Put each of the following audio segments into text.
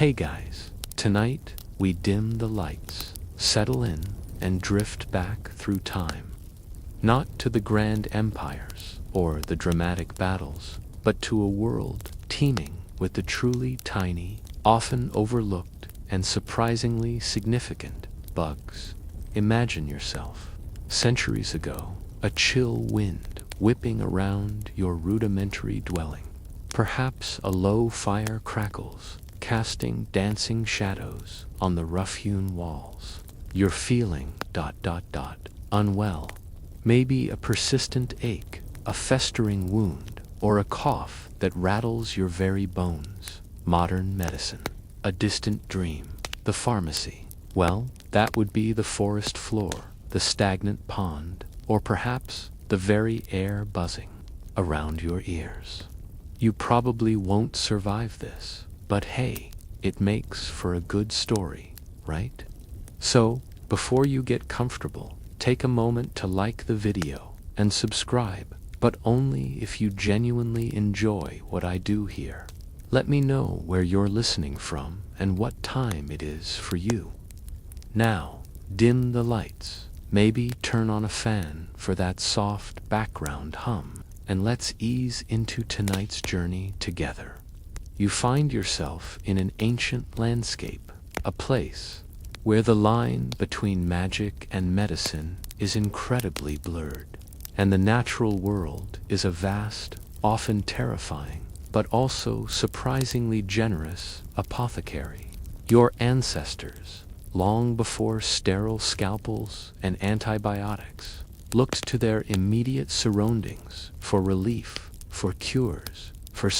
Hey guys, tonight we dim the lights, settle in, and drift back through time. Not to the grand empires or the dramatic battles, but to a world teeming with the truly tiny, often overlooked, and surprisingly significant bugs. Imagine yourself, centuries ago, a chill wind whipping around your rudimentary dwelling. Perhaps a low fire crackles, casting dancing shadows on the rough-hewn walls. You're feeling ... unwell. Maybe a persistent ache, a festering wound, or a cough that rattles your very bones. Modern medicine. A distant dream. The pharmacy. Well, that would be the forest floor, the stagnant pond, or perhaps the very air buzzing around your ears. You probably won't survive this, but hey, it makes for a good story, right? So, before you get comfortable, take a moment to like the video and subscribe, but only if you genuinely enjoy what I do here. Let me know where you're listening from and what time it is for you. Now, dim the lights, maybe turn on a fan for that soft background hum, and let's ease into tonight's journey together. You find yourself in an ancient landscape, a place where the line between magic and medicine is incredibly blurred, and the natural world is a vast, often terrifying, but also surprisingly generous apothecary. Your ancestors, long before sterile scalpels and antibiotics, looked to their immediate surroundings for relief, for cures, for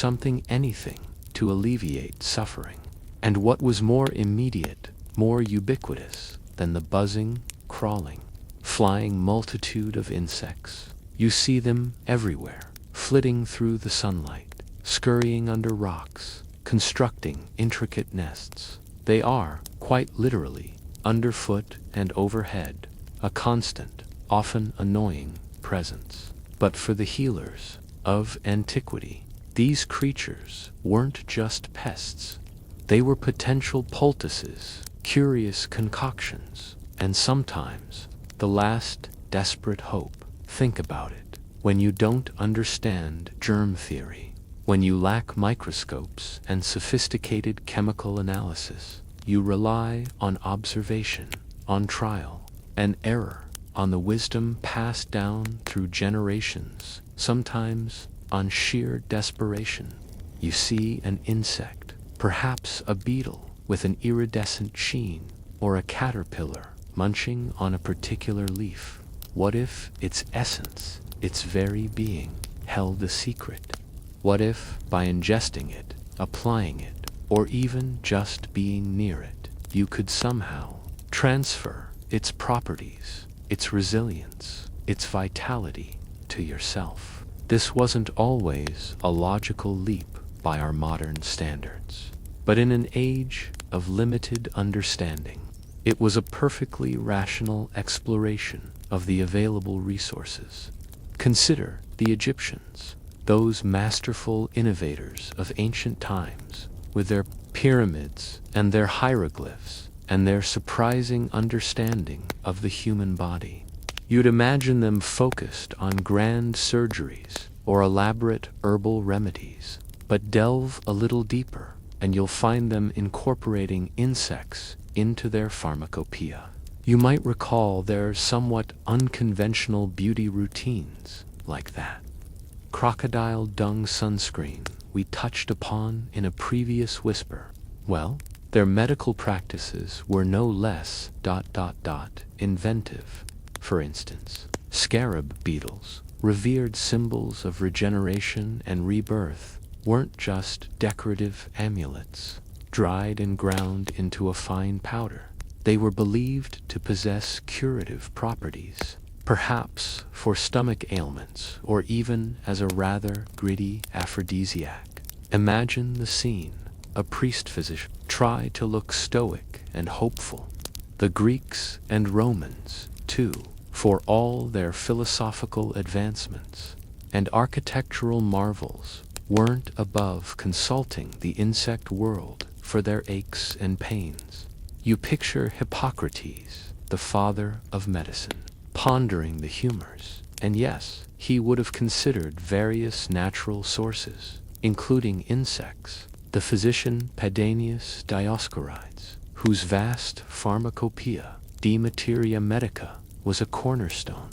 anything to alleviate suffering. And what was more immediate, more ubiquitous than the buzzing, crawling, flying multitude of insects? You see them everywhere, flitting through the sunlight, scurrying under rocks, constructing intricate nests. They are, quite literally, underfoot and overhead, a constant, often annoying presence. But for the healers of antiquity, these creatures weren't just pests. They were potential poultices, curious concoctions, and sometimes the last desperate hope. Think about it. When you don't understand germ theory, when you lack microscopes and sophisticated chemical analysis, you rely on observation, on trial and error, on the wisdom passed down through generations, sometimes on sheer desperation. You see an insect, perhaps a beetle with an iridescent sheen, or a caterpillar munching on a particular leaf. What if its essence, its very being, held a secret? What if, by ingesting it, applying it, or even just being near it, you could somehow transfer its properties, its resilience, its vitality to yourself? This wasn't always a logical leap by our modern standards, but in an age of limited understanding, it was a perfectly rational exploration of the available resources. Consider the Egyptians, those masterful innovators of ancient times, with their pyramids and their hieroglyphs and their surprising understanding of the human body. You'd imagine them focused on grand surgeries or elaborate herbal remedies, but delve a little deeper and you'll find them incorporating insects into their pharmacopoeia. You might recall their somewhat unconventional beauty routines like that. Crocodile dung sunscreen we touched upon in a previous whisper. Well, their medical practices were no less ... inventive. For instance, scarab beetles, revered symbols of regeneration and rebirth, weren't just decorative amulets, dried and ground into a fine powder. They were believed to possess curative properties, perhaps for stomach ailments or even as a rather gritty aphrodisiac. Imagine the scene. A priest-physician try to look stoic and hopeful. The Greeks and Romans, too, for all their philosophical advancements and architectural marvels, weren't above consulting the insect world for their aches and pains. You picture Hippocrates, the father of medicine, pondering the humors, and yes, he would have considered various natural sources, including insects. The physician Pedanius Dioscorides, whose vast pharmacopoeia, De Materia Medica, was a cornerstone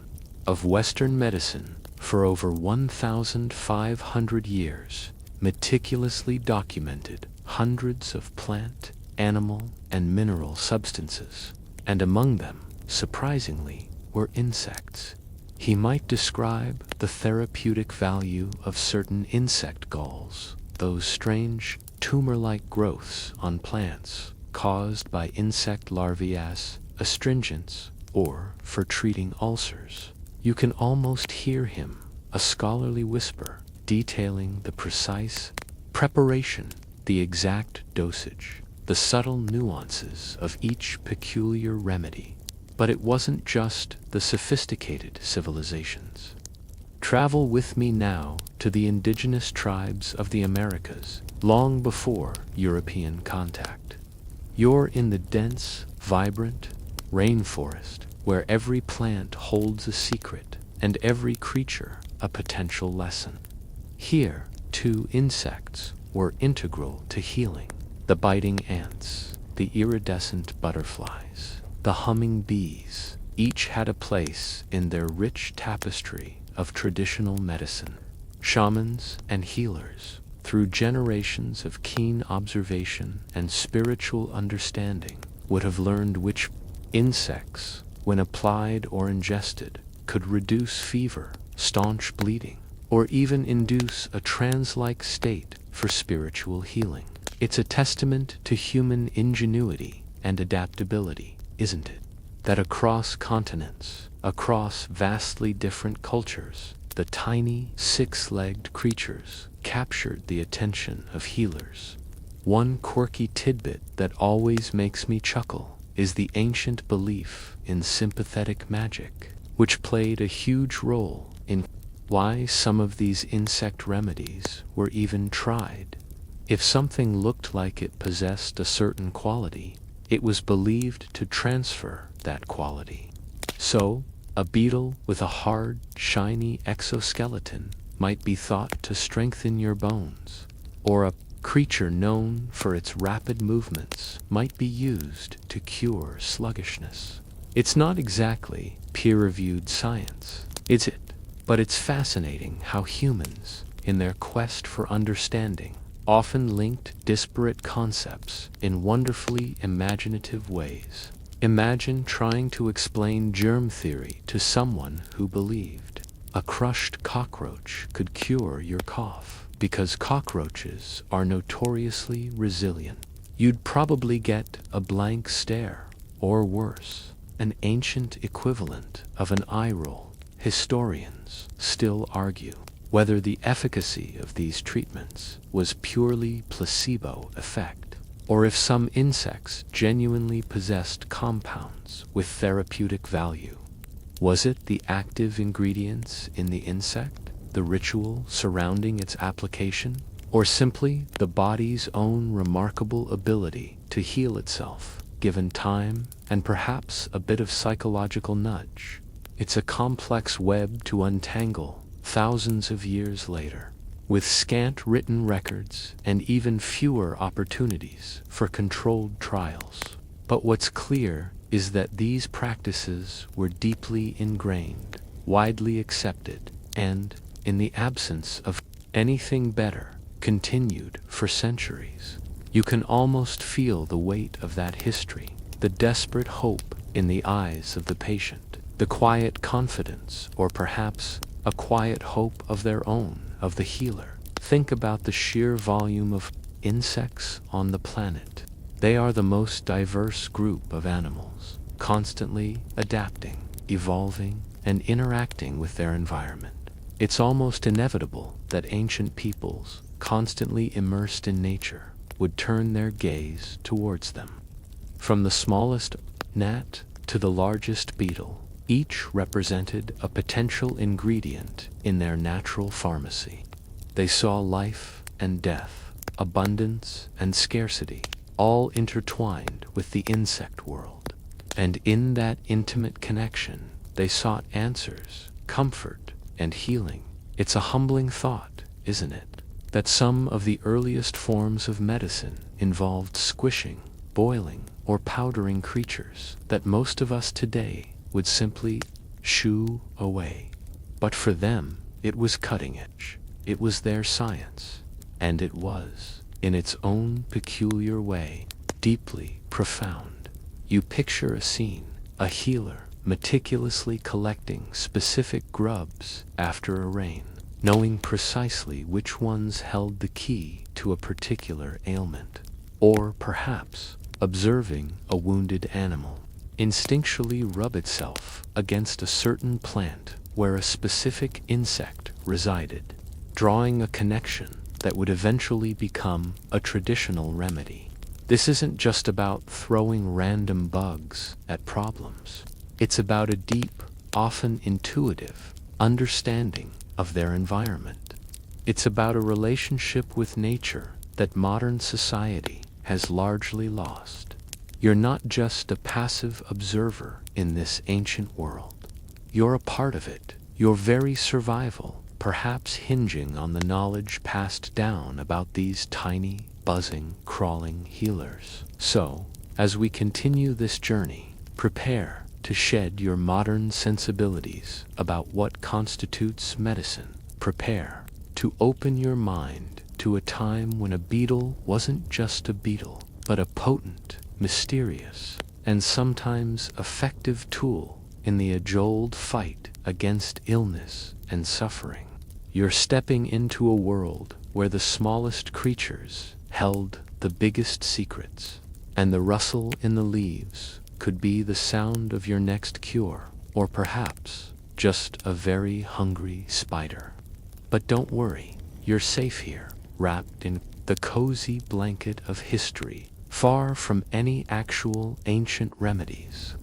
of Western medicine for over 1,500 years, meticulously documented hundreds of plant, animal, and mineral substances, and among them, surprisingly, were insects. He might describe the therapeutic value of certain insect galls, those strange, tumor-like growths on plants caused by insect larvae, as astringents, or for treating ulcers. You can almost hear him, a scholarly whisper, detailing the precise preparation, the exact dosage, the subtle nuances of each peculiar remedy. But it wasn't just the sophisticated civilizations. Travel with me now to the indigenous tribes of the Americas, long before European contact. You're in the dense, vibrant rainforest, where every plant holds a secret and every creature a potential lesson. Here, too, insects were integral to healing. The biting ants, the iridescent butterflies, the humming bees, each had a place in their rich tapestry of traditional medicine. Shamans and healers, through generations of keen observation and spiritual understanding, would have learned which insects, when applied or ingested, could reduce fever, staunch bleeding, or even induce a trance-like state for spiritual healing. It's a testament to human ingenuity and adaptability, isn't it? That across continents, across vastly different cultures, the tiny, six-legged creatures captured the attention of healers. One quirky tidbit that always makes me chuckle is the ancient belief in sympathetic magic, which played a huge role in why some of these insect remedies were even tried. If something looked like it possessed a certain quality, it was believed to transfer that quality. So, a beetle with a hard, shiny exoskeleton might be thought to strengthen your bones, or a creature known for its rapid movements might be used to cure sluggishness. It's not exactly peer-reviewed science, is it? But it's fascinating how humans, in their quest for understanding, often linked disparate concepts in wonderfully imaginative ways. Imagine trying to explain germ theory to someone who believed a crushed cockroach could cure your cough, because cockroaches are notoriously resilient. You'd probably get a blank stare, or worse, an ancient equivalent of an eye roll. Historians still argue whether the efficacy of these treatments was purely placebo effect, or if some insects genuinely possessed compounds with therapeutic value. Was it the active ingredients in the insect, the ritual surrounding its application, or simply the body's own remarkable ability to heal itself, given time and perhaps a bit of psychological nudge? It's a complex web to untangle thousands of years later, with scant written records and even fewer opportunities for controlled trials. But what's clear is that these practices were deeply ingrained, widely accepted, and, in the absence of anything better, continued for centuries. You can almost feel the weight of that history, the desperate hope in the eyes of the patient, the quiet confidence, or perhaps a quiet hope of their own, of the healer. Think about the sheer volume of insects on the planet. They are the most diverse group of animals, constantly adapting, evolving, and interacting with their environment. It's almost inevitable that ancient peoples, constantly immersed in nature, would turn their gaze towards them. From the smallest gnat to the largest beetle, each represented a potential ingredient in their natural pharmacy. They saw life and death, abundance and scarcity, all intertwined with the insect world. And in that intimate connection, they sought answers, comfort, and healing. It's a humbling thought, isn't it, that some of the earliest forms of medicine involved squishing, boiling, or powdering creatures that most of us today would simply shoo away. But for them, it was cutting edge. It was their science. And it was, in its own peculiar way, deeply profound. You picture a scene, a healer meticulously collecting specific grubs after a rain, knowing precisely which ones held the key to a particular ailment. Or perhaps observing a wounded animal instinctually rub itself against a certain plant where a specific insect resided, drawing a connection that would eventually become a traditional remedy. This isn't just about throwing random bugs at problems. It's about a deep, often intuitive, understanding of their environment. It's about a relationship with nature that modern society has largely lost. You're not just a passive observer in this ancient world. You're a part of it, your very survival perhaps hinging on the knowledge passed down about these tiny, buzzing, crawling healers. So, as we continue this journey, prepare to shed your modern sensibilities about what constitutes medicine. Prepare to open your mind to a time when a beetle wasn't just a beetle, but a potent, mysterious, and sometimes effective tool in the age-old fight against illness and suffering. You're stepping into a world where the smallest creatures held the biggest secrets, and the rustle in the leaves could be the sound of your next cure, or perhaps just a very hungry spider. But don't worry, you're safe here, wrapped in the cozy blanket of history, far from any actual ancient remedies.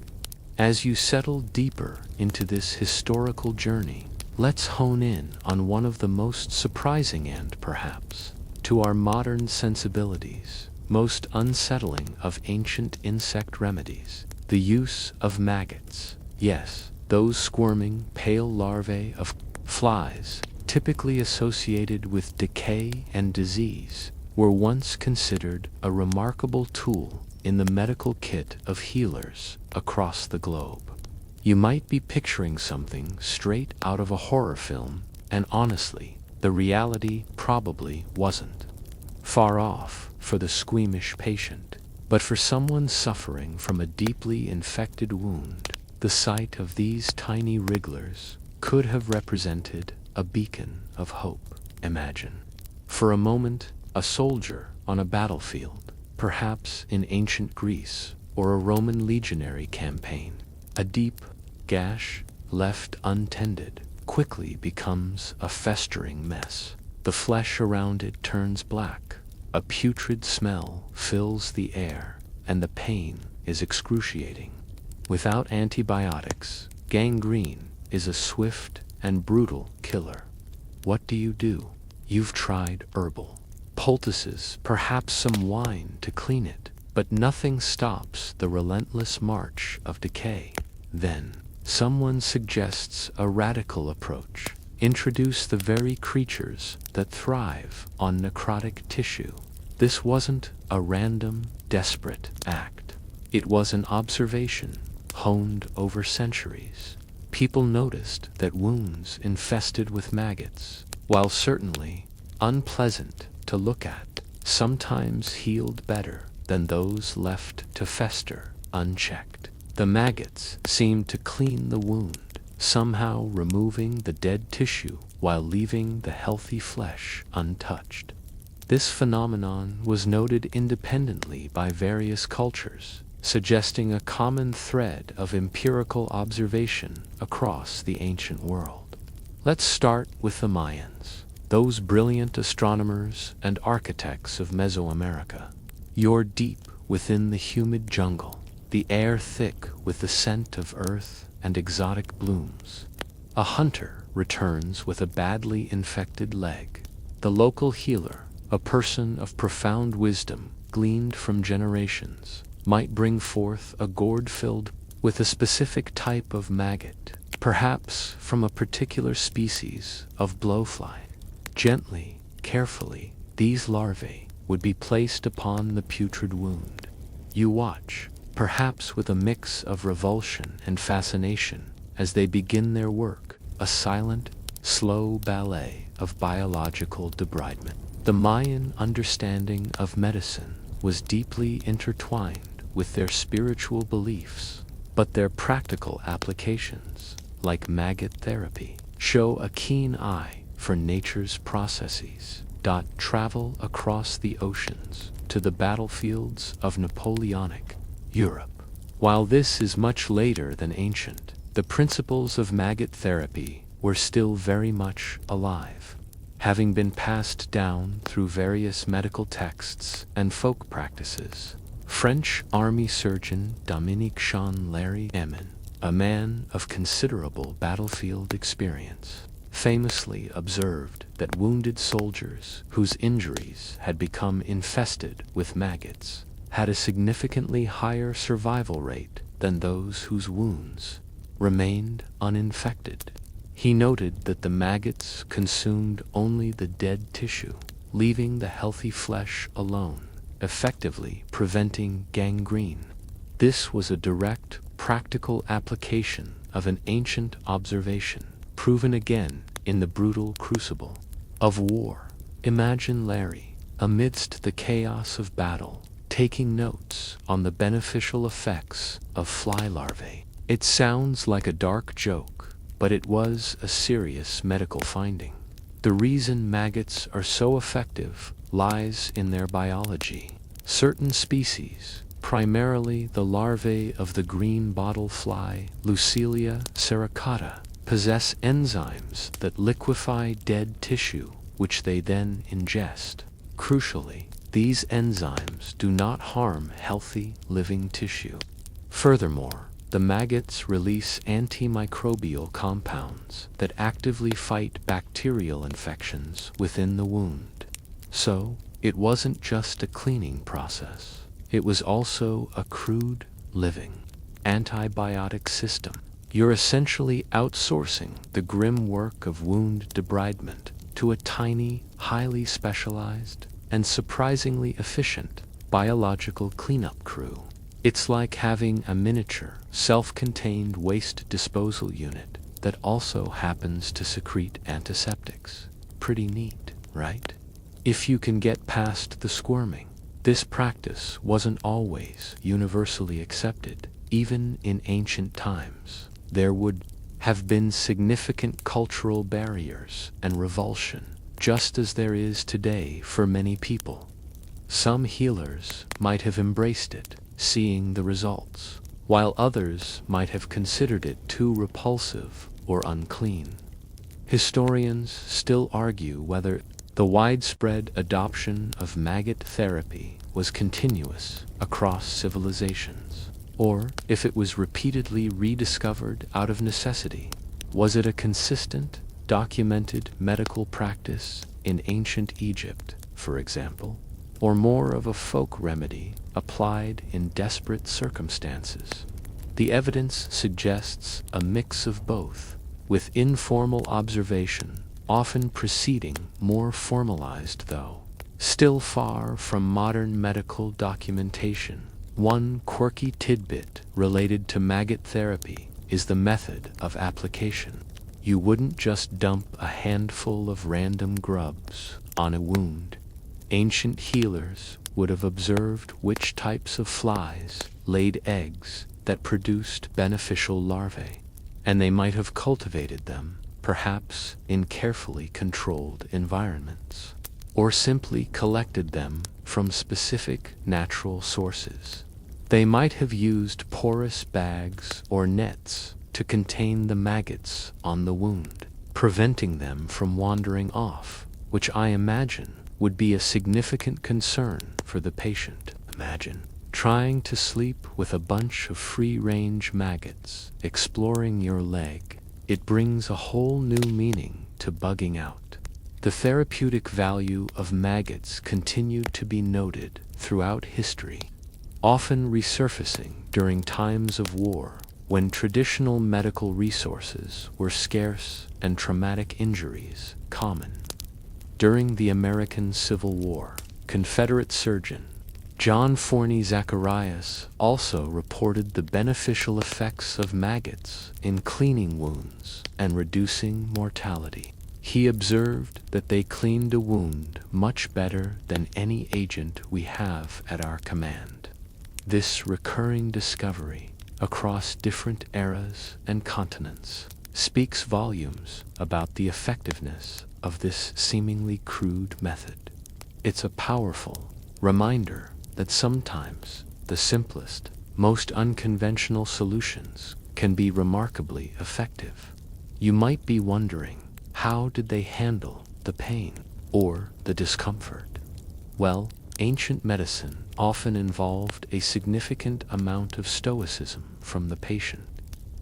As you settle deeper into this historical journey, let's hone in on one of the most surprising and, perhaps, to our modern sensibilities, most unsettling of ancient insect remedies, the use of maggots. Yes, those squirming, pale larvae of flies, typically associated with decay and disease, were once considered a remarkable tool in the medical kit of healers across the globe. You might be picturing something straight out of a horror film, and honestly, the reality probably wasn't far off for the squeamish patient. But for someone suffering from a deeply infected wound, the sight of these tiny wrigglers could have represented a beacon of hope. Imagine, for a moment, a soldier on a battlefield, perhaps in ancient Greece or a Roman legionary campaign. A deep gash, left untended, quickly becomes a festering mess. The flesh around it turns black. A putrid smell fills the air, and the pain is excruciating. Without antibiotics, gangrene is a swift and brutal killer. What do? You've tried herbal poultices, perhaps some wine to clean it, but nothing stops the relentless march of decay. Then, someone suggests a radical approach. Introduce the very creatures that thrive on necrotic tissue. This wasn't a random, desperate act. It was an observation honed over centuries. People noticed that wounds infested with maggots, while certainly unpleasant to look at, sometimes healed better than those left to fester unchecked. The maggots seemed to clean the wound, somehow removing the dead tissue while leaving the healthy flesh untouched. This phenomenon was noted independently by various cultures, suggesting a common thread of empirical observation across the ancient world. Let's start with the Mayans, those brilliant astronomers and architects of Mesoamerica. You're deep within the humid jungle, the air thick with the scent of earth and exotic blooms. A hunter returns with a badly infected leg. The local healer, a person of profound wisdom, gleaned from generations, might bring forth a gourd filled with a specific type of maggot, perhaps from a particular species of blowfly. Gently, carefully, these larvae would be placed upon the putrid wound. You watch, perhaps with a mix of revulsion and fascination, as they begin their work, a silent, slow ballet of biological debridement. The Mayan understanding of medicine was deeply intertwined with their spiritual beliefs, but their practical applications, like maggot therapy, show a keen eye for nature's processes. Travel across the oceans to the battlefields of Napoleonic Europe. While this is much later than ancient, the principles of maggot therapy were still very much alive, having been passed down through various medical texts and folk practices. French army surgeon Dominique Jean-Larry Emin, a man of considerable battlefield experience, famously observed that wounded soldiers whose injuries had become infested with maggots had a significantly higher survival rate than those whose wounds remained uninfected. He noted that the maggots consumed only the dead tissue, leaving the healthy flesh alone, effectively preventing gangrene. This was a direct, practical application of an ancient observation, proven again in the brutal crucible of war. Imagine Larry, amidst the chaos of battle, taking notes on the beneficial effects of fly larvae. It sounds like a dark joke, but it was a serious medical finding. The reason maggots are so effective lies in their biology. Certain species, primarily the larvae of the green bottle fly Lucilia sericata, possess enzymes that liquefy dead tissue, which they then ingest. Crucially, these enzymes do not harm healthy, living tissue. Furthermore, the maggots release antimicrobial compounds that actively fight bacterial infections within the wound. So, it wasn't just a cleaning process. It was also a crude, living, antibiotic system. You're essentially outsourcing the grim work of wound debridement to a tiny, highly specialized, and surprisingly efficient biological cleanup crew. It's like having a miniature, self-contained waste disposal unit that also happens to secrete antiseptics. Pretty neat, right? If you can get past the squirming. This practice wasn't always universally accepted. Even in ancient times, there would have been significant cultural barriers and revulsion, just as there is today for many people. Some healers might have embraced it, seeing the results, while others might have considered it too repulsive or unclean. Historians still argue whether the widespread adoption of maggot therapy was continuous across civilizations, or if it was repeatedly rediscovered out of necessity. Was it a consistent, documented medical practice in ancient Egypt, for example, or more of a folk remedy applied in desperate circumstances? The evidence suggests a mix of both, with informal observation often preceding more formalized, though still far from modern medical documentation. One quirky tidbit related to maggot therapy is the method of application. You wouldn't just dump a handful of random grubs on a wound. Ancient healers would have observed which types of flies laid eggs that produced beneficial larvae, and they might have cultivated them, perhaps in carefully controlled environments, or simply collected them from specific natural sources. They might have used porous bags or nets to contain the maggots on the wound, preventing them from wandering off, which I imagine would be a significant concern for the patient. Imagine trying to sleep with a bunch of free-range maggots exploring your leg. It brings a whole new meaning to bugging out. The therapeutic value of maggots continued to be noted throughout history, often resurfacing during times of war when traditional medical resources were scarce and traumatic injuries common. During the American Civil War, Confederate surgeon John Forney Zacharias also reported the beneficial effects of maggots in cleaning wounds and reducing mortality. He observed that they cleaned a wound much better than any agent we have at our command. This recurring discovery across different eras and continents speaks volumes about the effectiveness of this seemingly crude method. It's a powerful reminder that sometimes the simplest, most unconventional solutions can be remarkably effective. You might be wondering, how did they handle the pain or the discomfort? Well, ancient medicine often involved a significant amount of stoicism from the patient.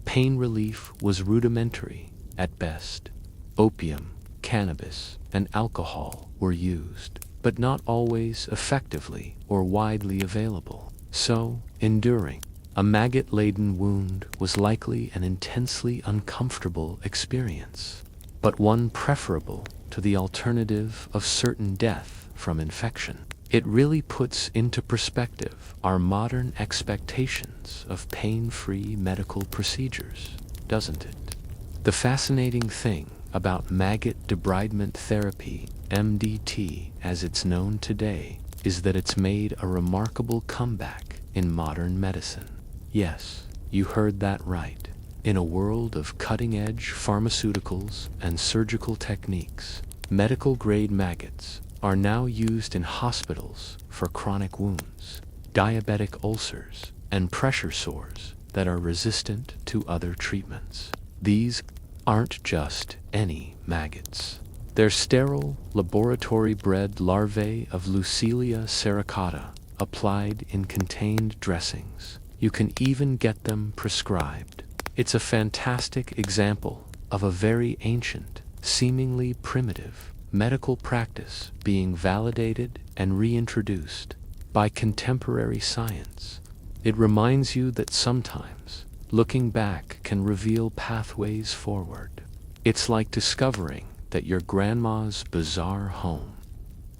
Pain relief was rudimentary at best. Opium, cannabis, and alcohol were used, but not always effectively or widely available. So, enduring a maggot-laden wound was likely an intensely uncomfortable experience, but one preferable to the alternative of certain death from infection. It really puts into perspective our modern expectations of pain-free medical procedures, doesn't it? The fascinating thing about maggot debridement therapy, MDT, as it's known today, is that it's made a remarkable comeback in modern medicine. Yes, you heard that right. In a world of cutting-edge pharmaceuticals and surgical techniques, medical-grade maggots are now used in hospitals for chronic wounds, diabetic ulcers, and pressure sores that are resistant to other treatments. These aren't just any maggots. They're sterile, laboratory-bred larvae of Lucilia serracata, applied in contained dressings. You can even get them prescribed. It's a fantastic example of a very ancient, seemingly primitive, medical practice being validated and reintroduced by contemporary science. It reminds you that sometimes looking back can reveal pathways forward. It's like discovering that your grandma's bizarre home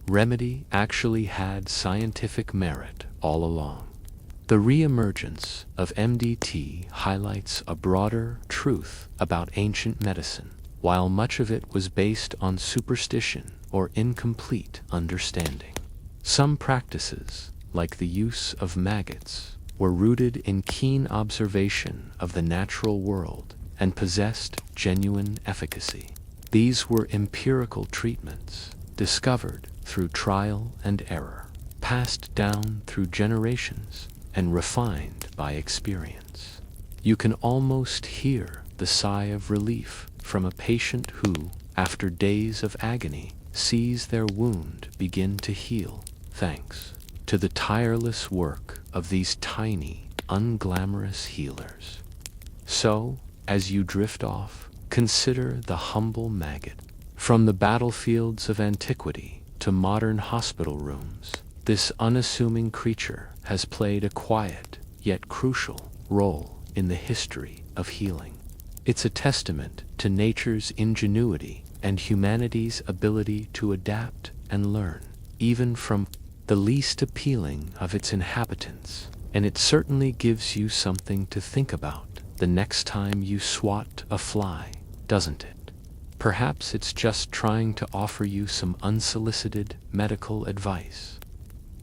remedy actually had scientific merit all along. The re-emergence of MDT highlights a broader truth about ancient medicine. While much of it was based on superstition or incomplete understanding, some practices, like the use of maggots, were rooted in keen observation of the natural world and possessed genuine efficacy. These were empirical treatments, discovered through trial and error, passed down through generations, and refined by experience. You can almost hear the sigh of relief from a patient who, after days of agony, sees their wound begin to heal, thanks to the tireless work of these tiny, unglamorous healers. So, as you drift off, consider the humble maggot. From the battlefields of antiquity to modern hospital rooms, this unassuming creature has played a quiet, yet crucial, role in the history of healing. It's a testament to nature's ingenuity and humanity's ability to adapt and learn, even from the least appealing of its inhabitants. And it certainly gives you something to think about the next time you swat a fly, doesn't it? Perhaps it's just trying to offer you some unsolicited medical advice.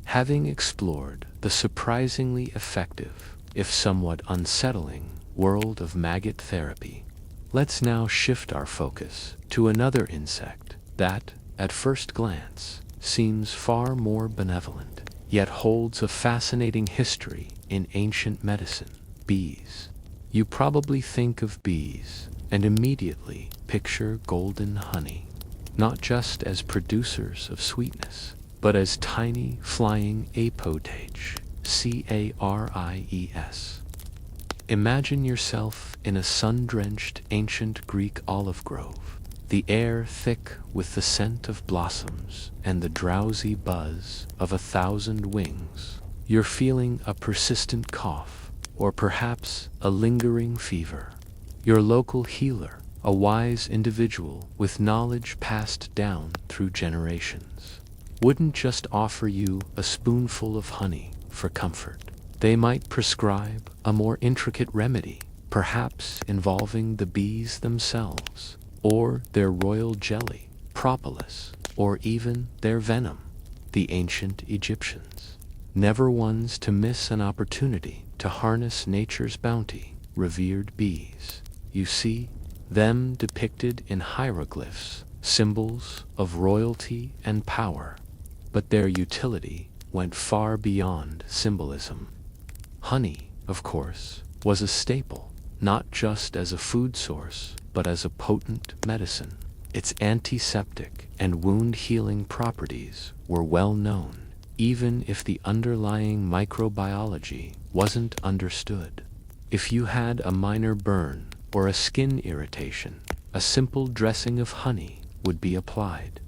Having explored the surprisingly effective, if somewhat unsettling, world of maggot therapy, let's now shift our focus to another insect that, at first glance, seems far more benevolent, yet holds a fascinating history in ancient medicine: bees. You probably think of bees and immediately picture golden honey, not just as producers of sweetness, but as tiny flying apotage, caries. Imagine yourself in a sun-drenched ancient Greek olive grove. the air thick with the scent of blossoms and the drowsy buzz of 1,000 wings. You're feeling a persistent cough, or perhaps a lingering fever. Your local healer, a wise individual with knowledge passed down through generations, wouldn't just offer you a spoonful of honey for comfort. They might prescribe a more intricate remedy, perhaps involving the bees themselves, or their royal jelly, propolis, or even their venom. The ancient Egyptians, never ones to miss an opportunity to harness nature's bounty, revered bees. You see them depicted in hieroglyphs, symbols of royalty and power, but their utility went far beyond symbolism. Honey, of course, was a staple, not just as a food source, but as a potent medicine. Its antiseptic and wound-healing properties were well known, even if the underlying microbiology wasn't understood. If you had a minor burn or a skin irritation, a simple dressing of honey would be applied.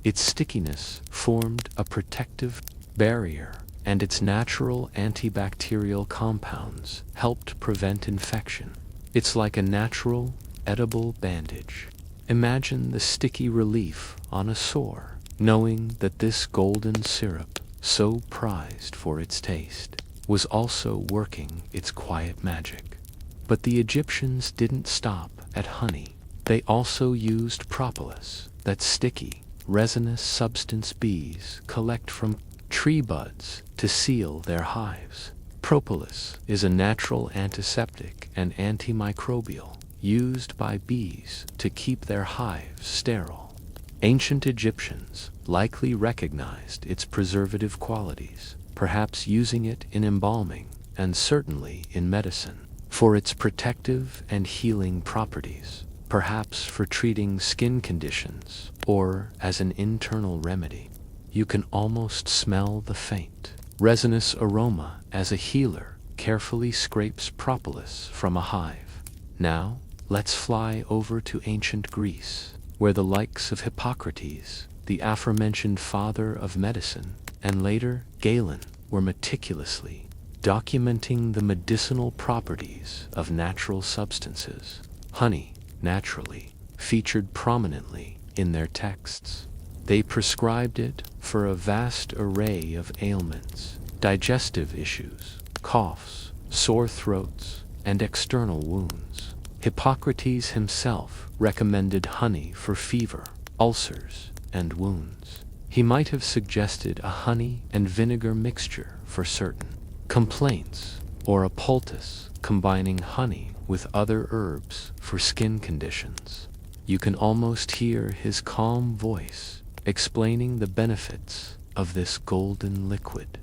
Its stickiness formed a protective barrier, and its natural antibacterial compounds helped prevent infection. It's like a natural, edible bandage. Imagine the sticky relief on a sore, knowing that this golden syrup, so prized for its taste, was also working its quiet magic. But the Egyptians didn't stop at honey. They also used propolis, that sticky, resinous substance bees collect from tree buds to seal their hives. Propolis is a natural antiseptic and antimicrobial used by bees to keep their hives sterile. Ancient Egyptians likely recognized its preservative qualities, perhaps using it in embalming and certainly in medicine for its protective and healing properties, perhaps for treating skin conditions or as an internal remedy. You can almost smell the faint, resinous aroma as a healer carefully scrapes propolis from a hive. Now, let's fly over to ancient Greece, where the likes of Hippocrates, the aforementioned father of medicine, and later Galen were meticulously documenting the medicinal properties of natural substances. Honey, naturally, featured prominently in their texts. They prescribed it for a vast array of ailments, digestive issues, coughs, sore throats, and external wounds. Hippocrates himself recommended honey for fever, ulcers, and wounds. He might have suggested a honey and vinegar mixture for certain complaints, or a poultice combining honey with other herbs for skin conditions. You can almost hear his calm voice explaining the benefits of this golden liquid.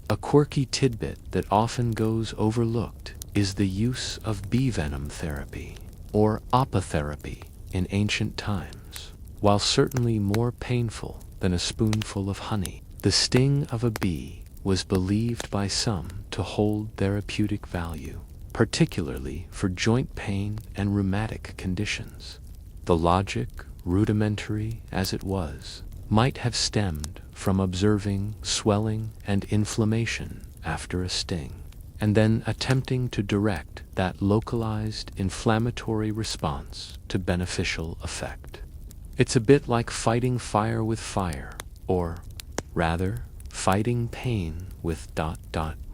A quirky tidbit that often goes overlooked is the use of bee venom therapy, or apitherapy, in ancient times. While certainly more painful than a spoonful of honey, the sting of a bee was believed by some to hold therapeutic value, particularly for joint pain and rheumatic conditions. The logic, rudimentary as it was, might have stemmed from observing swelling and inflammation after a sting, and then attempting to direct that localized inflammatory response to beneficial effect. It's a bit like fighting fire with fire, or, rather, fighting pain with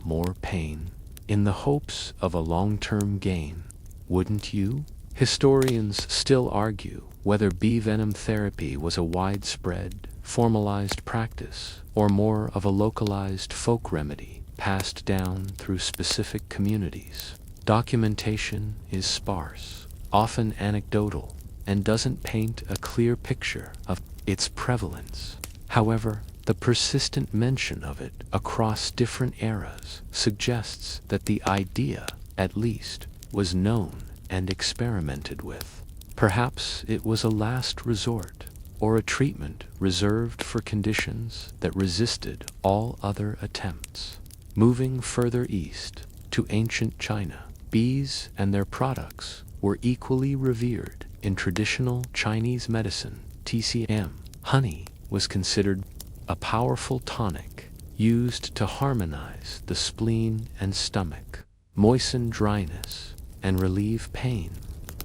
more pain, in the hopes of a long-term gain, wouldn't you? Historians still argue whether bee venom therapy was a widespread, formalized practice, or more of a localized folk remedy passed down through specific communities. Documentation is sparse, often anecdotal, and doesn't paint a clear picture of its prevalence. However, the persistent mention of it across different eras suggests that the idea, at least, was known and experimented with. Perhaps it was a last resort, or a treatment reserved for conditions that resisted all other attempts. Moving further east, to ancient China, bees and their products were equally revered in traditional Chinese medicine, TCM, honey was considered a powerful tonic used to harmonize the spleen and stomach, moisten dryness, and relieve pain.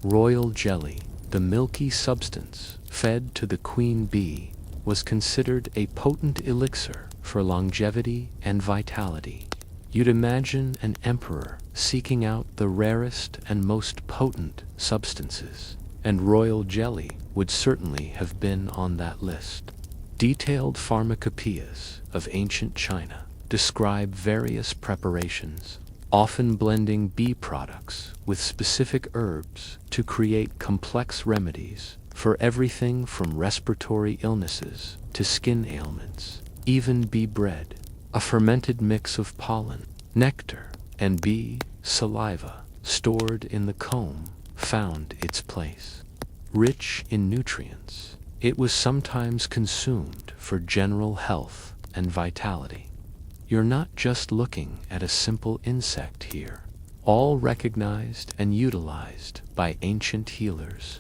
Royal jelly, the milky substance fed to the queen bee, was considered a potent elixir for longevity and vitality. You'd imagine an emperor seeking out the rarest and most potent substances, and royal jelly would certainly have been on that list. Detailed pharmacopoeias of ancient China describe various preparations, often blending bee products with specific herbs to create complex remedies for everything from respiratory illnesses to skin ailments. Even bee bread, a fermented mix of pollen, nectar, and bee saliva stored in the comb, found its place. Rich in nutrients, it was sometimes consumed for general health and vitality. You're not just looking at a simple insect here, all recognized and utilized by ancient healers.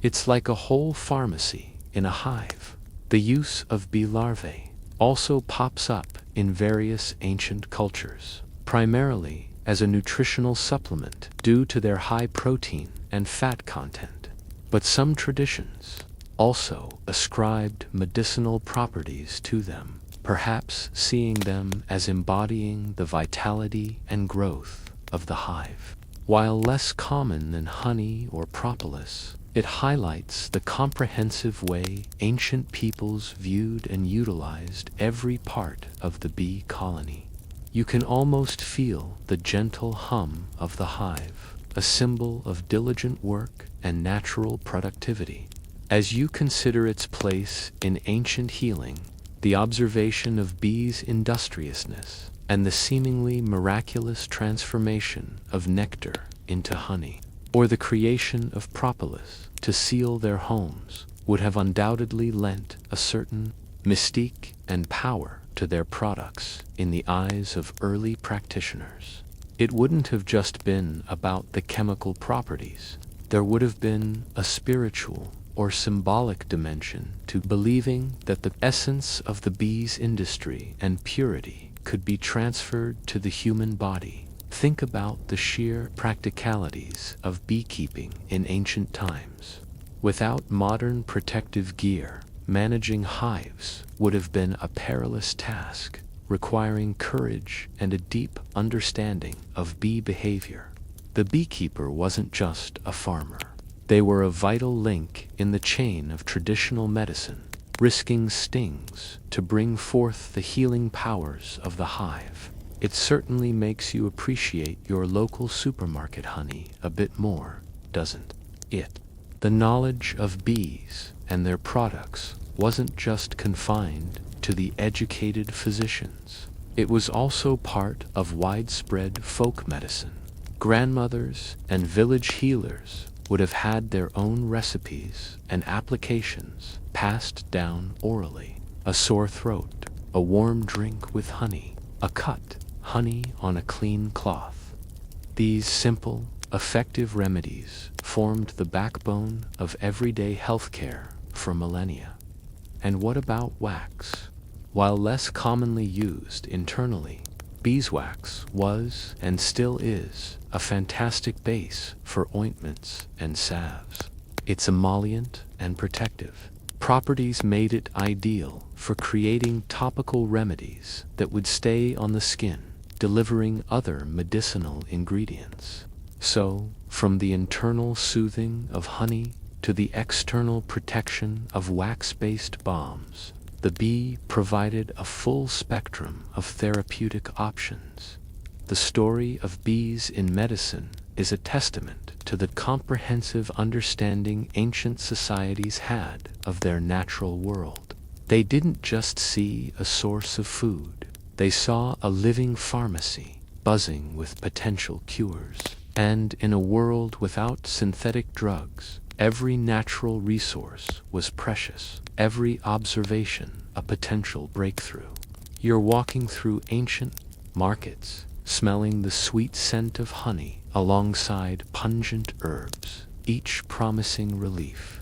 It's like a whole pharmacy in a hive. The use of bee larvae also pops up in various ancient cultures, primarily as a nutritional supplement due to their high protein and fat content. But some traditions also ascribed medicinal properties to them, perhaps seeing them as embodying the vitality and growth of the hive. While less common than honey or propolis, it highlights the comprehensive way ancient peoples viewed and utilized every part of the bee colony. You can almost feel the gentle hum of the hive, a symbol of diligent work and natural productivity. As you consider its place in ancient healing, the observation of bees' industriousness, and the seemingly miraculous transformation of nectar into honey, or the creation of propolis to seal their homes, would have undoubtedly lent a certain mystique and power to their products in the eyes of early practitioners. It wouldn't have just been about the chemical properties. There would have been a spiritual or symbolic dimension to believing that the essence of the bee's industry and purity could be transferred to the human body. Think about the sheer practicalities of beekeeping in ancient times. Without modern protective gear, managing hives would have been a perilous task, requiring courage and a deep understanding of bee behavior. The beekeeper wasn't just a farmer. They were a vital link in the chain of traditional medicine, risking stings to bring forth the healing powers of the hive. It certainly makes you appreciate your local supermarket honey a bit more, doesn't it? The knowledge of bees and their products wasn't just confined to the educated physicians. It was also part of widespread folk medicine. Grandmothers and village healers would have had their own recipes and applications passed down orally. A sore throat, a warm drink with honey, a cut, honey on a clean cloth. These simple, effective remedies formed the backbone of everyday healthcare for millennia. And what about wax? While less commonly used internally, beeswax was, and still is, a fantastic base for ointments and salves. Its emollient and protective properties made it ideal for creating topical remedies that would stay on the skin, delivering other medicinal ingredients. So, from the internal soothing of honey to the external protection of wax-based balms, the bee provided a full spectrum of therapeutic options. The story of bees in medicine is a testament to the comprehensive understanding ancient societies had of their natural world. They didn't just see a source of food, they saw a living pharmacy buzzing with potential cures. And in a world without synthetic drugs, every natural resource was precious, every observation a potential breakthrough. You're walking through ancient markets, smelling the sweet scent of honey alongside pungent herbs, each promising relief.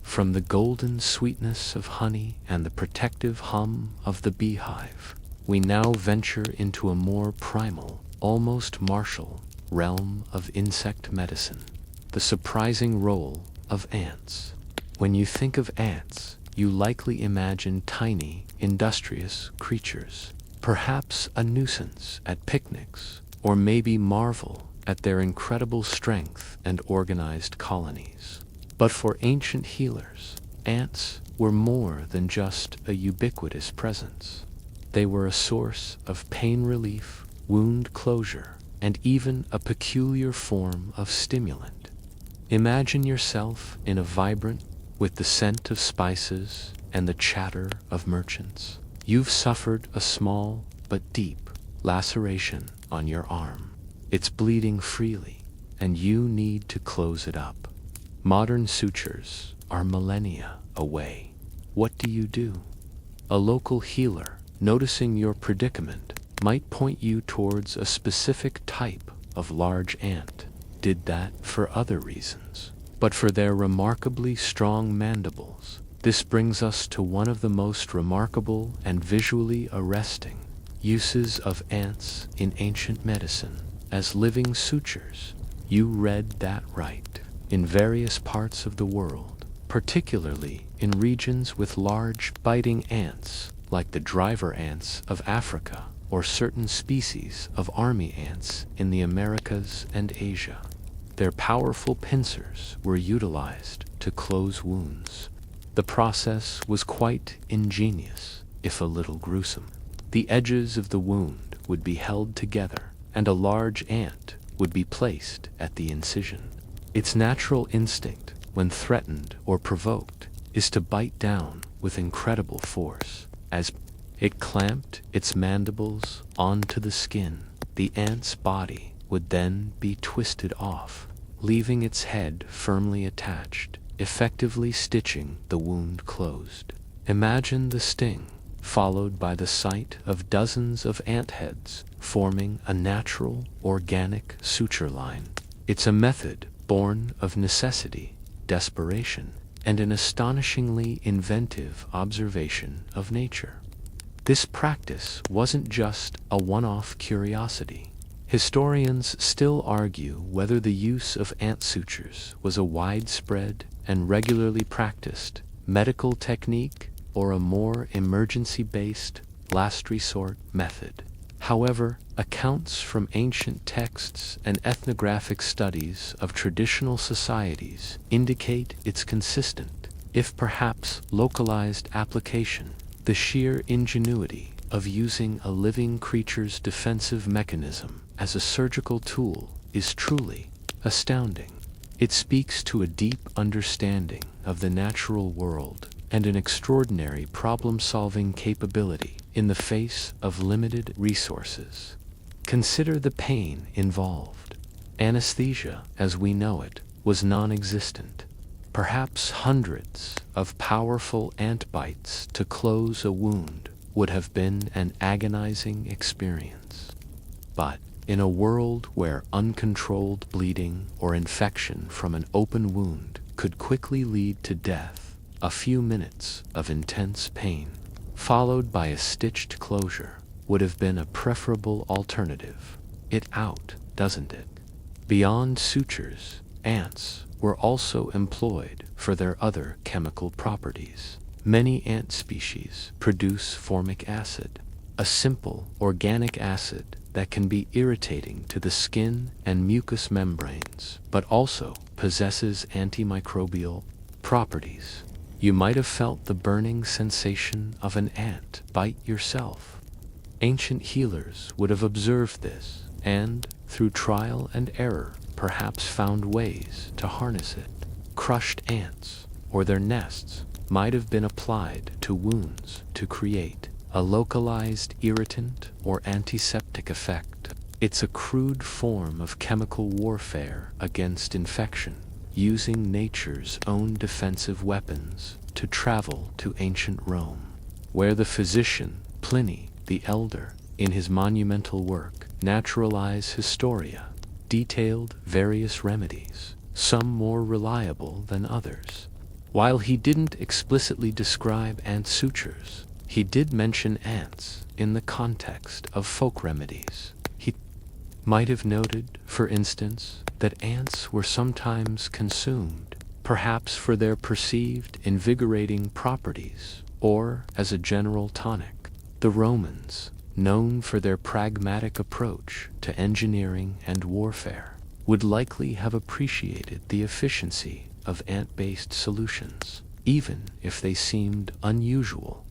From the golden sweetness of honey and the protective hum of the beehive, we now venture into a more primal, almost martial, realm of insect medicine. The surprising role of ants. When you think of ants, you likely imagine tiny, industrious creatures, perhaps a nuisance at picnics, or maybe marvel at their incredible strength and organized colonies. But for ancient healers, ants were more than just a ubiquitous presence. They were a source of pain relief, wound closure, and even a peculiar form of stimulant. Imagine yourself in a vibrant, with the scent of spices and the chatter of merchants. You've suffered a small but deep laceration on your arm. It's bleeding freely, and you need to close it up. Modern sutures are millennia away. What do? A local healer, noticing your predicament, might point you towards a specific type of large ant. Did that for other reasons, but for their remarkably strong mandibles. This brings us to one of the most remarkable and visually arresting uses of ants in ancient medicine as living sutures. You read that right. In various parts of the world, particularly in regions with large biting ants like the driver ants of Africa or certain species of army ants in the Americas and Asia, their powerful pincers were utilized to close wounds. The process was quite ingenious, if a little gruesome. The edges of the wound would be held together, and a large ant would be placed at the incision. Its natural instinct, when threatened or provoked, is to bite down with incredible force. As it clamped its mandibles onto the skin, the ant's body would then be twisted off, leaving its head firmly attached, effectively stitching the wound closed. Imagine the sting, followed by the sight of dozens of ant heads forming a natural, organic suture line. It's a method born of necessity, desperation, and an astonishingly inventive observation of nature. This practice wasn't just a one-off curiosity. Historians still argue whether the use of ant sutures was a widespread and regularly practiced medical technique or a more emergency-based, last resort method. However, accounts from ancient texts and ethnographic studies of traditional societies indicate its consistent, if perhaps localized application. The sheer ingenuity of using a living creature's defensive mechanism as a surgical tool is truly astounding. It speaks to a deep understanding of the natural world and an extraordinary problem-solving capability in the face of limited resources. Consider the pain involved. Anesthesia, as we know it, was non-existent. Perhaps hundreds of powerful ant bites to close a wound would have been an agonizing experience. But in a world where uncontrolled bleeding or infection from an open wound could quickly lead to death, a few minutes of intense pain, followed by a stitched closure, would have been a preferable alternative. It out, doesn't it? Beyond sutures, ants were also employed for their other chemical properties. Many ant species produce formic acid, a simple organic acid that can be irritating to the skin and mucous membranes, but also possesses antimicrobial properties. You might have felt the burning sensation of an ant bite yourself. Ancient healers would have observed this, and, through trial and error, perhaps found ways to harness it. Crushed ants, or their nests, might have been applied to wounds to create a localized irritant or antiseptic effect. It's a crude form of chemical warfare against infection, using nature's own defensive weapons to travel to ancient Rome, where the physician Pliny the Elder, in his monumental work Naturalis Historia, detailed various remedies some more reliable than others. While he didn't explicitly describe ant sutures, he did mention ants in the context of folk remedies. He might have noted, for instance, that ants were sometimes consumed, perhaps for their perceived invigorating properties, or as a general tonic. The Romans, known for their pragmatic approach to engineering and warfare, would likely have appreciated the efficiency of ant-based solutions, even if they seemed unusual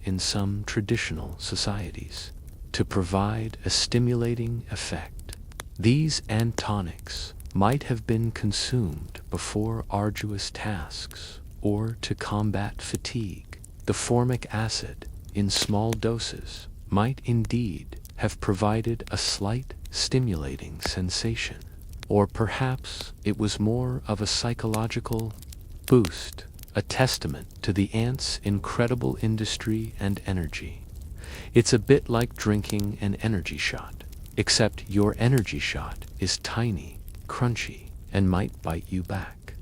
in some traditional societies. To provide a stimulating effect, these ant tonics might have been consumed before arduous tasks or to combat fatigue. The formic acid, in small doses, might indeed have provided a slight stimulating sensation, or perhaps it was more of a psychological boost, a testament to the ants' incredible industry and energy. It's a bit like drinking an energy shot, except your energy shot is tiny, crunchy, and might bite you back.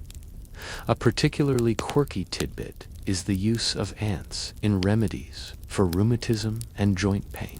A particularly quirky tidbit is the use of ants in remedies for rheumatism and joint pain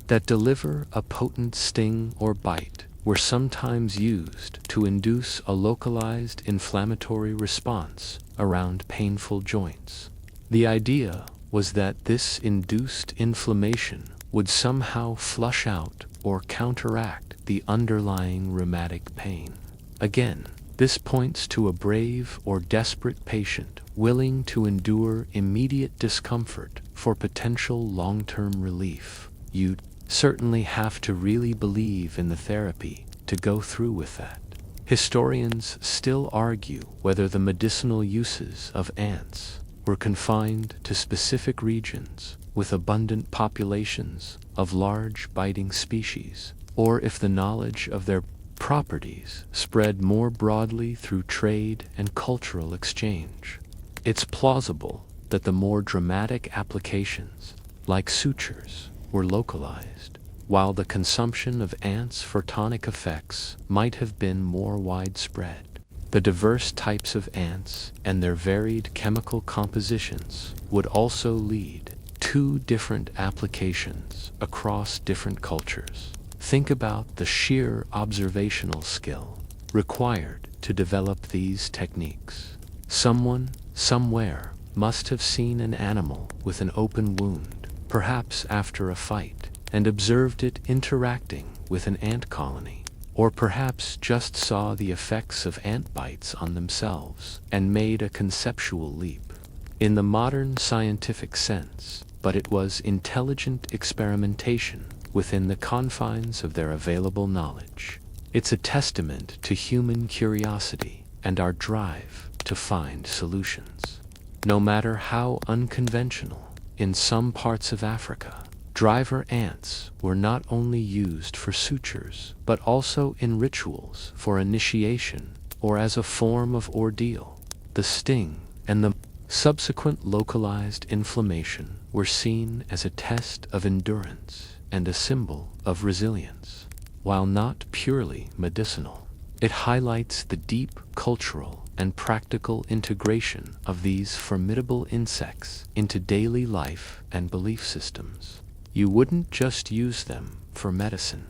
that deliver a potent sting or bite were sometimes used to induce a localized inflammatory response around painful joints. The idea was that this induced inflammation would somehow flush out or counteract the underlying rheumatic pain. Again, this points to a brave or desperate patient willing to endure immediate discomfort for potential long-term relief. You'd certainly have to really believe in the therapy to go through with that. Historians still argue whether the medicinal uses of ants were confined to specific regions with abundant populations of large biting species, or if the knowledge of their properties spread more broadly through trade and cultural exchange. It's plausible that the more dramatic applications, like sutures, were localized, while the consumption of ants for tonic effects might have been more widespread. The diverse types of ants and their varied chemical compositions would also lead to different applications across different cultures. Think about the sheer observational skill required to develop these techniques. Someone, somewhere, must have seen an animal with an open wound, perhaps after a fight, and observed it interacting with an ant colony, or perhaps just saw the effects of ant bites on themselves and made a conceptual leap. In the modern scientific sense, but it was intelligent experimentation within the confines of their available knowledge. It's a testament to human curiosity and our drive to find solutions. No matter how unconventional, in some parts of Africa, driver ants were not only used for sutures, but also in rituals for initiation or as a form of ordeal. The sting and the subsequent localized inflammation were seen as a test of endurance and a symbol of resilience. While not purely medicinal, it highlights the deep cultural and practical integration of these formidable insects into daily life and belief systems. You wouldn't just use them for medicine.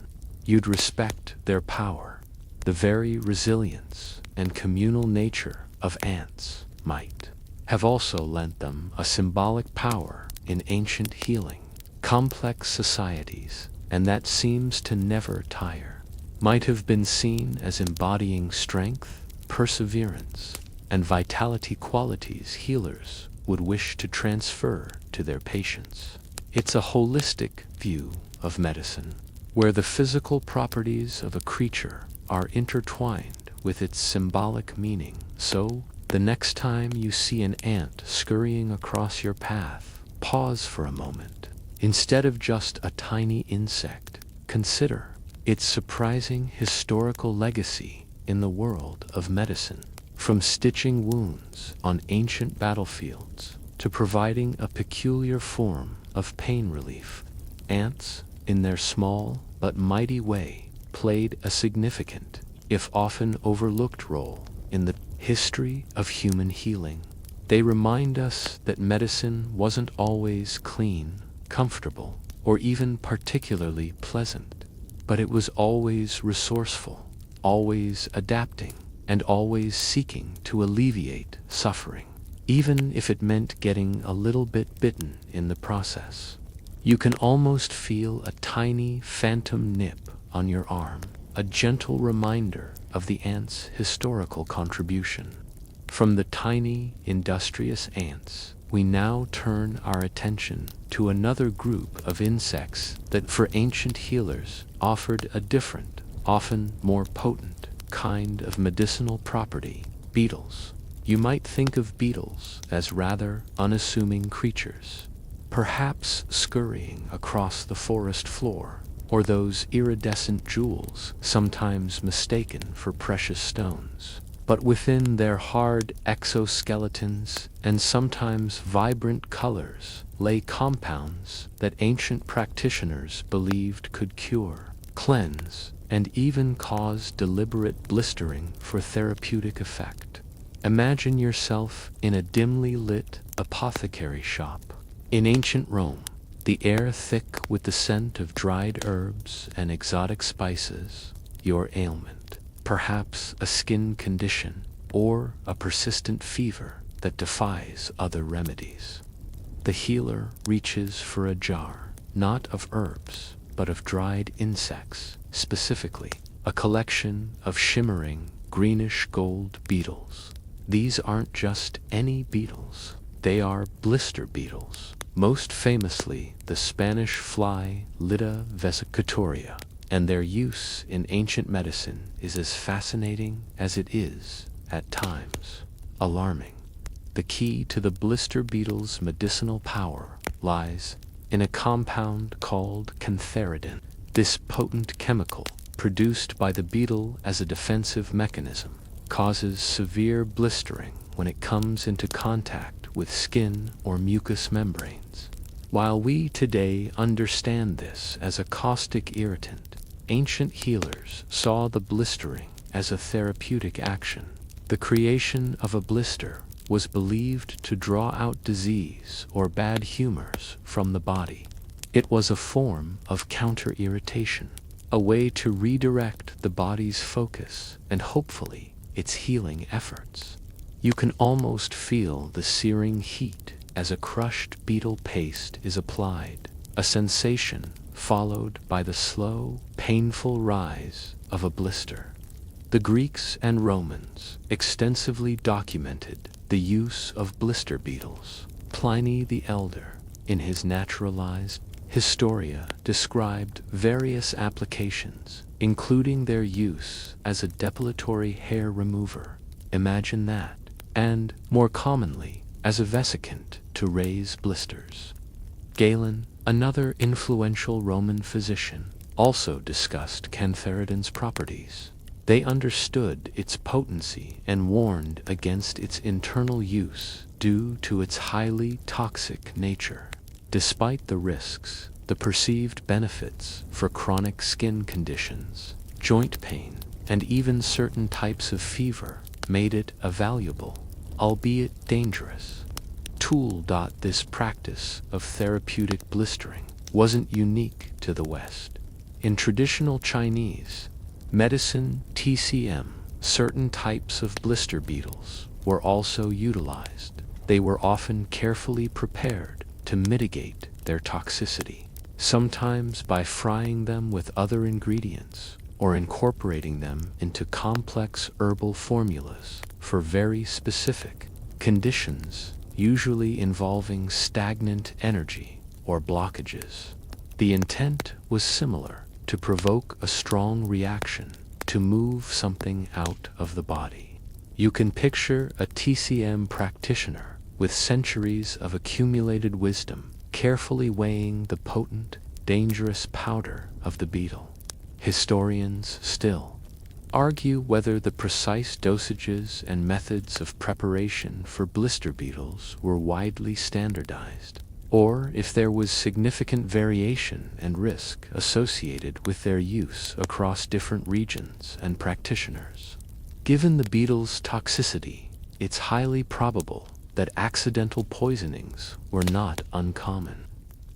You'd respect their power. The very resilience and communal nature of ants might have also lent them a symbolic power in ancient healing. Complex societies, and that seems to never tire, might have been seen as embodying strength, perseverance, and vitality, qualities healers would wish to transfer to their patients. It's a holistic view of medicine, where the physical properties of a creature are intertwined with its symbolic meaning. So, the next time you see an ant scurrying across your path, pause for a moment. Instead of just a tiny insect, consider its surprising historical legacy in the world of medicine. From stitching wounds on ancient battlefields to providing a peculiar form of pain relief, ants, in their small but mighty way, played a significant, if often overlooked role in the history of human healing. They remind us that medicine wasn't always clean, comfortable, or even particularly pleasant, but it was always resourceful, always adapting, and always seeking to alleviate suffering, even if it meant getting a little bit bitten in the process. You can almost feel a tiny phantom nip on your arm, a gentle reminder of the ant's historical contribution. From the tiny, industrious ants, we now turn our attention to another group of insects that for ancient healers offered a different, often more potent, kind of medicinal property: beetles. You might think of beetles as rather unassuming creatures, perhaps scurrying across the forest floor, or those iridescent jewels sometimes mistaken for precious stones. But within their hard exoskeletons and sometimes vibrant colors lay compounds that ancient practitioners believed could cure, cleanse, and even cause deliberate blistering for therapeutic effect. Imagine yourself in a dimly lit apothecary shop. In ancient Rome, the air thick with the scent of dried herbs and exotic spices, your ailment, perhaps a skin condition or a persistent fever that defies other remedies. The healer reaches for a jar, not of herbs, but of dried insects, specifically a collection of shimmering greenish gold beetles. These aren't just any beetles, they are blister beetles, most famously the Spanish fly Lida vesicatoria, and their use in ancient medicine is as fascinating as it is, at times, alarming. The key to the blister beetle's medicinal power lies in a compound called cantharidin. This potent chemical, produced by the beetle as a defensive mechanism, causes severe blistering when it comes into contact with skin or mucous membranes. While we today understand this as a caustic irritant, ancient healers saw the blistering as a therapeutic action. The creation of a blister was believed to draw out disease or bad humors from the body. It was a form of counter-irritation, a way to redirect the body's focus and hopefully its healing efforts. You can almost feel the searing heat as a crushed beetle paste is applied, a sensation followed by the slow, painful rise of a blister. The Greeks and Romans extensively documented the use of blister beetles. Pliny the Elder, in his naturalized Historia, described various applications, including their use as a depilatory hair remover. Imagine that. And, more commonly, as a vesicant to raise blisters. Galen, another influential Roman physician, also discussed cantharidin's properties. They understood its potency and warned against its internal use due to its highly toxic nature. Despite the risks, the perceived benefits for chronic skin conditions, joint pain, and even certain types of fever made it a valuable, albeit dangerous, tool. This practice of therapeutic blistering wasn't unique to the West. In traditional Chinese medicine TCM, certain types of blister beetles were also utilized. They were often carefully prepared to mitigate their toxicity, sometimes by frying them with other ingredients or incorporating them into complex herbal formulas for very specific conditions, usually involving stagnant energy or blockages. The intent was similar: to provoke a strong reaction, to move something out of the body. You can picture a TCM practitioner with centuries of accumulated wisdom, carefully weighing the potent, dangerous powder of the beetle. Historians still argue whether the precise dosages and methods of preparation for blister beetles were widely standardized, or if there was significant variation and risk associated with their use across different regions and practitioners. Given the beetle's toxicity, it's highly probable that accidental poisonings were not uncommon.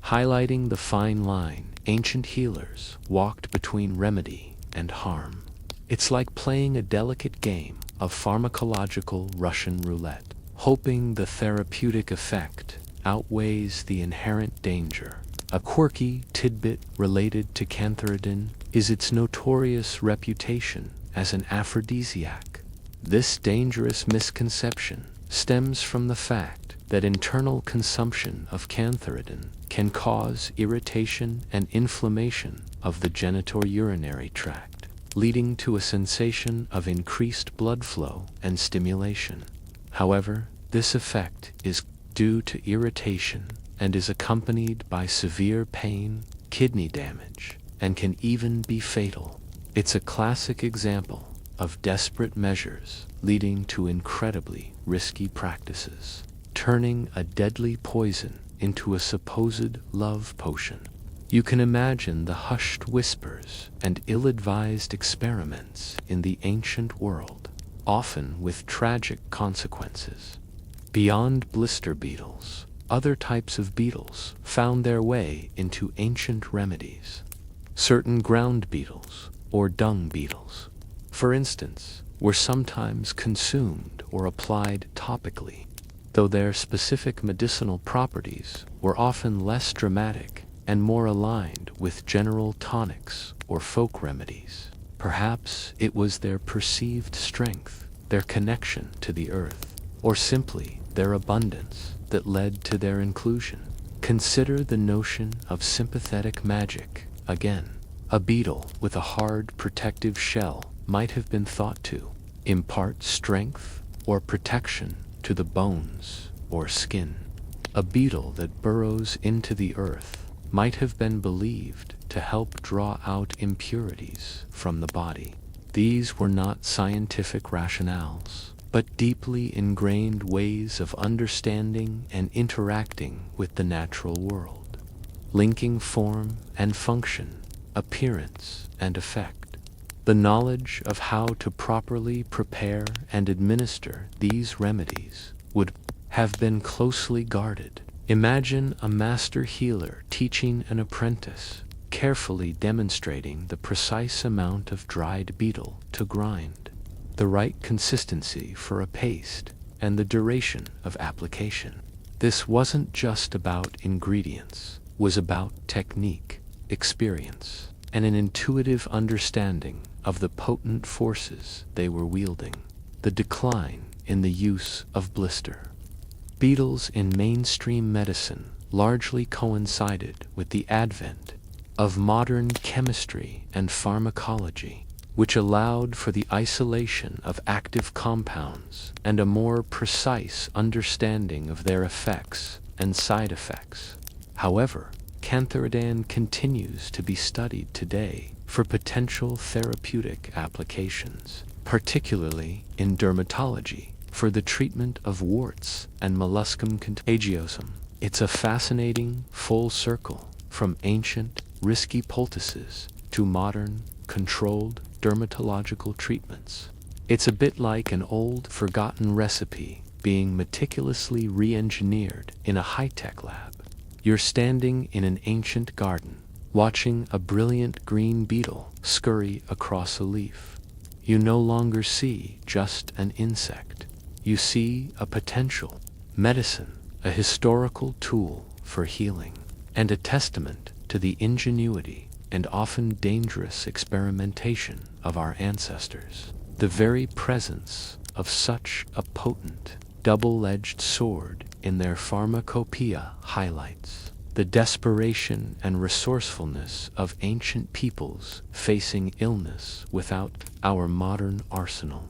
Highlighting the fine line, ancient healers walked between remedy and harm. It's like playing a delicate game of pharmacological Russian roulette, hoping the therapeutic effect outweighs the inherent danger. A quirky tidbit related to cantharidin is its notorious reputation as an aphrodisiac. This dangerous misconception stems from the fact that internal consumption of cantharidin can cause irritation and inflammation of the genitourinary tract, leading to a sensation of increased blood flow and stimulation. However, this effect is due to irritation and is accompanied by severe pain, kidney damage, and can even be fatal. It's a classic example of desperate measures leading to incredibly risky practices, turning a deadly poison into a supposed love potion. You can imagine the hushed whispers and ill-advised experiments in the ancient world, often with tragic consequences. Beyond blister beetles, other types of beetles found their way into ancient remedies. Certain ground beetles, or dung beetles, for instance, were sometimes consumed or applied topically, though their specific medicinal properties were often less dramatic and more aligned with general tonics or folk remedies. Perhaps it was their perceived strength, their connection to the earth, or simply their abundance that led to their inclusion. Consider the notion of sympathetic magic again. A beetle with a hard protective shell might have been thought to impart strength or protection to the bones or skin. A beetle that burrows into the earth might have been believed to help draw out impurities from the body. These were not scientific rationales, but deeply ingrained ways of understanding and interacting with the natural world, linking form and function, appearance and effect. The knowledge of how to properly prepare and administer these remedies would have been closely guarded. Imagine a master healer teaching an apprentice, carefully demonstrating the precise amount of dried beetle to grind, the right consistency for a paste, and the duration of application. This wasn't just about ingredients, it was about technique, experience, and an intuitive understanding of the potent forces they were wielding. The decline in the use of blister beetles in mainstream medicine largely coincided with the advent of modern chemistry and pharmacology, which allowed for the isolation of active compounds and a more precise understanding of their effects and side effects. However, cantharidin continues to be studied today for potential therapeutic applications, particularly in dermatology, for the treatment of warts and molluscum contagiosum. It's a fascinating full circle from ancient, risky poultices to modern, controlled dermatological treatments. It's a bit like an old, forgotten recipe being meticulously re-engineered in a high-tech lab. You're standing in an ancient garden, watching a brilliant green beetle scurry across a leaf. You no longer see just an insect. You see a potential medicine, a historical tool for healing, and a testament to the ingenuity and often dangerous experimentation of our ancestors. The very presence of such a potent, double-edged sword in their pharmacopoeia highlights the desperation and resourcefulness of ancient peoples facing illness without our modern arsenal.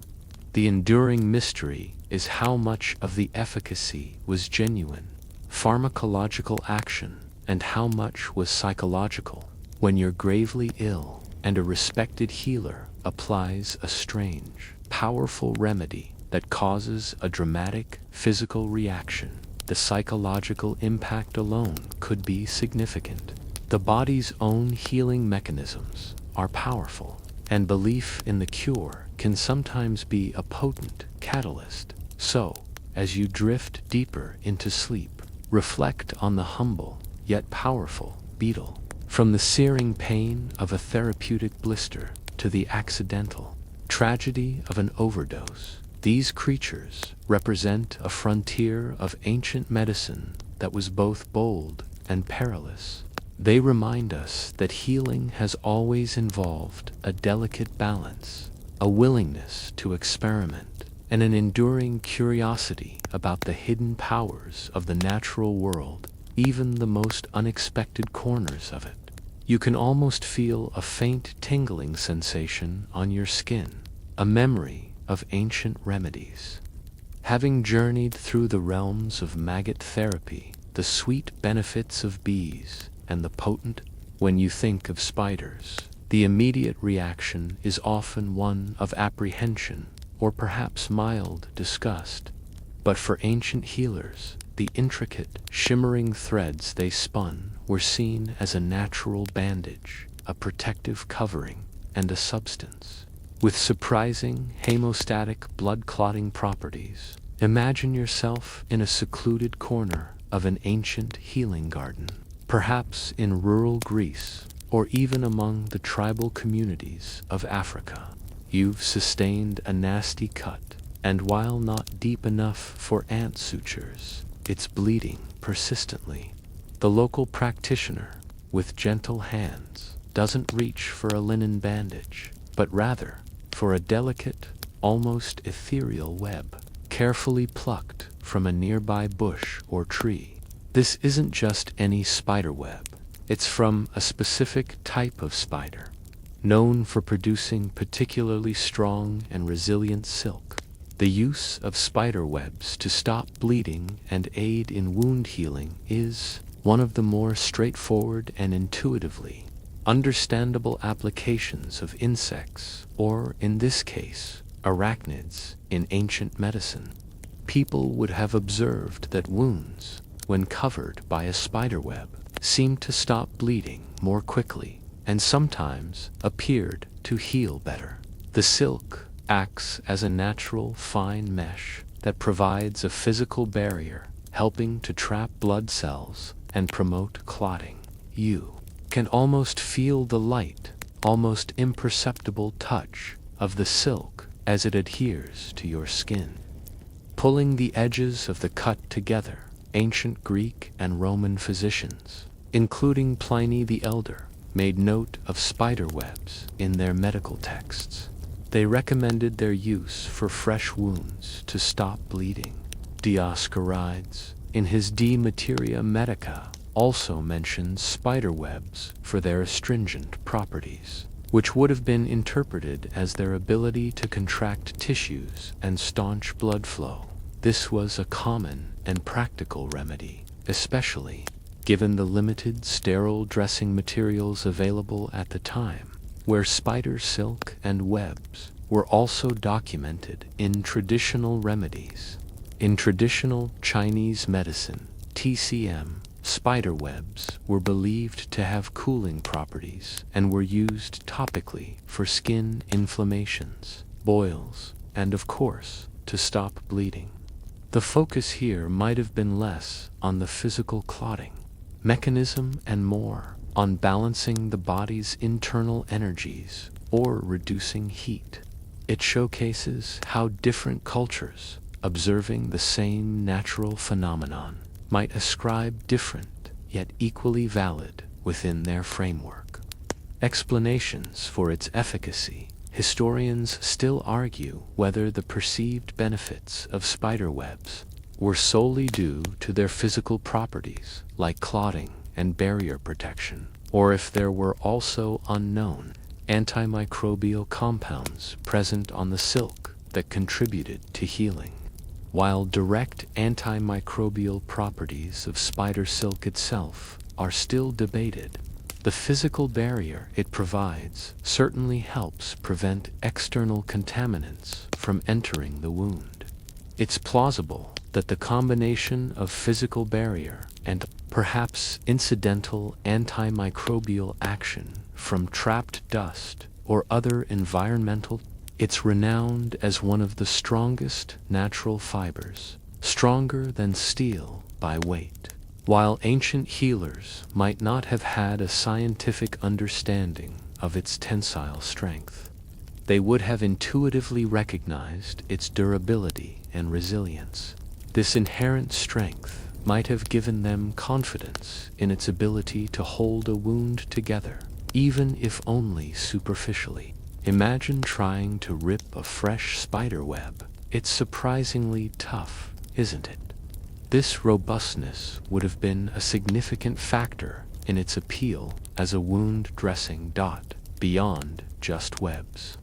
The enduring mystery is how much of the efficacy was genuine, pharmacological action, and how much was psychological. When you're gravely ill and a respected healer applies a strange, powerful remedy that causes a dramatic physical reaction, the psychological impact alone could be significant. The body's own healing mechanisms are powerful, and belief in the cure can sometimes be a potent catalyst. So, as you drift deeper into sleep, reflect on the humble yet powerful beetle. From the searing pain of a therapeutic blister to the accidental tragedy of an overdose, these creatures represent a frontier of ancient medicine that was both bold and perilous. They remind us that healing has always involved a delicate balance, a willingness to experiment, and an enduring curiosity about the hidden powers of the natural world, even the most unexpected corners of it. You can almost feel a faint tingling sensation on your skin, a memory of ancient remedies. Having journeyed through the realms of maggot therapy, the sweet benefits of bees, and the potent, when you think of spiders, the immediate reaction is often one of apprehension or perhaps mild disgust. But for ancient healers, the intricate, shimmering threads they spun were seen as a natural bandage, a protective covering, and a substance with surprising hemostatic blood-clotting properties. Imagine yourself in a secluded corner of an ancient healing garden, perhaps in rural Greece, or even among the tribal communities of Africa. You've sustained a nasty cut, and while not deep enough for ant sutures, it's bleeding persistently. The local practitioner, with gentle hands, doesn't reach for a linen bandage, but rather for a delicate, almost ethereal web, carefully plucked from a nearby bush or tree. This isn't just any spider web. It's from a specific type of spider, known for producing particularly strong and resilient silk. The use of spider webs to stop bleeding and aid in wound healing is one of the more straightforward and intuitively understandable applications of insects, or in this case, arachnids, in ancient medicine. People would have observed that wounds, when covered by a spider web, seemed to stop bleeding more quickly and sometimes appeared to heal better. The silk acts as a natural fine mesh that provides a physical barrier, helping to trap blood cells and promote clotting. You can almost feel the light, almost imperceptible touch of the silk as it adheres to your skin, pulling the edges of the cut together. Ancient Greek and Roman physicians, including Pliny the Elder, made note of spider webs in their medical texts. They recommended their use for fresh wounds to stop bleeding. Dioscorides, in his De Materia Medica, also mentions spider webs for their astringent properties, which would have been interpreted as their ability to contract tissues and staunch blood flow. This was a common and practical remedy, especially given the limited sterile dressing materials available at the time, where spider silk and webs were also documented in traditional remedies. In traditional Chinese medicine, TCM, spider webs were believed to have cooling properties and were used topically for skin inflammations, boils, and of course, to stop bleeding. The focus here might have been less on the physical clotting mechanism and more on balancing the body's internal energies or reducing heat. It showcases how different cultures, observing the same natural phenomenon, might ascribe different yet equally valid within their framework explanations for its efficacy. Historians still argue whether the perceived benefits of spider webs were solely due to their physical properties, like clotting and barrier protection, or if there were also unknown antimicrobial compounds present on the silk that contributed to healing. While direct antimicrobial properties of spider silk itself are still debated, the physical barrier it provides certainly helps prevent external contaminants from entering the wound. It's plausible that the combination of physical barrier and perhaps incidental antimicrobial action from trapped dust or other environmental It's renowned as one of the strongest natural fibers, stronger than steel by weight. While ancient healers might not have had a scientific understanding of its tensile strength, they would have intuitively recognized its durability and resilience. This inherent strength might have given them confidence in its ability to hold a wound together, even if only superficially. Imagine trying to rip a fresh spider web. It's surprisingly tough, isn't it? This robustness would have been a significant factor in its appeal as a wound dressing dot, beyond just webs.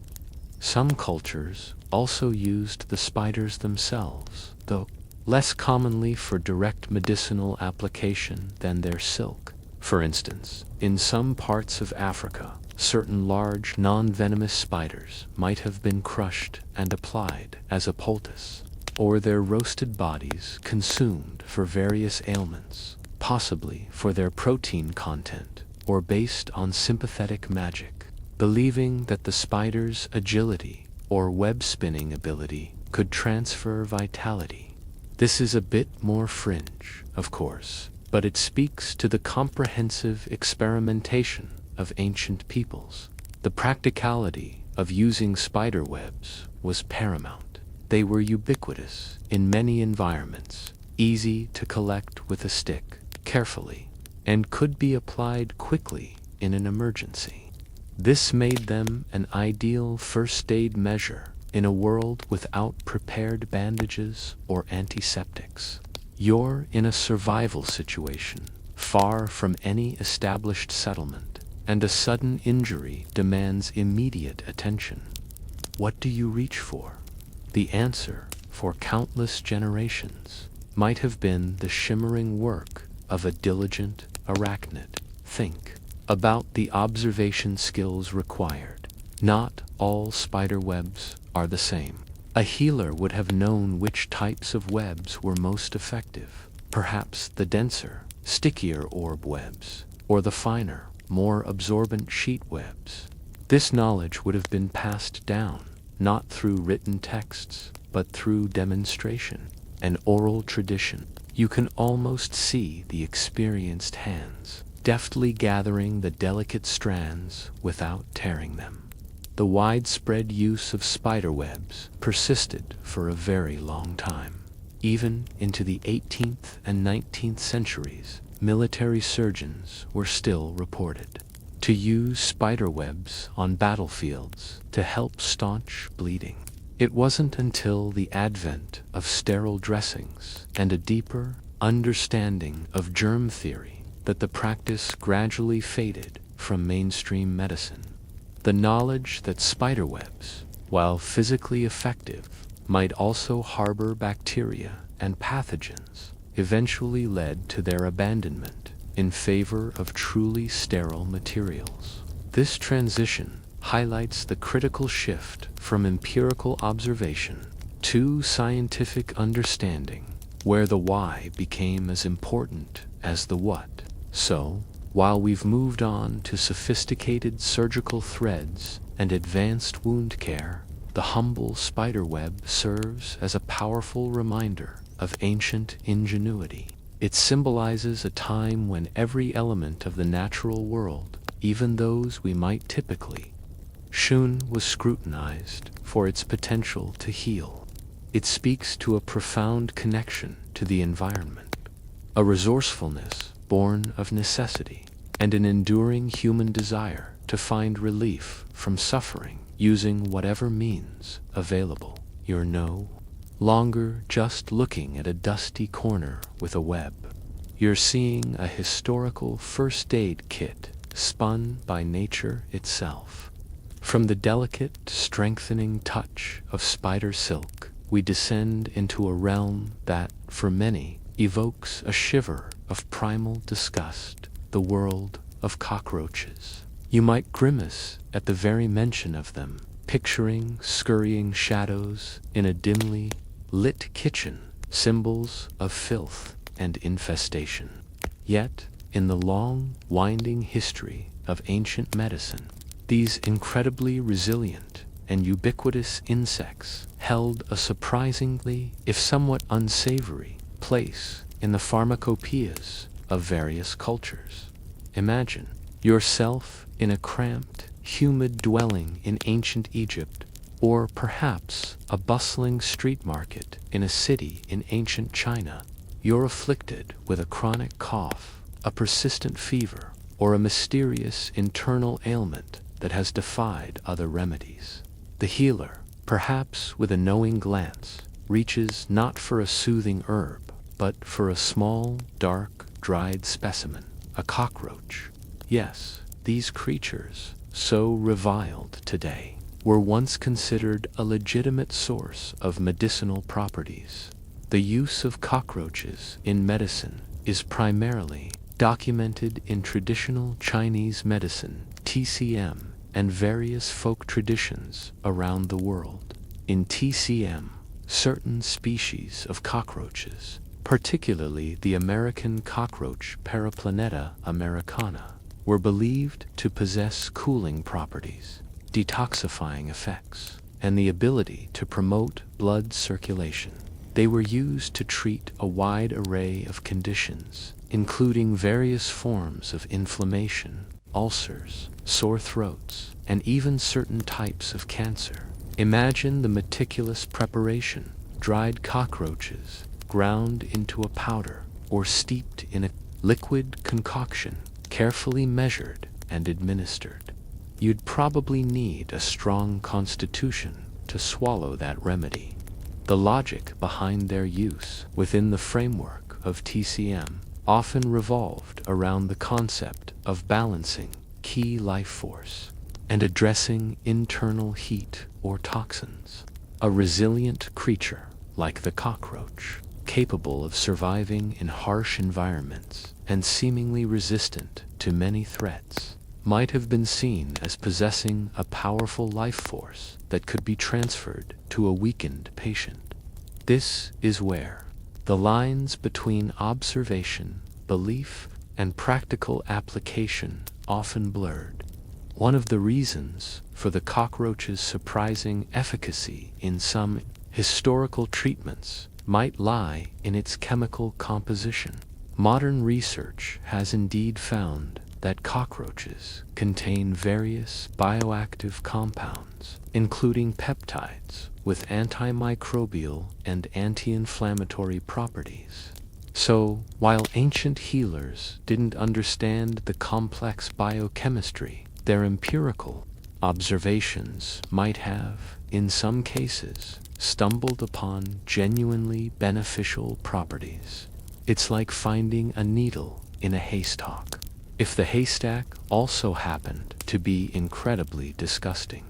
Some cultures also used the spiders themselves, though less commonly for direct medicinal application than their silk. For instance, in some parts of Africa, certain large non-venomous spiders might have been crushed and applied as a poultice, or their roasted bodies consumed for various ailments, possibly for their protein content or based on sympathetic magic, believing that the spider's agility or web-spinning ability could transfer vitality. This is a bit more fringe, of course, but it speaks to the comprehensive experimentation of ancient peoples. The practicality of using spider webs was paramount. They were ubiquitous in many environments, easy to collect with a stick, carefully, and could be applied quickly in an emergency. This made them an ideal first aid measure in a world without prepared bandages or antiseptics. You're in a survival situation, far from any established settlement, and a sudden injury demands immediate attention. What do you reach for? The answer, for countless generations, might have been the shimmering work of a diligent arachnid. Think about the observation skills required. Not all spider webs are the same. A healer would have known which types of webs were most effective, perhaps the denser, stickier orb webs, or the finer, more absorbent sheet webs. This knowledge would have been passed down, not through written texts, but through demonstration, an oral tradition. You can almost see the experienced hands, deftly gathering the delicate strands without tearing them. The widespread use of spider webs persisted for a very long time. Even into the 18th and 19th centuries, military surgeons were still reported to use spider webs on battlefields to help staunch bleeding. It wasn't until the advent of sterile dressings and a deeper understanding of germ theory that the practice gradually faded from mainstream medicine. The knowledge that spider webs, while physically effective, might also harbor bacteria and pathogens, eventually led to their abandonment in favor of truly sterile materials. This transition highlights the critical shift from empirical observation to scientific understanding, where the why became as important as the what. So, while we've moved on to sophisticated surgical threads and advanced wound care, the humble spider web serves as a powerful reminder of ancient ingenuity. It symbolizes a time when every element of the natural world, even those we might typically shun, was scrutinized for its potential to heal. It speaks to a profound connection to the environment, a resourcefulness born of necessity, and an enduring human desire to find relief from suffering using whatever means available. You're no longer just looking at a dusty corner with a web. You're seeing a historical first aid kit spun by nature itself. From the delicate, strengthening touch of spider silk, we descend into a realm that, for many, evokes a shiver of primal disgust, the world of cockroaches. You might grimace at the very mention of them, picturing scurrying shadows in a dimly lit kitchen, symbols of filth and infestation. Yet, in the long, winding history of ancient medicine, these incredibly resilient and ubiquitous insects held a surprisingly, if somewhat unsavory, place in the pharmacopoeias of various cultures. Imagine yourself in a cramped, humid dwelling in ancient Egypt, or perhaps a bustling street market in a city in ancient China. You're afflicted with a chronic cough, a persistent fever, or a mysterious internal ailment that has defied other remedies. The healer, perhaps with a knowing glance, reaches not for a soothing herb, but for a small, dark, dried specimen, a cockroach. Yes, these creatures, so reviled today, were once considered a legitimate source of medicinal properties. The use of cockroaches in medicine is primarily documented in traditional Chinese medicine, TCM, and various folk traditions around the world. In TCM, certain species of cockroaches, particularly the American cockroach Paraplaneta americana, were believed to possess cooling properties, detoxifying effects, and the ability to promote blood circulation. They were used to treat a wide array of conditions, including various forms of inflammation, ulcers, sore throats, and even certain types of cancer. Imagine the meticulous preparation: dried cockroaches, ground into a powder, or steeped in a liquid concoction, carefully measured and administered. You'd probably need a strong constitution to swallow that remedy. The logic behind their use within the framework of TCM often revolved around the concept of balancing key life force and addressing internal heat or toxins. A resilient creature like the cockroach, capable of surviving in harsh environments and seemingly resistant to many threats, might have been seen as possessing a powerful life force that could be transferred to a weakened patient. This is where the lines between observation, belief, and practical application often blurred. One of the reasons for the cockroach's surprising efficacy in some historical treatments might lie in its chemical composition. Modern research has indeed found that cockroaches contain various bioactive compounds, including peptides, with antimicrobial and anti-inflammatory properties. So, while ancient healers didn't understand the complex biochemistry, their empirical observations might have, in some cases, stumbled upon genuinely beneficial properties. It's like finding a needle in a haystack, if the haystack also happened to be incredibly disgusting.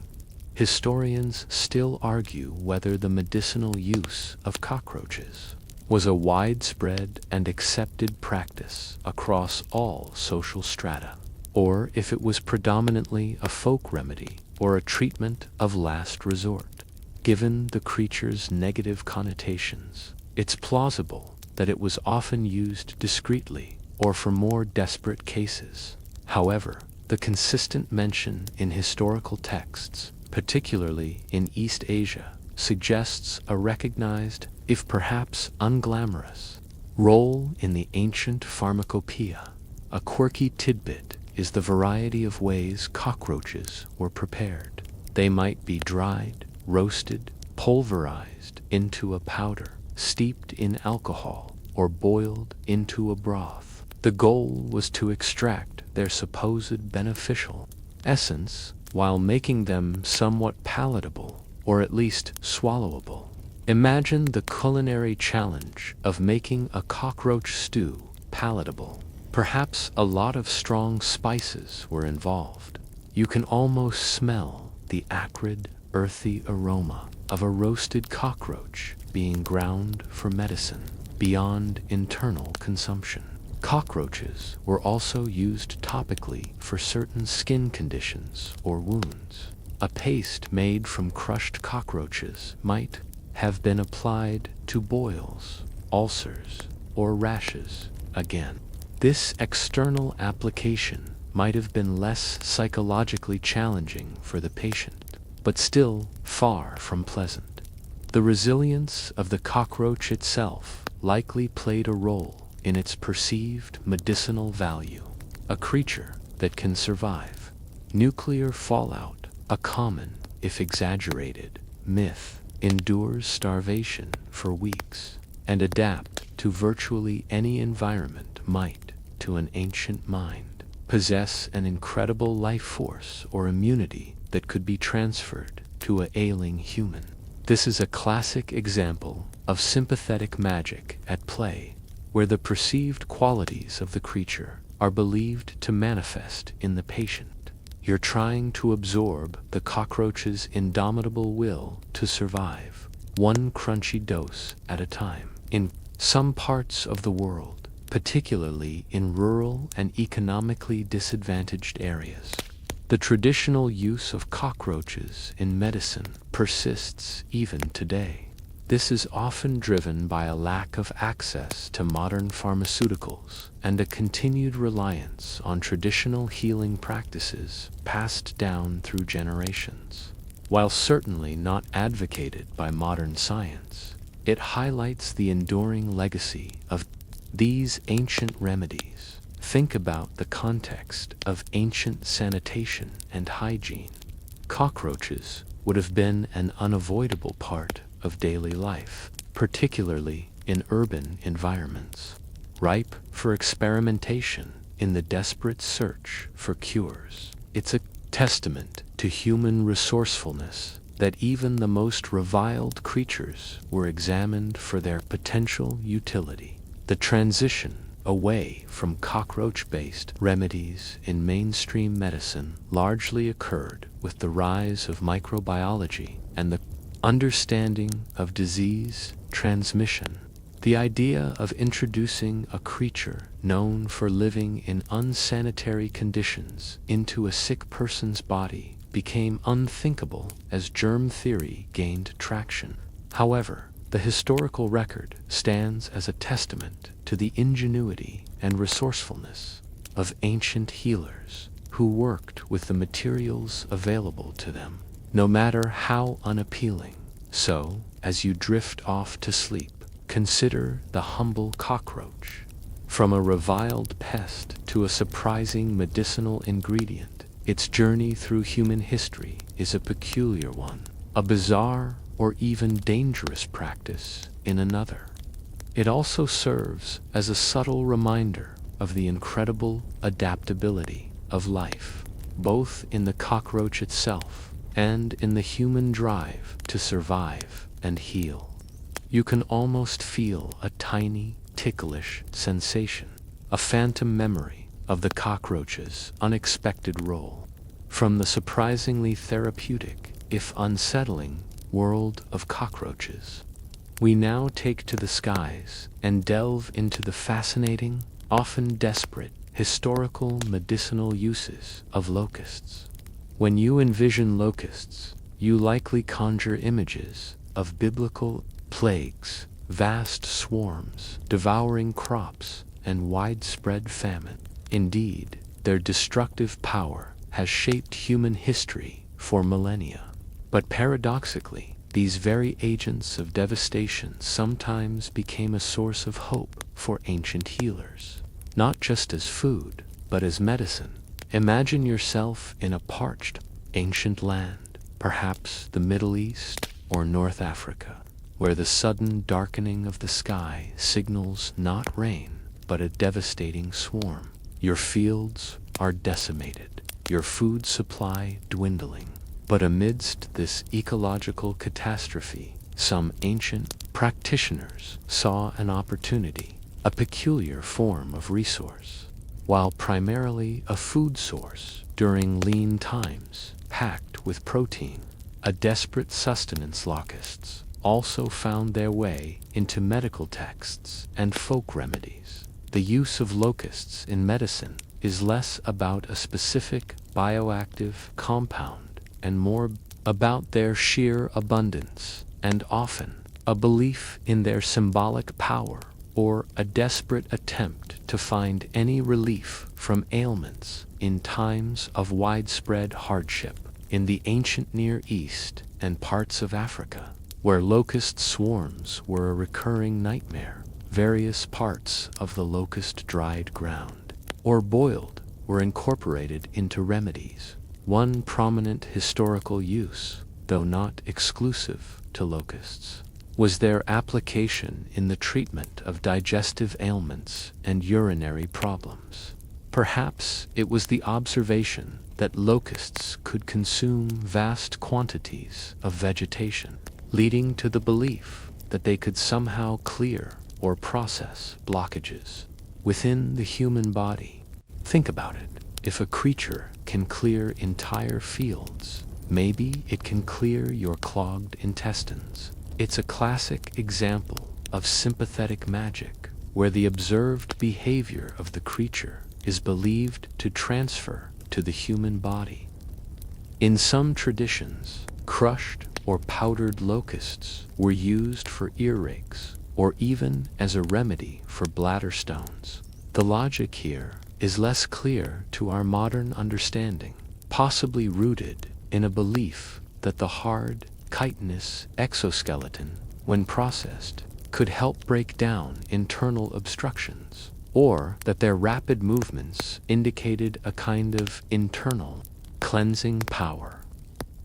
Historians still argue whether the medicinal use of cockroaches was a widespread and accepted practice across all social strata, or if it was predominantly a folk remedy or a treatment of last resort. Given the creature's negative connotations, it's plausible that it was often used discreetly or for more desperate cases. However, the consistent mention in historical texts, particularly in East Asia, suggests a recognized, if perhaps unglamorous, role in the ancient pharmacopoeia. A quirky tidbit is the variety of ways cockroaches were prepared. They might be dried, roasted, pulverized into a powder, steeped in alcohol, or boiled into a broth. The goal was to extract their supposed beneficial essence while making them somewhat palatable, or at least swallowable. Imagine the culinary challenge of making a cockroach stew palatable. Perhaps a lot of strong spices were involved. You can almost smell the acrid, earthy aroma of a roasted cockroach being ground for medicine beyond internal consumption. Cockroaches were also used topically for certain skin conditions or wounds. A paste made from crushed cockroaches might have been applied to boils, ulcers, or rashes. Again, this external application might have been less psychologically challenging for the patient. but still far from pleasant. The resilience of the cockroach itself likely played a role in its perceived medicinal value. A creature that can survive nuclear fallout, a common, if exaggerated, myth, endures starvation for weeks, and adapt to virtually any environment might, to an ancient mind, possess an incredible life force or immunity that could be transferred to an ailing human. This is a classic example of sympathetic magic at play, where the perceived qualities of the creature are believed to manifest in the patient. You're trying to absorb the cockroach's indomitable will to survive, one crunchy dose at a time. In some parts of the world, particularly in rural and economically disadvantaged areas, the traditional use of cockroaches in medicine persists even today. This is often driven by a lack of access to modern pharmaceuticals and a continued reliance on traditional healing practices passed down through generations. While certainly not advocated by modern science, it highlights the enduring legacy of these ancient remedies. Think about the context of ancient sanitation and hygiene. Cockroaches would have been an unavoidable part of daily life, particularly in urban environments, ripe for experimentation in the desperate search for cures. It's a testament to human resourcefulness that even the most reviled creatures were examined for their potential utility. The transition away from cockroach-based remedies in mainstream medicine largely occurred with the rise of microbiology and the understanding of disease transmission. The idea of introducing a creature known for living in unsanitary conditions into a sick person's body became unthinkable as germ theory gained traction. However, the historical record stands as a testament to the ingenuity and resourcefulness of ancient healers who worked with the materials available to them, no matter how unappealing. So, as you drift off to sleep, consider the humble cockroach. From a reviled pest to a surprising medicinal ingredient, its journey through human history is a peculiar one, a bizarre or even dangerous practice in another. It also serves as a subtle reminder of the incredible adaptability of life, both in the cockroach itself and in the human drive to survive and heal. You can almost feel a tiny, ticklish sensation, a phantom memory of the cockroach's unexpected role. From the surprisingly therapeutic, if unsettling, world of cockroaches, we now take to the skies and delve into the fascinating, often desperate, historical medicinal uses of locusts. When you envision locusts, you likely conjure images of biblical plagues, vast swarms, devouring crops, and widespread famine. Indeed, their destructive power has shaped human history for millennia. But paradoxically, these very agents of devastation sometimes became a source of hope for ancient healers, not just as food, but as medicine. Imagine yourself in a parched, ancient land, perhaps the Middle East or North Africa, where the sudden darkening of the sky signals not rain, but a devastating swarm. Your fields are decimated, your food supply dwindling. But amidst this ecological catastrophe, some ancient practitioners saw an opportunity, a peculiar form of resource. While primarily a food source during lean times, packed with protein, a desperate sustenance, locusts also found their way into medical texts and folk remedies. The use of locusts in medicine is less about a specific bioactive compound and more about their sheer abundance, and often a belief in their symbolic power or a desperate attempt to find any relief from ailments in times of widespread hardship. in the ancient Near East and parts of Africa, where locust swarms were a recurring nightmare. Various parts of the locust dried ground, or boiled, were incorporated into remedies. One prominent historical use, though not exclusive to locusts, was their application in the treatment of digestive ailments and urinary problems. Perhaps it was the observation that locusts could consume vast quantities of vegetation, leading to the belief that they could somehow clear or process blockages within the human body. Think about it. If a creature can clear entire fields, maybe it can clear your clogged intestines. It's a classic example of sympathetic magic, where the observed behavior of the creature is believed to transfer to the human body. In some traditions, crushed or powdered locusts were used for earaches, or even as a remedy for bladder stones. The logic here is less clear to our modern understanding, possibly rooted in a belief that the hard, chitinous exoskeleton, when processed, could help break down internal obstructions, or that their rapid movements indicated a kind of internal cleansing power.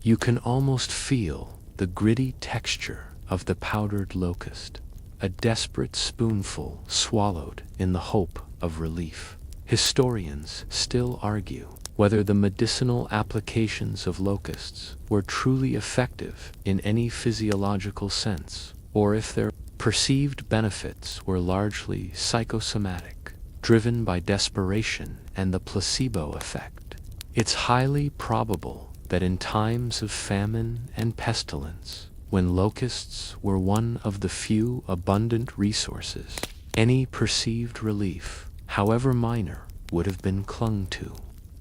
You can almost feel the gritty texture of the powdered locust, a desperate spoonful swallowed in the hope of relief. Historians still argue whether the medicinal applications of locusts were truly effective in any physiological sense, or if their perceived benefits were largely psychosomatic, driven by desperation and the placebo effect. It's highly probable that in times of famine and pestilence, when locusts were one of the few abundant resources, any perceived relief, however minor, would have been clung to.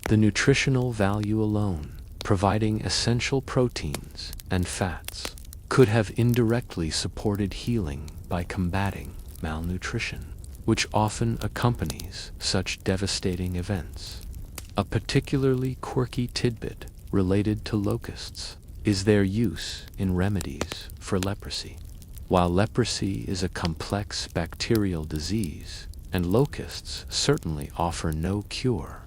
The nutritional value alone, providing essential proteins and fats, could have indirectly supported healing by combating malnutrition, which often accompanies such devastating events. A particularly quirky tidbit related to locusts is their use in remedies for leprosy. While leprosy is a complex bacterial disease, and locusts certainly offer no cure,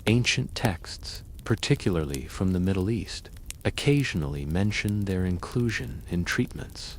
ancient texts, particularly from the Middle East, occasionally mention their inclusion in treatments.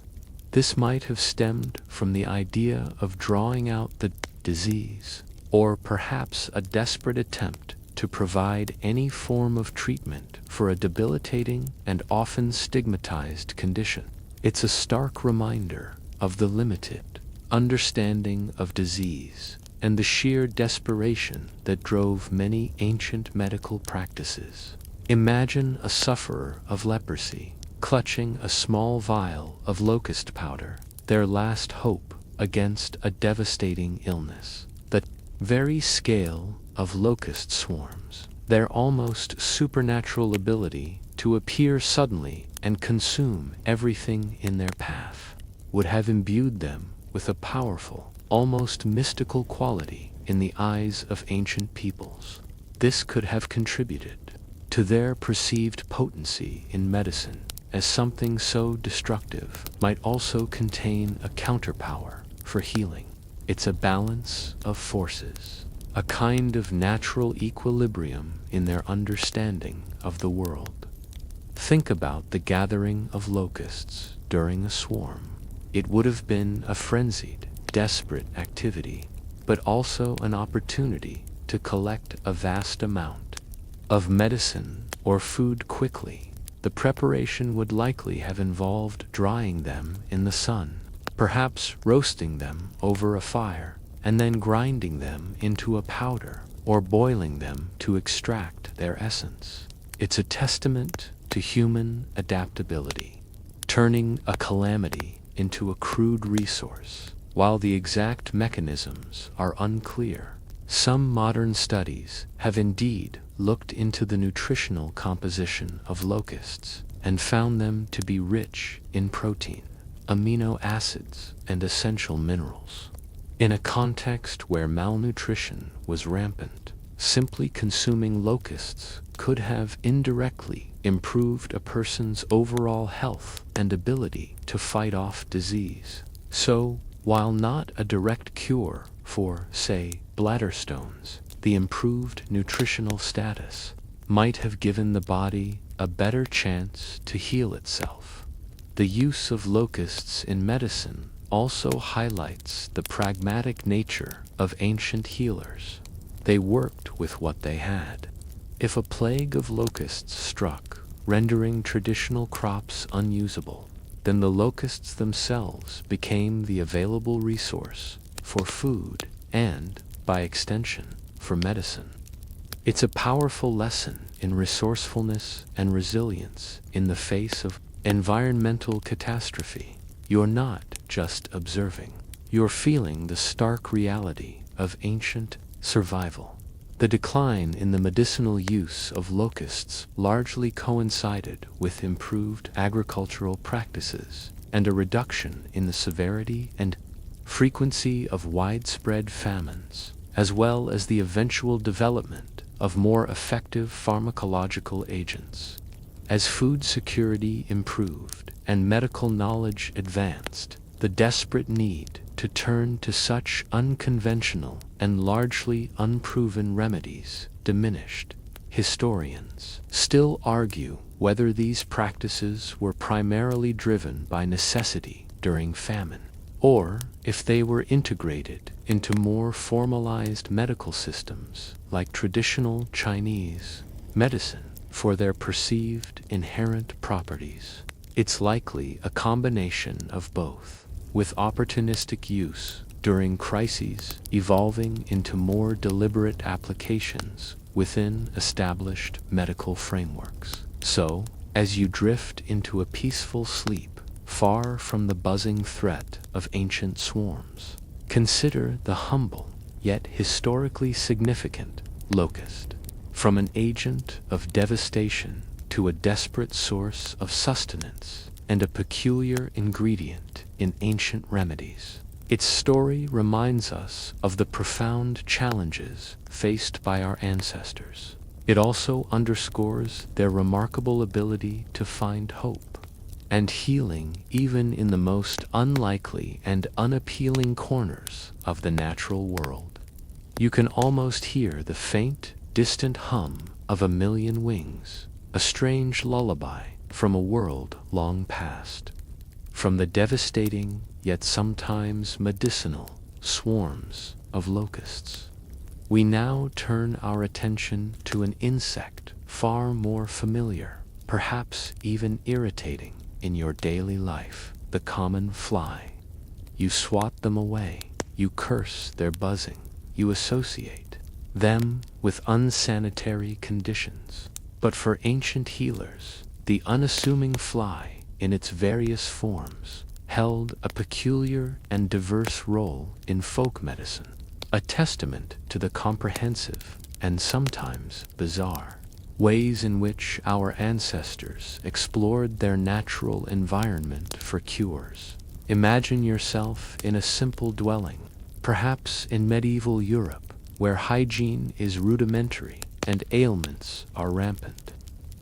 This might have stemmed from the idea of drawing out the disease, or perhaps a desperate attempt to provide any form of treatment for a debilitating and often stigmatized condition. It's a stark reminder of the limited understanding of disease and the sheer desperation that drove many ancient medical practices. Imagine a sufferer of leprosy clutching a small vial of locust powder, their last hope against a devastating illness. The very scale of locust swarms, their almost supernatural ability to appear suddenly and consume everything in their path, would have imbued them with a powerful, almost mystical quality in the eyes of ancient peoples. This could have contributed to their perceived potency in medicine, as something so destructive might also contain a counterpower for healing. It's a balance of forces, a kind of natural equilibrium in their understanding of the world. Think about the gathering of locusts during a swarm. It would have been a frenzied, desperate activity, but also an opportunity to collect a vast amount of medicine or food quickly. The preparation would likely have involved drying them in the sun, perhaps roasting them over a fire, and then grinding them into a powder or boiling them to extract their essence. It's a testament to human adaptability, turning a calamity into a crude resource. While the exact mechanisms are unclear, some modern studies have indeed looked into the nutritional composition of locusts and found them to be rich in protein, amino acids, and essential minerals. In a context where malnutrition was rampant, simply consuming locusts could have indirectly improved a person's overall health and ability to fight off disease. So, while not a direct cure for, say, bladder stones, the improved nutritional status might have given the body a better chance to heal itself. The use of locusts in medicine also highlights the pragmatic nature of ancient healers. They worked with what they had. If a plague of locusts struck, rendering traditional crops unusable, then the locusts themselves became the available resource for food and, by extension, for medicine. It's a powerful lesson in resourcefulness and resilience in the face of environmental catastrophe. You're not just observing. You're feeling the stark reality of ancient survival. The decline in the medicinal use of locusts largely coincided with improved agricultural practices and a reduction in the severity and frequency of widespread famines, as well as the eventual development of more effective pharmacological agents. As food security improved and medical knowledge advanced, the desperate need to turn to such unconventional and largely unproven remedies diminished. Historians still argue whether these practices were primarily driven by necessity during famine, or if they were integrated into more formalized medical systems like traditional Chinese medicine for their perceived inherent properties. It's likely a combination of both, with opportunistic use during crises evolving into more deliberate applications within established medical frameworks. So, as you drift into a peaceful sleep, far from the buzzing threat of ancient swarms, consider the humble, yet historically significant, locust. From an agent of devastation to a desperate source of sustenance and a peculiar ingredient in ancient remedies, its story reminds us of the profound challenges faced by our ancestors. It also underscores their remarkable ability to find hope and healing even in the most unlikely and unappealing corners of the natural world. You can almost hear the faint, distant hum of a million wings, a strange lullaby from a world long past. From the devastating, yet sometimes medicinal, swarms of locusts, we now turn our attention to an insect far more familiar, perhaps even irritating, in your daily life, the common fly. You swat them away, you curse their buzzing, you associate them with unsanitary conditions. But for ancient healers, the unassuming fly, in its various forms, held a peculiar and diverse role in folk medicine, a testament to the comprehensive and sometimes bizarre ways in which our ancestors explored their natural environment for cures. Imagine yourself in a simple dwelling, perhaps in medieval Europe, where hygiene is rudimentary and ailments are rampant.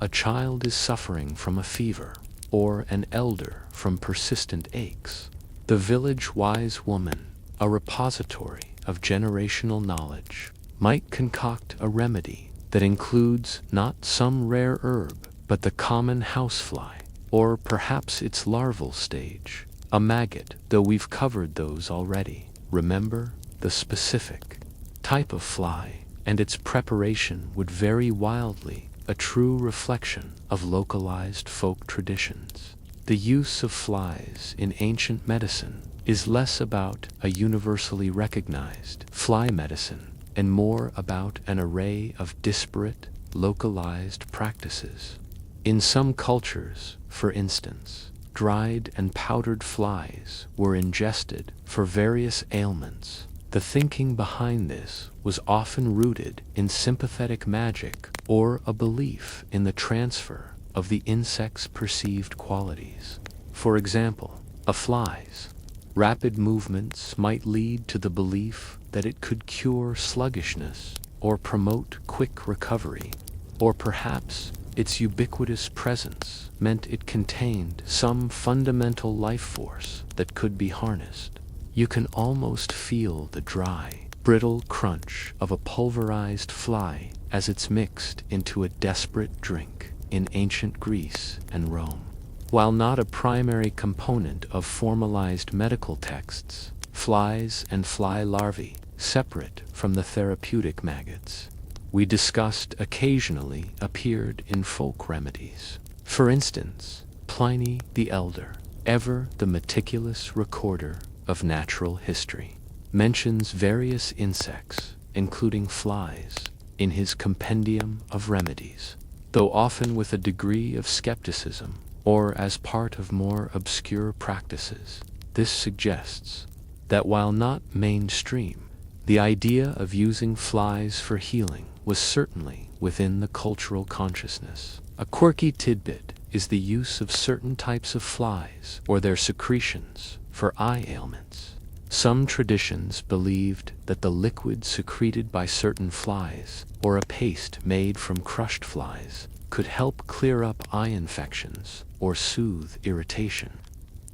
A child is suffering from a fever, or an elder from persistent aches. The village-wise woman, a repository of generational knowledge, might concoct a remedy that includes not some rare herb, but the common housefly, or perhaps its larval stage, a maggot, though we've covered those already. Remember, the specific type of fly and its preparation would vary wildly, a true reflection of localized folk traditions. The use of flies in ancient medicine is less about a universally recognized fly medicine and more about an array of disparate, localized practices. In some cultures, for instance, dried and powdered flies were ingested for various ailments. The thinking behind this was often rooted in sympathetic magic or a belief in the transfer of the insect's perceived qualities. For example, a fly's rapid movements might lead to the belief that it could cure sluggishness or promote quick recovery, or perhaps its ubiquitous presence meant it contained some fundamental life force that could be harnessed. You can almost feel the dry, brittle crunch of a pulverized fly as it's mixed into a desperate drink in ancient Greece and Rome. While not a primary component of formalized medical texts, flies and fly larvae, separate from the therapeutic maggots we discussed, occasionally appeared in folk remedies. For instance, Pliny the Elder, ever the meticulous recorder of natural history, mentions various insects, including flies, in his compendium of remedies, though often with a degree of skepticism or as part of more obscure practices. This suggests that while not mainstream, the idea of using flies for healing was certainly within the cultural consciousness. A quirky tidbit is the use of certain types of flies or their secretions for eye ailments. Some traditions believed that the liquid secreted by certain flies, or a paste made from crushed flies, could help clear up eye infections or soothe irritation.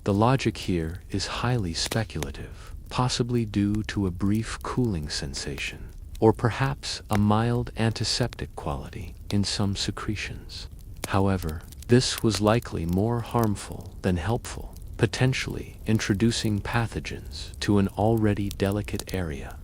The logic here is highly speculative, possibly due to a brief cooling sensation, or perhaps a mild antiseptic quality in some secretions. However, this was likely more harmful than helpful, potentially introducing pathogens to an already delicate area.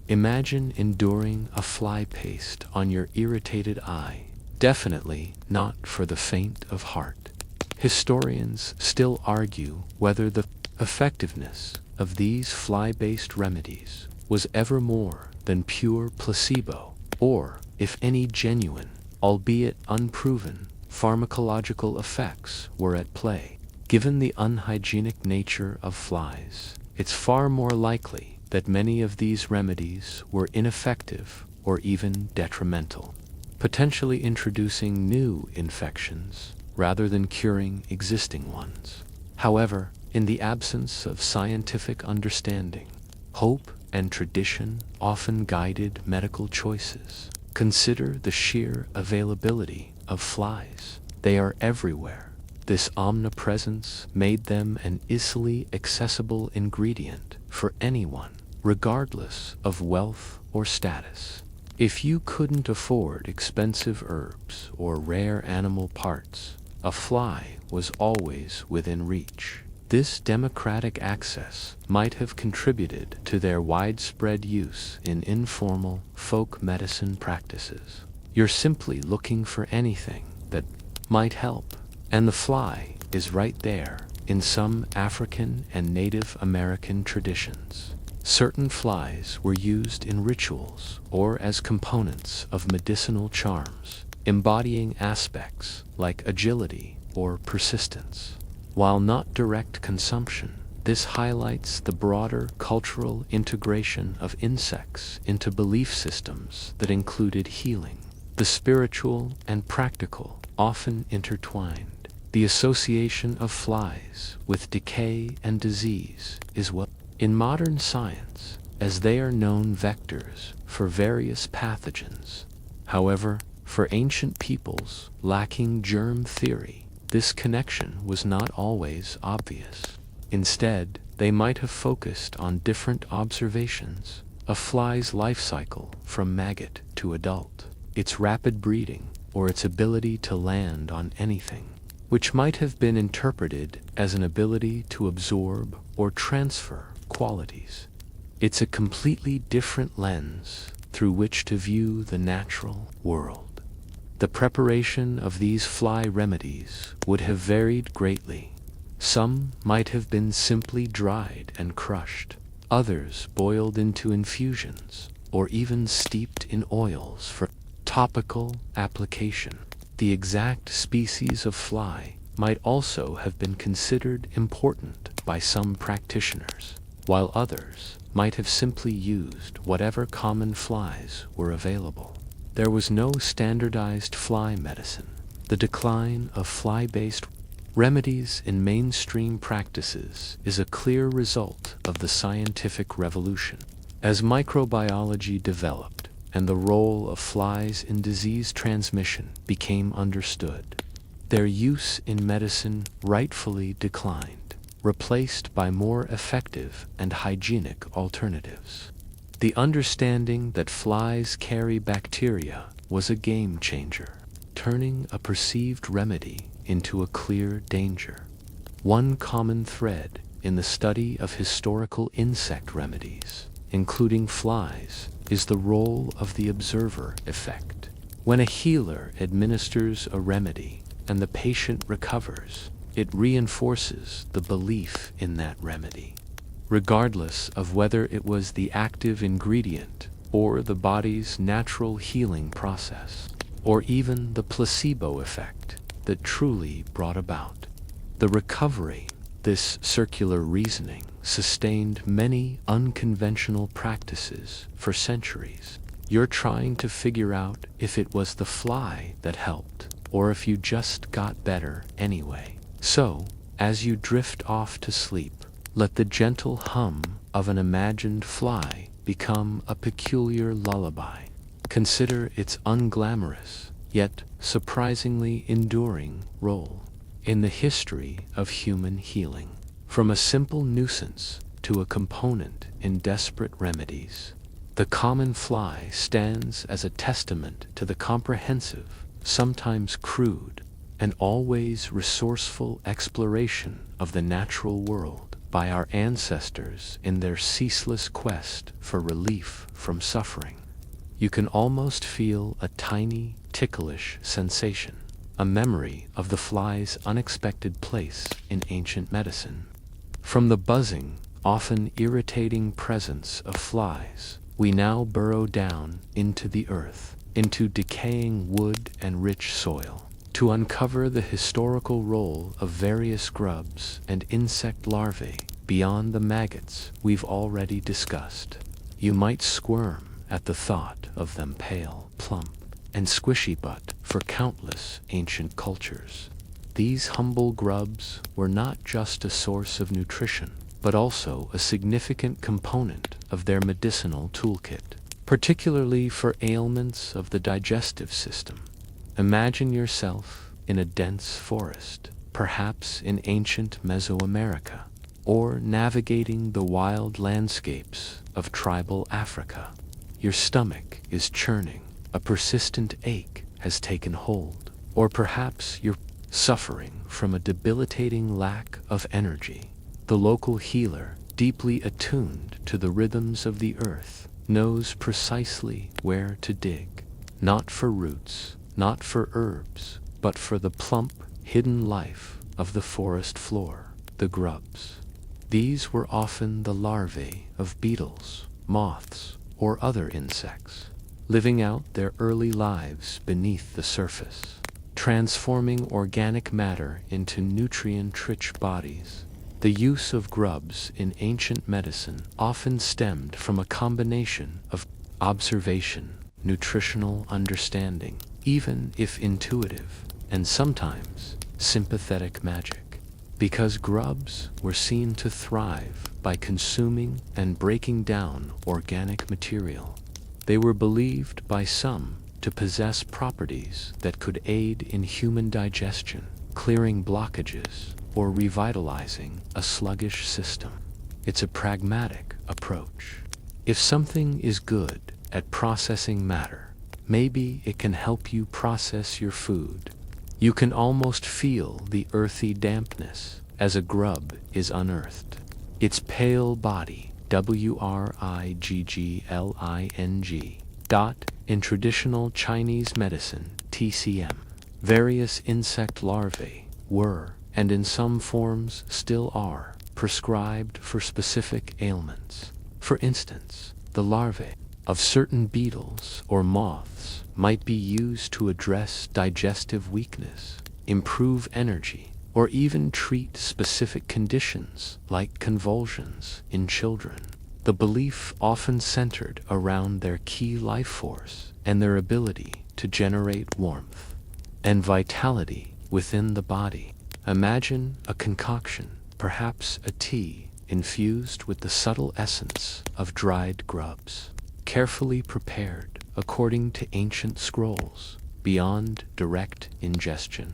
Imagine enduring a fly paste on your irritated eye. Definitely not for the faint of heart. Historians still argue whether the effectiveness of these fly-based remedies was ever more than pure placebo, or if any genuine, albeit unproven, pharmacological effects were at play. Given the unhygienic nature of flies, it's far more likely that many of these remedies were ineffective or even detrimental, potentially introducing new infections rather than curing existing ones. However, in the absence of scientific understanding, hope and tradition often guided medical choices. Consider the sheer availability of flies. They are everywhere. This omnipresence made them an easily accessible ingredient for anyone, regardless of wealth or status. If you couldn't afford expensive herbs or rare animal parts, a fly was always within reach. This democratic access might have contributed to their widespread use in informal folk medicine practices. You're simply looking for anything that might help, and the fly is right there in some African and Native American traditions. Certain flies were used in rituals or as components of medicinal charms, embodying aspects like agility or persistence. While not direct consumption, this highlights the broader cultural integration of insects into belief systems that included healing. The spiritual and practical often intertwined. The association of flies with decay and disease is well in modern science, as they are known vectors for various pathogens. However, for ancient peoples lacking germ theory, this connection was not always obvious. Instead, they might have focused on different observations: a fly's life cycle from maggot to adult, its rapid breeding, or its ability to land on anything, which might have been interpreted as an ability to absorb or transfer qualities. It's a completely different lens through which to view the natural world. The preparation of these fly remedies would have varied greatly. Some might have been simply dried and crushed, others boiled into infusions, or even steeped in oils for topical application. The exact species of fly might also have been considered important by some practitioners, while others might have simply used whatever common flies were available. There was no standardized fly medicine. The decline of fly-based remedies in mainstream practices is a clear result of the scientific revolution. As microbiology developed, and the role of flies in disease transmission became understood. Their use in medicine rightfully declined, replaced by more effective and hygienic alternatives. The understanding that flies carry bacteria was a game changer, turning a perceived remedy into a clear danger. One common thread in the study of historical insect remedies, including flies, is the role of the observer effect. When a healer administers a remedy and the patient recovers, it reinforces the belief in that remedy, regardless of whether it was the active ingredient or the body's natural healing process, or even the placebo effect that truly brought about the recovery. This circular reasoning sustained many unconventional practices for centuries. You're trying to figure out if it was the fly that helped, or if you just got better anyway. So, as you drift off to sleep, let the gentle hum of an imagined fly become a peculiar lullaby. Consider its unglamorous, yet surprisingly enduring role in the history of human healing. From a simple nuisance to a component in desperate remedies, the common fly stands as a testament to the comprehensive, sometimes crude, and always resourceful exploration of the natural world by our ancestors in their ceaseless quest for relief from suffering. You can almost feel a tiny, ticklish sensation, a memory of the fly's unexpected place in ancient medicine. From the buzzing, often irritating presence of flies, we now burrow down into the earth, into decaying wood and rich soil, to uncover the historical role of various grubs and insect larvae beyond the maggots we've already discussed. You might squirm at the thought of them pale, plump, and squishy but for countless ancient cultures. These humble grubs were not just a source of nutrition, but also a significant component of their medicinal toolkit, particularly for ailments of the digestive system. Imagine yourself in a dense forest, perhaps in ancient Mesoamerica, or navigating the wild landscapes of tribal Africa. Your stomach is churning, a persistent ache has taken hold, or perhaps you're suffering from a debilitating lack of energy. The local healer, deeply attuned to the rhythms of the earth, knows precisely where to dig, not for roots, not for herbs, but for the plump, hidden life of the forest floor, the grubs. These were often the larvae of beetles, moths, or other insects, living out their early lives beneath the surface, transforming organic matter into nutrient-rich bodies. The use of grubs in ancient medicine often stemmed from a combination of observation, nutritional understanding, even if intuitive, and sometimes sympathetic magic. Because grubs were seen to thrive by consuming and breaking down organic material, they were believed by some to possess properties that could aid in human digestion, clearing blockages, or revitalizing a sluggish system. It's a pragmatic approach. If something is good at processing matter, maybe it can help you process your food. You can almost feel the earthy dampness as a grub is unearthed. Its pale body, WRIGGLING, in traditional Chinese medicine, TCM. Various insect larvae were, and in some forms still are, prescribed for specific ailments. For instance, the larvae of certain beetles or moths might be used to address digestive weakness, improve energy, or even treat specific conditions like convulsions in children. The belief often centered around their key life force and their ability to generate warmth and vitality within the body. Imagine a concoction, perhaps a tea, infused with the subtle essence of dried grubs, carefully prepared according to ancient scrolls, beyond direct ingestion.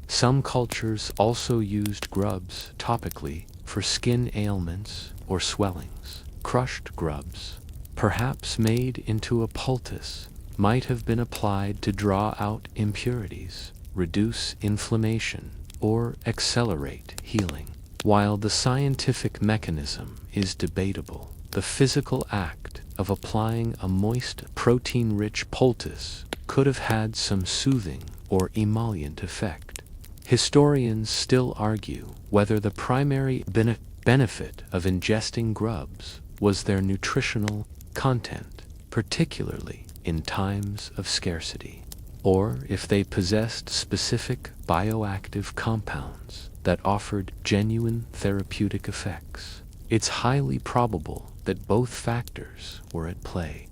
Some cultures also used grubs topically for skin ailments or swellings. Crushed grubs, perhaps made into a poultice, might have been applied to draw out impurities, reduce inflammation, or accelerate healing. While the scientific mechanism is debatable, the physical act of applying a moist, protein-rich poultice could have had some soothing or emollient effect. Historians still argue whether the primary benefit of ingesting grubs was their nutritional content, particularly in times of scarcity, or if they possessed specific bioactive compounds that offered genuine therapeutic effects. It's highly probable that both factors were at play.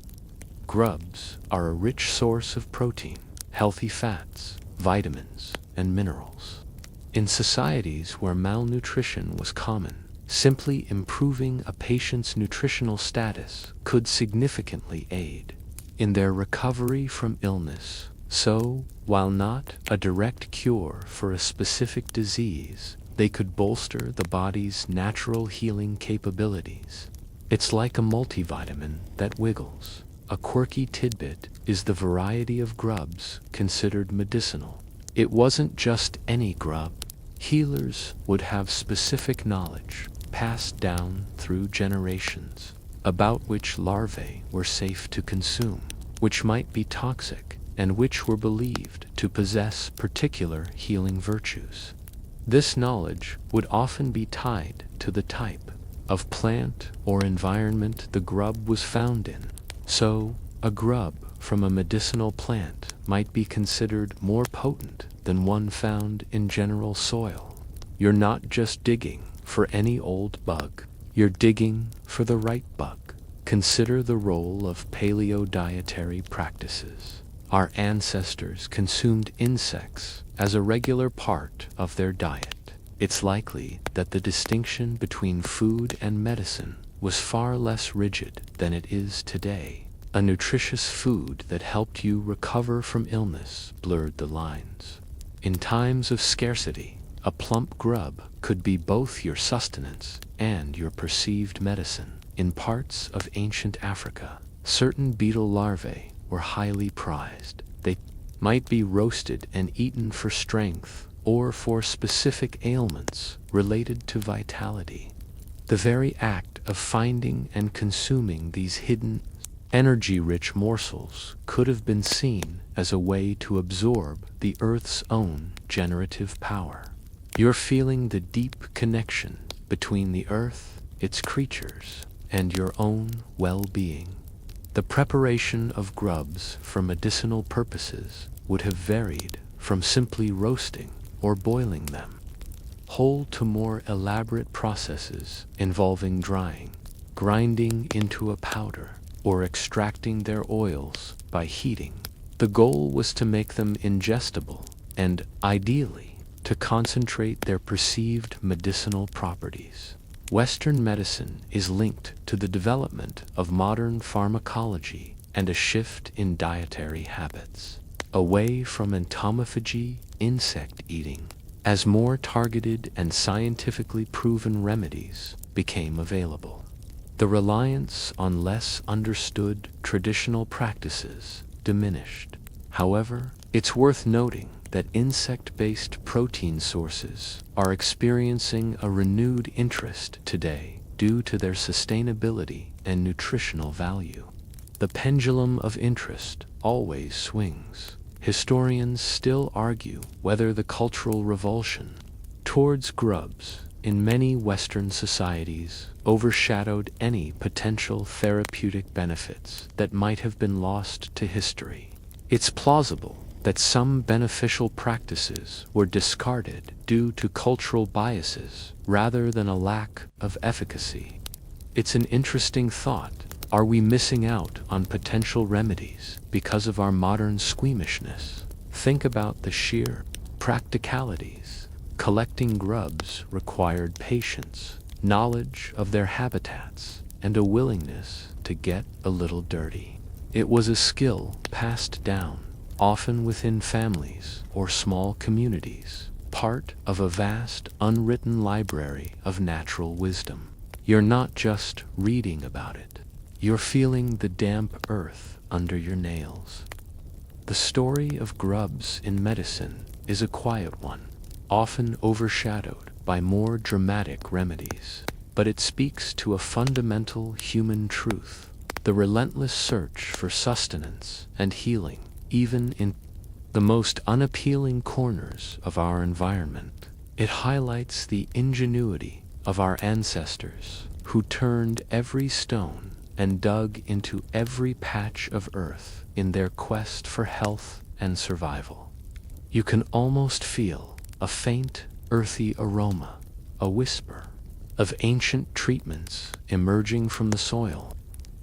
Grubs are a rich source of protein, healthy fats, vitamins, and minerals. In societies where malnutrition was common, simply improving a patient's nutritional status could significantly aid in their recovery from illness. So, while not a direct cure for a specific disease, they could bolster the body's natural healing capabilities. It's like a multivitamin that wiggles. A quirky tidbit is the variety of grubs considered medicinal. It wasn't just any grub. Healers would have specific knowledge, passed down through generations, about which larvae were safe to consume, which might be toxic, and which were believed to possess particular healing virtues. This knowledge would often be tied to the type of plant or environment the grub was found in. So, a grub from a medicinal plant might be considered more potent than one found in general soil. You're not just digging for any old bug. You're digging for the right bug. Consider the role of paleo-dietary practices. Our ancestors consumed insects as a regular part of their diet. It's likely that the distinction between food and medicine was far less rigid than it is today. A nutritious food that helped you recover from illness blurred the lines. In times of scarcity, a plump grub could be both your sustenance and your perceived medicine. In parts of ancient Africa, certain beetle larvae were highly prized. They might be roasted and eaten for strength or for specific ailments related to vitality. The very act of finding and consuming these hidden, energy-rich morsels could have been seen as a way to absorb the Earth's own generative power. You're feeling the deep connection between the Earth, its creatures, and your own well-being. The preparation of grubs for medicinal purposes would have varied from simply roasting or boiling them, whole to more elaborate processes involving drying, grinding into a powder, or extracting their oils by heating. The goal was to make them ingestible and, ideally, to concentrate their perceived medicinal properties. Western medicine is linked to the development of modern pharmacology and a shift in dietary habits, away from entomophagy, insect eating, as more targeted and scientifically proven remedies became available. The reliance on less understood traditional practices diminished. However, it's worth noting that insect-based protein sources are experiencing a renewed interest today due to their sustainability and nutritional value. The pendulum of interest always swings. Historians still argue whether the cultural revulsion towards grubs in many Western societies overshadowed any potential therapeutic benefits that might have been lost to history. It's plausible that some beneficial practices were discarded due to cultural biases rather than a lack of efficacy. It's an interesting thought. Are we missing out on potential remedies because of our modern squeamishness? Think about the sheer practicalities. Collecting grubs required patience, knowledge of their habitats, and a willingness to get a little dirty. It was a skill passed down, often within families or small communities, part of a vast unwritten library of natural wisdom. You're not just reading about it. You're feeling the damp earth under your nails. The story of grubs in medicine is a quiet one, often overshadowed by more dramatic remedies. But it speaks to a fundamental human truth: the relentless search for sustenance and healing, even in the most unappealing corners of our environment. It highlights the ingenuity of our ancestors, who turned every stone and dug into every patch of earth in their quest for health and survival. You can almost feel a faint, earthy aroma, a whisper of ancient treatments emerging from the soil.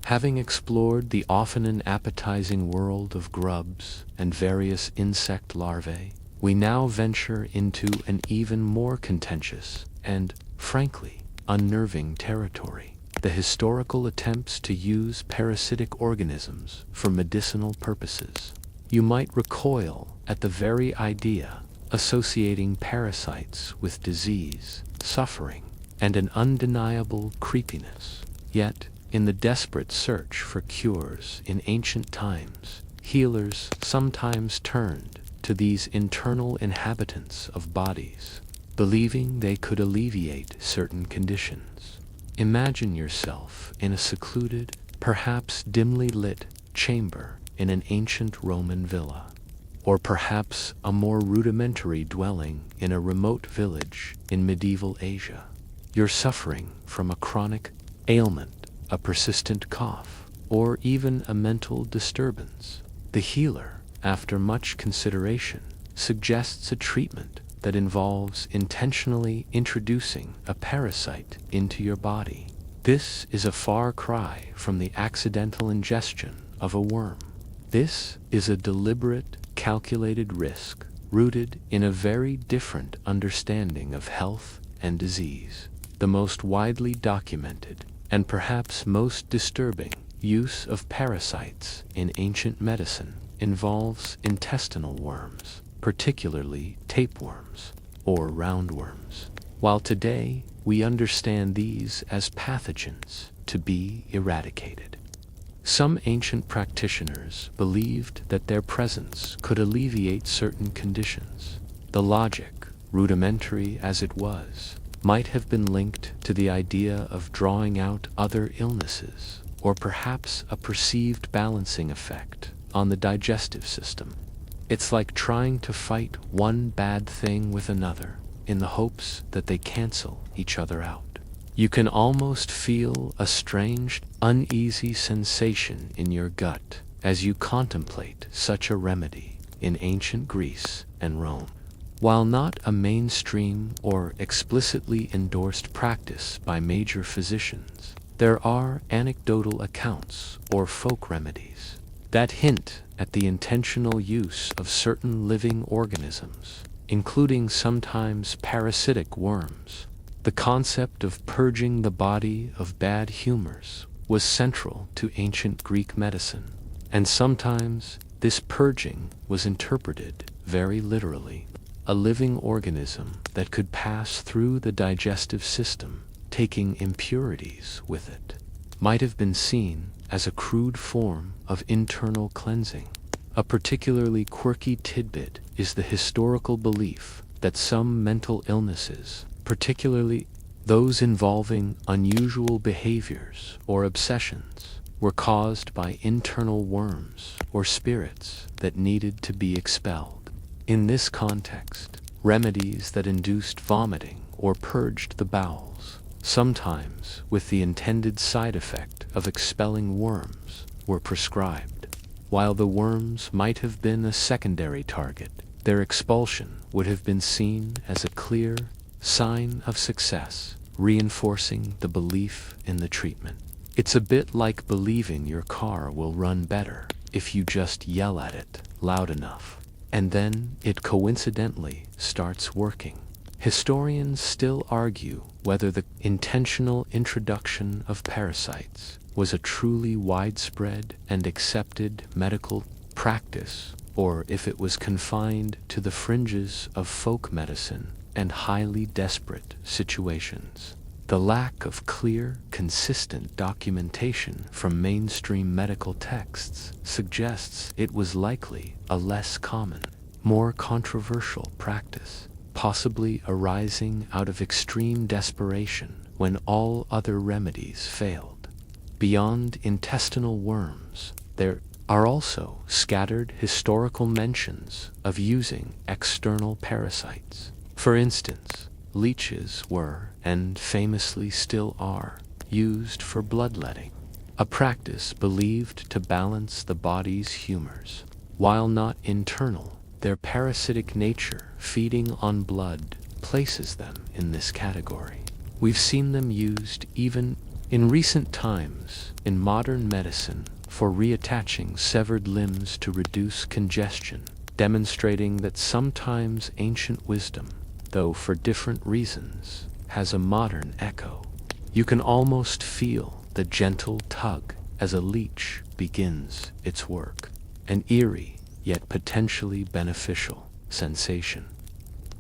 Having explored the often unappetizing world of grubs and various insect larvae, we now venture into an even more contentious and, frankly, unnerving territory: the historical attempts to use parasitic organisms for medicinal purposes. You might recoil at the very idea, associating parasites with disease, suffering, and an undeniable creepiness. Yet, in the desperate search for cures in ancient times, healers sometimes turned to these internal inhabitants of bodies, believing they could alleviate certain conditions. Imagine yourself in a secluded, perhaps dimly lit chamber in an ancient Roman villa, or perhaps a more rudimentary dwelling in a remote village in medieval Asia. You're suffering from a chronic ailment, a persistent cough, or even a mental disturbance. The healer, after much consideration, suggests a treatment that involves intentionally introducing a parasite into your body. This is a far cry from the accidental ingestion of a worm. This is a deliberate, calculated risk rooted in a very different understanding of health and disease. The most widely documented, and perhaps most disturbing, use of parasites in ancient medicine involves intestinal worms, particularly tapeworms or roundworms. While today we understand these as pathogens to be eradicated, some ancient practitioners believed that their presence could alleviate certain conditions. The logic, rudimentary as it was, might have been linked to the idea of drawing out other illnesses, or perhaps a perceived balancing effect on the digestive system. It's like trying to fight one bad thing with another in the hopes that they cancel each other out. You can almost feel a strange, uneasy sensation in your gut as you contemplate such a remedy in ancient Greece and Rome. While not a mainstream or explicitly endorsed practice by major physicians, there are anecdotal accounts or folk remedies that hint at the intentional use of certain living organisms, including sometimes parasitic worms. The concept of purging the body of bad humors was central to ancient Greek medicine, and sometimes this purging was interpreted very literally. A living organism that could pass through the digestive system, taking impurities with it, might have been seen as a crude form of internal cleansing. A particularly quirky tidbit is the historical belief that some mental illnesses, particularly those involving unusual behaviors or obsessions, were caused by internal worms or spirits that needed to be expelled. In this context, remedies that induced vomiting or purged the bowels, sometimes with the intended side effect of expelling worms, were prescribed. While the worms might have been a secondary target, their expulsion would have been seen as a clear sign of success, reinforcing the belief in the treatment. It's a bit like believing your car will run better if you just yell at it loud enough, and then it coincidentally starts working. Historians still argue whether the intentional introduction of parasites was a truly widespread and accepted medical practice, or if it was confined to the fringes of folk medicine and highly desperate situations. The lack of clear, consistent documentation from mainstream medical texts suggests it was likely a less common, more controversial practice, possibly arising out of extreme desperation when all other remedies failed. Beyond intestinal worms, there are also scattered historical mentions of using external parasites. For instance, leeches were, and famously still are, used for bloodletting, a practice believed to balance the body's humors. While not internal, their parasitic nature, feeding on blood, places them in this category. We've seen them used even in recent times in modern medicine for reattaching severed limbs to reduce congestion, demonstrating that sometimes ancient wisdom, though for different reasons, has a modern echo. You can almost feel the gentle tug as a leech begins its work, an eerie yet potentially beneficial sensation.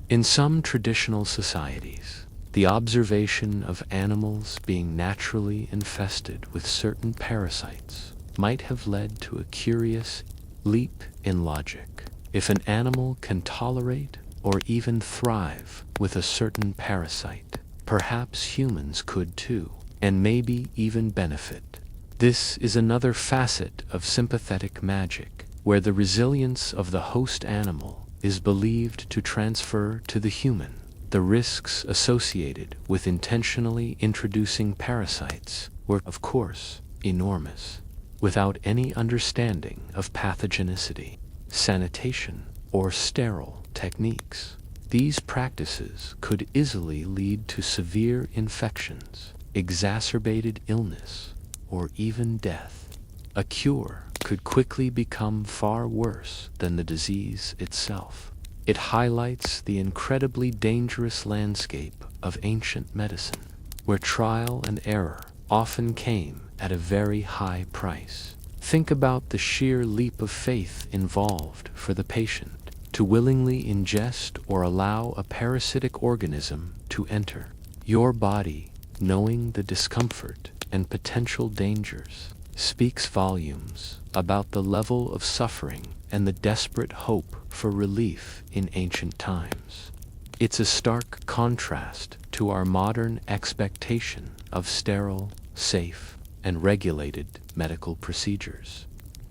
In some traditional societies, the observation of animals being naturally infested with certain parasites might have led to a curious leap in logic. If an animal can tolerate or even thrive with a certain parasite, perhaps humans could too, and maybe even benefit. This is another facet of sympathetic magic, where the resilience of the host animal is believed to transfer to the human. The risks associated with intentionally introducing parasites were, of course, enormous. Without any understanding of pathogenicity, sanitation, or sterile techniques, these practices could easily lead to severe infections, exacerbated illness, or even death. A cure could quickly become far worse than the disease itself. It highlights the incredibly dangerous landscape of ancient medicine, where trial and error often came at a very high price. Think about the sheer leap of faith involved for the patient to willingly ingest or allow a parasitic organism to enter your body. Knowing the discomfort and potential dangers speaks volumes about the level of suffering and the desperate hope for relief in ancient times. It's a stark contrast to our modern expectation of sterile, safe, and regulated medical procedures.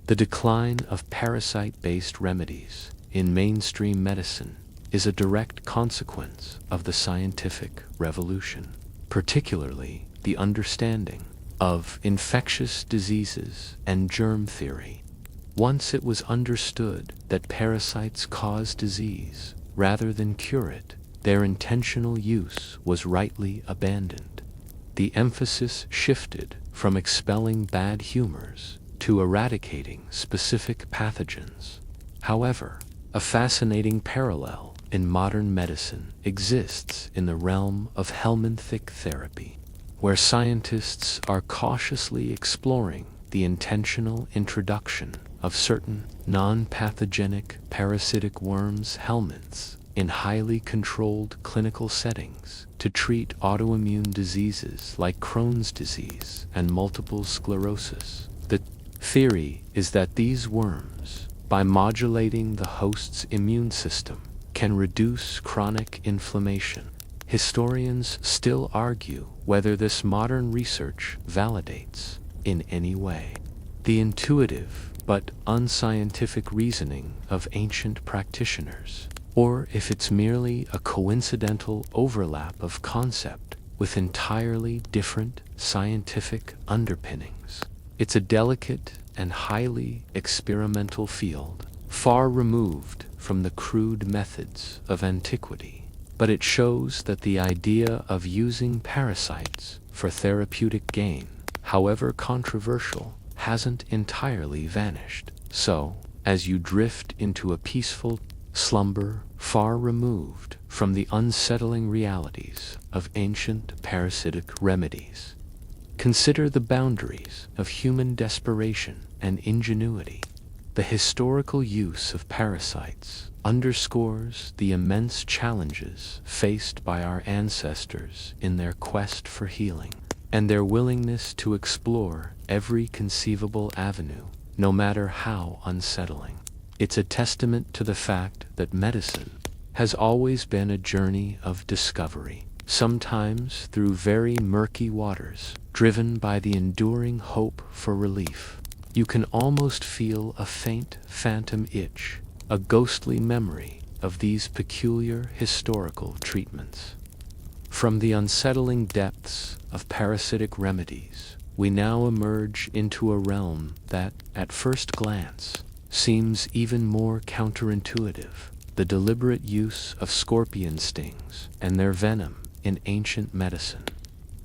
The decline of parasite-based remedies in mainstream medicine is a direct consequence of the scientific revolution, particularly the understanding of infectious diseases and germ theory. Once it was understood that parasites cause disease rather than cure it, their intentional use was rightly abandoned. The emphasis shifted from expelling bad humors to eradicating specific pathogens. However, a fascinating parallel in modern medicine exists in the realm of helminthic therapy, where scientists are cautiously exploring the intentional introduction of certain non-pathogenic parasitic worms helminths in highly controlled clinical settings to treat autoimmune diseases like Crohn's disease and multiple sclerosis. The theory is that these worms, by modulating the host's immune system, can reduce chronic inflammation. Historians still argue whether this modern research validates, in any way, the intuitive but unscientific reasoning of ancient practitioners, or if it's merely a coincidental overlap of concept with entirely different scientific underpinnings. It's a delicate and highly experimental field, far removed from the crude methods of antiquity, but it shows that the idea of using parasites for therapeutic gain, however controversial, hasn't entirely vanished. So, as you drift into a peaceful slumber far removed from the unsettling realities of ancient parasitic remedies, Consider the boundaries of human desperation and ingenuity. The historical use of parasites underscores the immense challenges faced by our ancestors in their quest for healing, and their willingness to explore every conceivable avenue, no matter how unsettling. It's a testament to the fact that medicine has always been a journey of discovery, sometimes through very murky waters, driven by the enduring hope for relief. You can almost feel a faint phantom itch, a ghostly memory of these peculiar historical treatments. From the unsettling depths of parasitic remedies, we now emerge into a realm that, at first glance, seems even more counterintuitive: the deliberate use of scorpion stings and their venom in ancient medicine.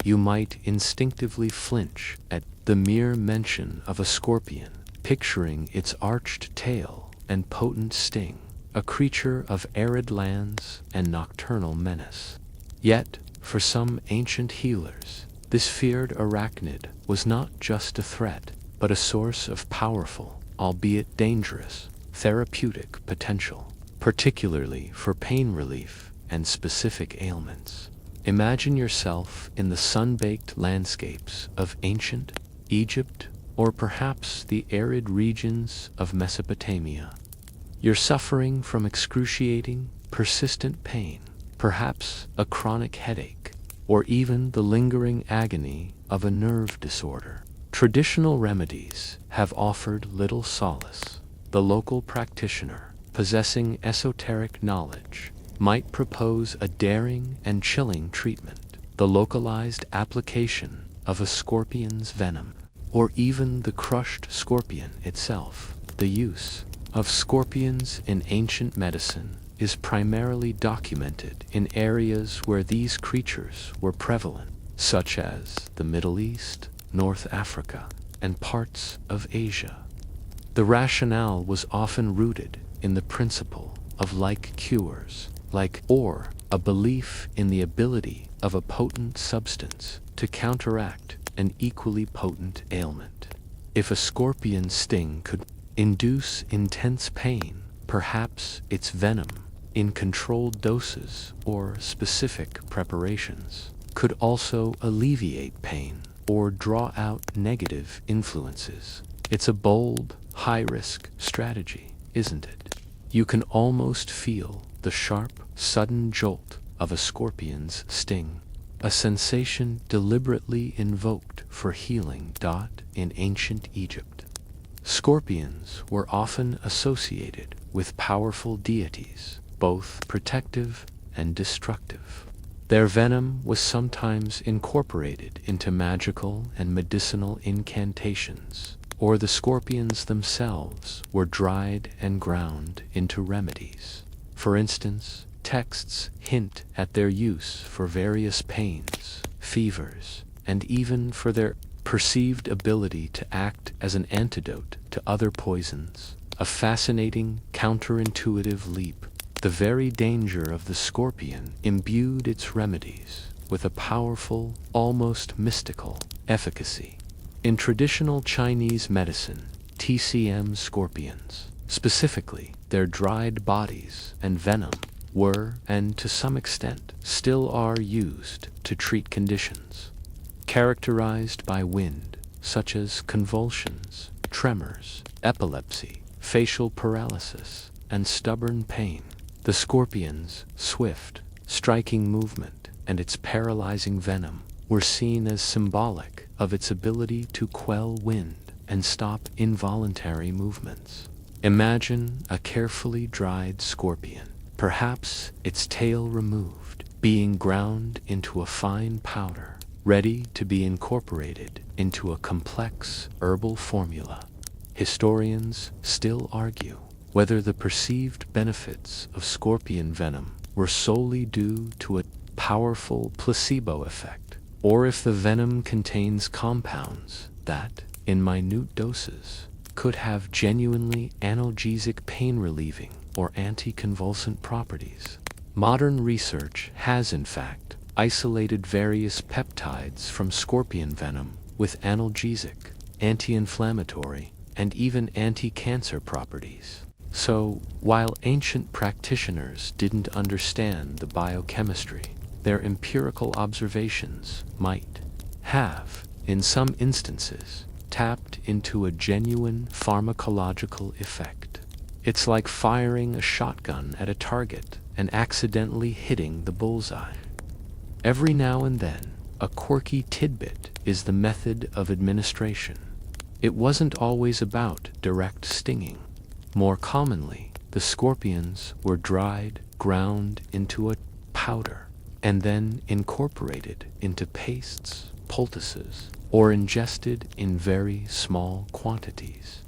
You might instinctively flinch at the mere mention of a scorpion, picturing its arched tail and potent sting, a creature of arid lands and nocturnal menace. Yet, for some ancient healers, this feared arachnid was not just a threat, but a source of powerful, albeit dangerous, therapeutic potential, particularly for pain relief and specific ailments. Imagine yourself in the sun-baked landscapes of ancient Egypt, or perhaps the arid regions of Mesopotamia. You're suffering from excruciating, persistent pain, perhaps a chronic headache, or even the lingering agony of a nerve disorder. Traditional remedies have offered little solace. The local practitioner, possessing esoteric knowledge, might propose a daring and chilling treatment: the localized application of a scorpion's venom, or even the crushed scorpion itself. The use of scorpions in ancient medicine is primarily documented in areas where these creatures were prevalent, such as the Middle East, North Africa, and parts of Asia. The rationale was often rooted in the principle of like cures, or a belief in the ability of a potent substance to counteract an equally potent ailment. If a scorpion sting could induce intense pain, perhaps its venom, in controlled doses or specific preparations, could also alleviate pain or draw out negative influences. It's a bold, high-risk strategy, isn't it? You can almost feel the sharp, sudden jolt of a scorpion's sting, a sensation deliberately invoked for healing. In ancient Egypt, scorpions were often associated with powerful deities, both protective and destructive. Their venom was sometimes incorporated into magical and medicinal incantations, or the scorpions themselves were dried and ground into remedies. For instance, texts hint at their use for various pains, fevers, and even for their perceived ability to act as an antidote to other poisons. A fascinating, counterintuitive leap. The very danger of the scorpion imbued its remedies with a powerful, almost mystical efficacy. In traditional Chinese medicine, TCM scorpions, specifically their dried bodies and venom, were, and to some extent still are, used to treat conditions characterized by wind, such as convulsions, tremors, epilepsy, facial paralysis, and stubborn pain. The scorpion's swift, striking movement and its paralyzing venom were seen as symbolic of its ability to quell wind and stop involuntary movements. Imagine a carefully dried scorpion, perhaps its tail removed, being ground into a fine powder, ready to be incorporated into a complex herbal formula. Historians still argue whether the perceived benefits of scorpion venom were solely due to a powerful placebo effect, or if the venom contains compounds that, in minute doses, could have genuinely analgesic, pain-relieving, or anticonvulsant properties. Modern research has, in fact, isolated various peptides from scorpion venom with analgesic, anti-inflammatory, and even anti-cancer properties. So, while ancient practitioners didn't understand the biochemistry, their empirical observations might have, in some instances, tapped into a genuine pharmacological effect. It's like firing a shotgun at a target and accidentally hitting the bullseye. Every now and then, a quirky tidbit is the method of administration. It wasn't always about direct stinging. More commonly, the scorpions were dried, ground into a powder, and then incorporated into pastes, poultices, or ingested in very small quantities.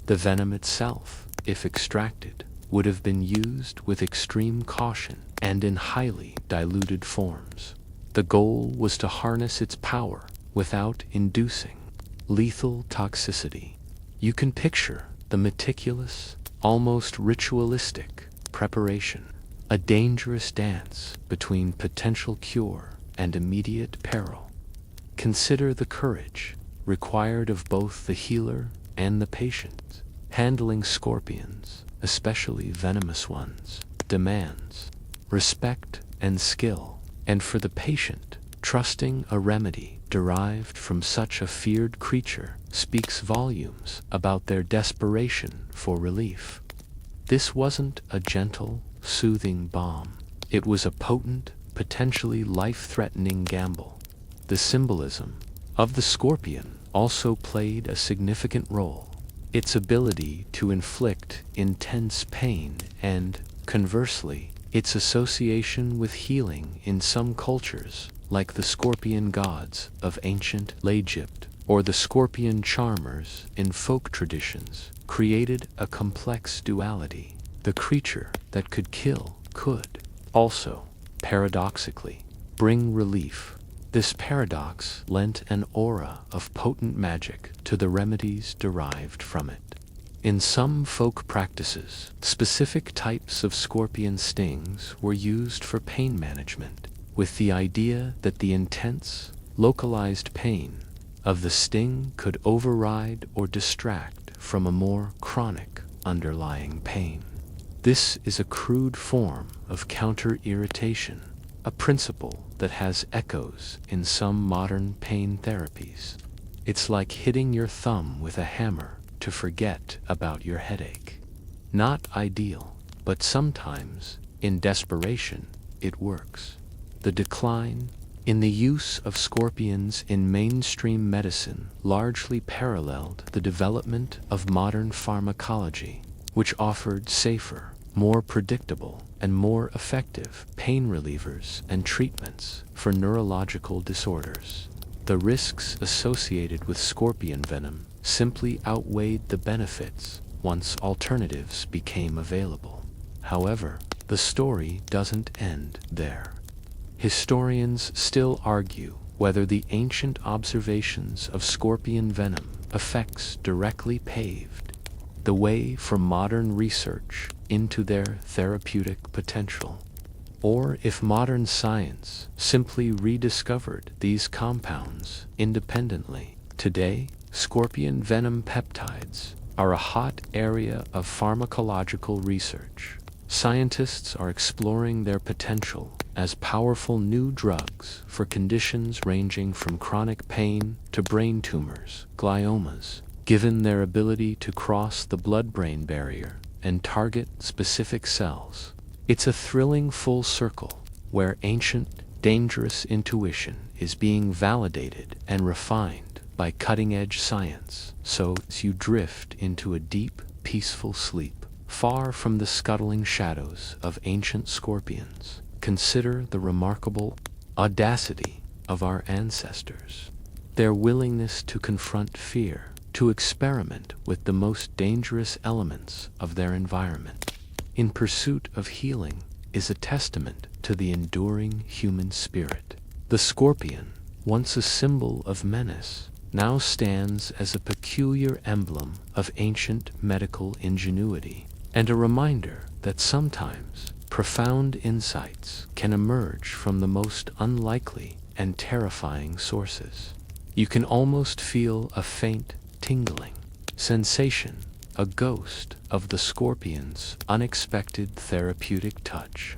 The venom itself, if extracted, would have been used with extreme caution and in highly diluted forms. The goal was to harness its power without inducing lethal toxicity. You can picture the meticulous, almost ritualistic preparation, a dangerous dance between potential cure and immediate peril. Consider the courage required of both the healer and the patient. Handling scorpions, especially venomous ones, demands respect and skill, and for the patient, trusting a remedy derived from such a feared creature speaks volumes about their desperation for relief. This wasn't a gentle, soothing balm. It was a potent, potentially life-threatening gamble. The symbolism of the scorpion also played a significant role. Its ability to inflict intense pain and, conversely, its association with healing in some cultures, like the scorpion gods of ancient Egypt or the scorpion charmers in folk traditions, created a complex duality. The creature that could kill could also, paradoxically, bring relief. This paradox lent an aura of potent magic to the remedies derived from it. In some folk practices, specific types of scorpion stings were used for pain management, with the idea that the intense, localized pain of the sting could override or distract from a more chronic underlying pain. This is a crude form of counter-irritation, a principle that has echoes in some modern pain therapies. It's like hitting your thumb with a hammer to forget about your headache. Not ideal, but sometimes, in desperation, it works. The decline in the use of scorpions in mainstream medicine largely paralleled the development of modern pharmacology, which offered safer, more predictable, and more effective pain relievers and treatments for neurological disorders. The risks associated with scorpion venom simply outweighed the benefits once alternatives became available. However, the story doesn't end there. Historians still argue whether the ancient observations of scorpion venom effects directly paved the way for modern research into their therapeutic potential, or if modern science simply rediscovered these compounds independently. Today, scorpion venom peptides are a hot area of pharmacological research. Scientists are exploring their potential as powerful new drugs for conditions ranging from chronic pain to brain tumors, gliomas, given their ability to cross the blood-brain barrier and target specific cells. It's a thrilling full circle where ancient, dangerous intuition is being validated and refined by cutting-edge science, so you drift into a deep, peaceful sleep, far from the scuttling shadows of ancient scorpions. Consider the remarkable audacity of our ancestors, their willingness to confront fear, to experiment with the most dangerous elements of their environment, in pursuit of healing, is a testament to the enduring human spirit. The scorpion, once a symbol of menace, now stands as a peculiar emblem of ancient medical ingenuity, and a reminder that sometimes profound insights can emerge from the most unlikely and terrifying sources. You can almost feel a faint, tingling sensation, a ghost of the scorpion's unexpected therapeutic touch.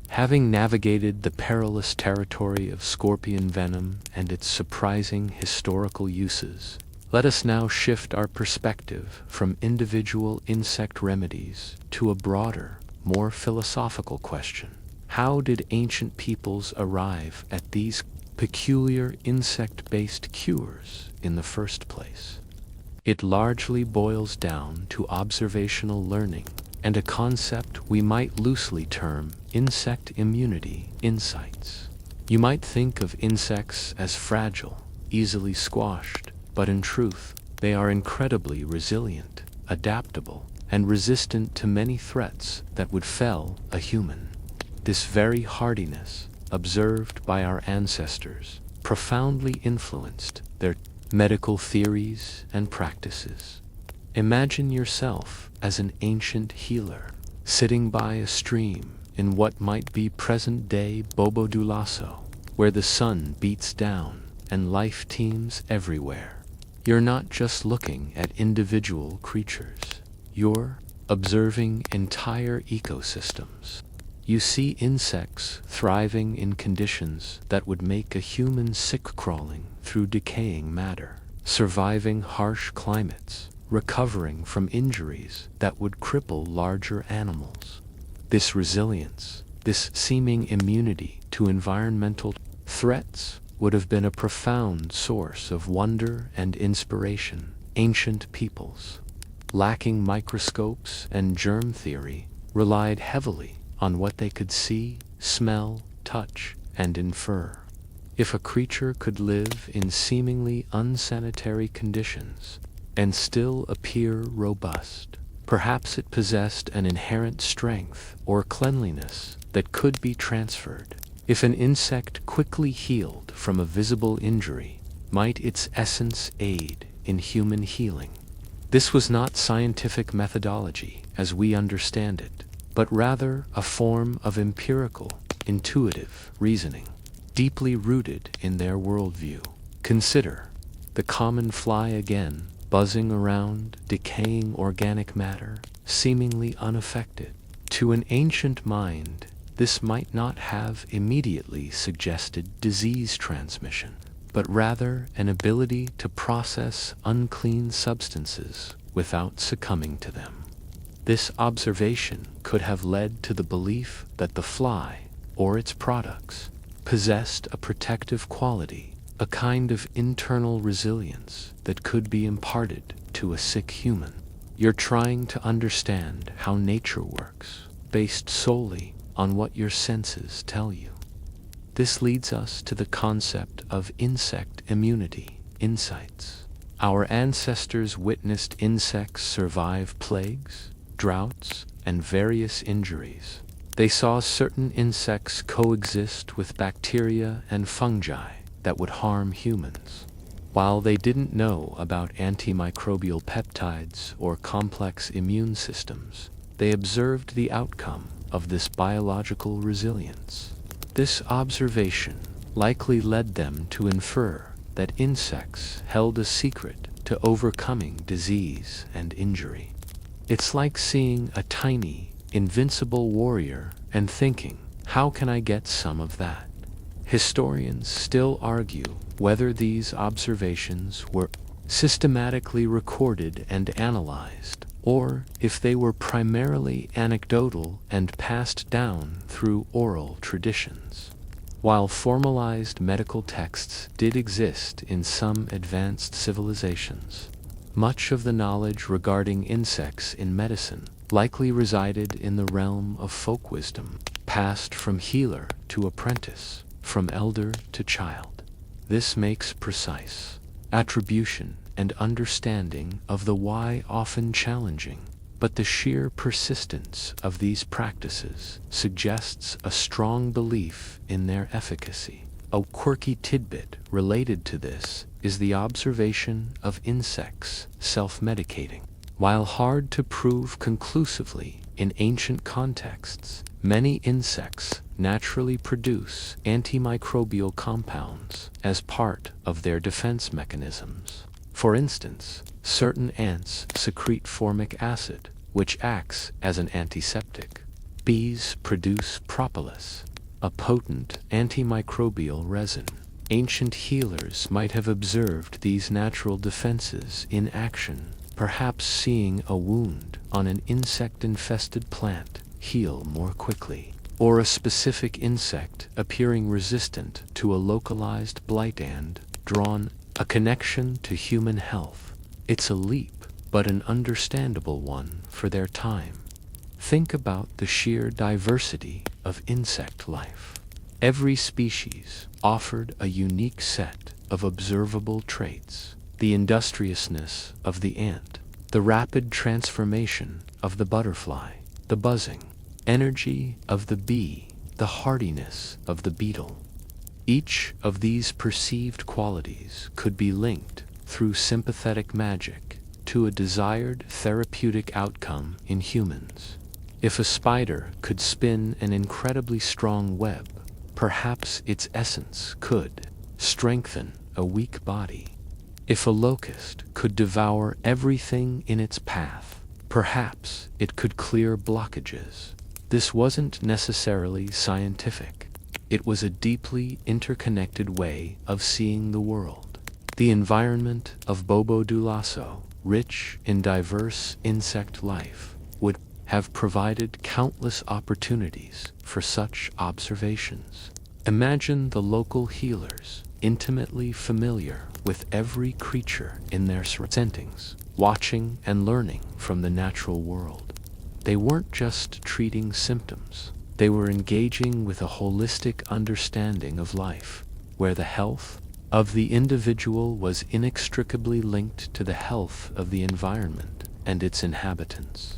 Having navigated the perilous territory of scorpion venom and its surprising historical uses, let us now shift our perspective from individual insect remedies to a broader, more philosophical question. How did ancient peoples arrive at these peculiar insect-based cures in the first place? It largely boils down to observational learning and a concept we might loosely term insect immunity insights. You might think of insects as fragile, easily squashed, but in truth, they are incredibly resilient, adaptable, and resistant to many threats that would fell a human. This very hardiness, observed by our ancestors, profoundly influenced their medical theories and practices. Imagine yourself as an ancient healer, sitting by a stream in what might be present-day Bobo Dioulasso, where the sun beats down and life teems everywhere. You're not just looking at individual creatures. You're observing entire ecosystems. You see insects thriving in conditions that would make a human sick crawling through decaying matter, surviving harsh climates, recovering from injuries that would cripple larger animals. This resilience, this seeming immunity to environmental threats, would have been a profound source of wonder and inspiration. Ancient peoples, lacking microscopes and germ theory, relied heavily on what they could see, smell, touch, and infer. If a creature could live in seemingly unsanitary conditions and still appear robust, perhaps it possessed an inherent strength or cleanliness that could be transferred. If an insect quickly healed from a visible injury, might its essence aid in human healing? This was not scientific methodology as we understand it, but rather a form of empirical, intuitive reasoning, deeply rooted in their worldview. Consider the common fly again, buzzing around decaying organic matter, seemingly unaffected. To an ancient mind, this might not have immediately suggested disease transmission, but rather an ability to process unclean substances without succumbing to them. This observation could have led to the belief that the fly, or its products, possessed a protective quality, a kind of internal resilience that could be imparted to a sick human. You're trying to understand how nature works, based solely on what your senses tell you. This leads us to the concept of insect immunity insights. Our ancestors witnessed insects survive plagues, droughts, and various injuries. They saw certain insects coexist with bacteria and fungi that would harm humans. While they didn't know about antimicrobial peptides or complex immune systems, they observed the outcome of this biological resilience. This observation likely led them to infer that insects held a secret to overcoming disease and injury. It's like seeing a tiny, invincible warrior and thinking, how can I get some of that? Historians still argue whether these observations were systematically recorded and analyzed, or if they were primarily anecdotal and passed down through oral traditions. While formalized medical texts did exist in some advanced civilizations, much of the knowledge regarding insects in medicine likely resided in the realm of folk wisdom, passed from healer to apprentice, from elder to child. This makes precise attribution and understanding of the why often challenging, but the sheer persistence of these practices suggests a strong belief in their efficacy. A quirky tidbit related to this is the observation of insects self-medicating. While hard to prove conclusively in ancient contexts, many insects naturally produce antimicrobial compounds as part of their defense mechanisms. For instance, certain ants secrete formic acid, which acts as an antiseptic. Bees produce propolis, a potent antimicrobial resin. Ancient healers might have observed these natural defenses in action, perhaps seeing a wound on an insect-infested plant heal more quickly, or a specific insect appearing resistant to a localized blight and drawn a connection to human health. It's a leap, but an understandable one for their time. Think about the sheer diversity of insect life. Every species offered a unique set of observable traits: the industriousness of the ant, the rapid transformation of the butterfly, the buzzing energy of the bee, the hardiness of the beetle. Each of these perceived qualities could be linked through sympathetic magic to a desired therapeutic outcome in humans. If a spider could spin an incredibly strong web, perhaps its essence could strengthen a weak body. If a locust could devour everything in its path, perhaps it could clear blockages. This wasn't necessarily scientific. It was a deeply interconnected way of seeing the world. The environment of Bobo Dulasso, rich in diverse insect life, would have provided countless opportunities for such observations. Imagine the local healers, intimately familiar with every creature in their surroundings, watching and learning from the natural world. They weren't just treating symptoms. They were engaging with a holistic understanding of life, where the health of the individual was inextricably linked to the health of the environment and its inhabitants.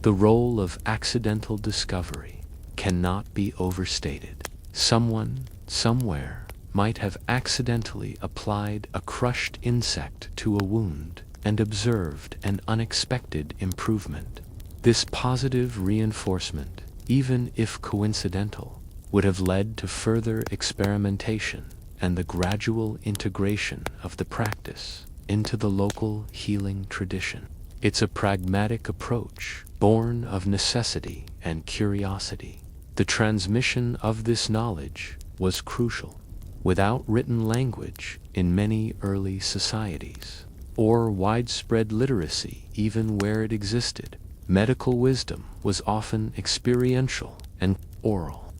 The role of accidental discovery cannot be overstated. Someone, somewhere, might have accidentally applied a crushed insect to a wound and observed an unexpected improvement. This positive reinforcement, even if coincidental, would have led to further experimentation and the gradual integration of the practice into the local healing tradition. It's a pragmatic approach, born of necessity and curiosity. The transmission of this knowledge was crucial. Without written language in many early societies, or widespread literacy even where it existed, medical wisdom was often experiential and oral.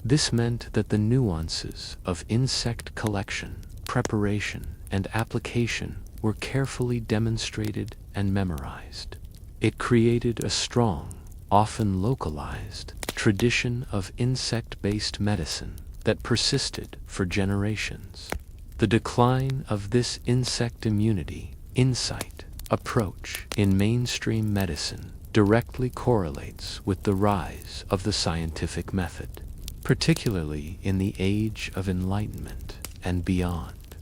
This meant that the nuances of insect collection, preparation, and application were carefully demonstrated and memorized. It created a strong, often localized, tradition of insect-based medicine that persisted for generations. The decline of this insect immunity, insight, approach in mainstream medicine directly correlates with the rise of the scientific method, particularly in the Age of Enlightenment and beyond,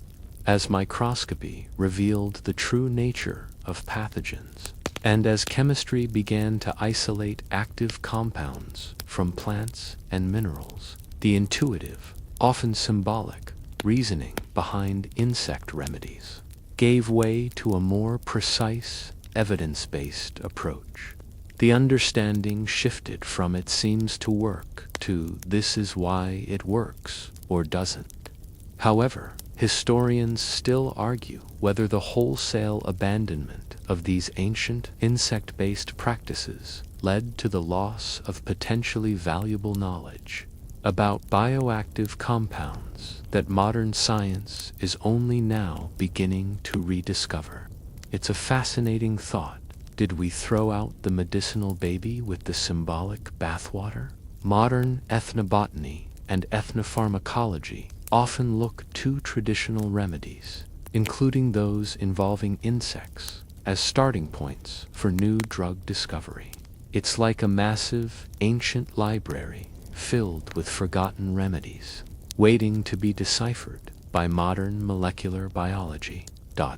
as microscopy revealed the true nature of pathogens, and as chemistry began to isolate active compounds from plants and minerals. The intuitive, often symbolic, reasoning behind insect remedies gave way to a more precise, evidence-based approach. The understanding shifted from "it seems to work" to "this is why it works or doesn't." However, historians still argue whether the wholesale abandonment of these ancient insect-based practices led to the loss of potentially valuable knowledge about bioactive compounds that modern science is only now beginning to rediscover. It's a fascinating thought. Did we throw out the medicinal baby with the symbolic bathwater? Modern ethnobotany and ethnopharmacology often look to traditional remedies, including those involving insects, as starting points for new drug discovery. It's like a massive, ancient library filled with forgotten remedies, waiting to be deciphered by modern molecular biology.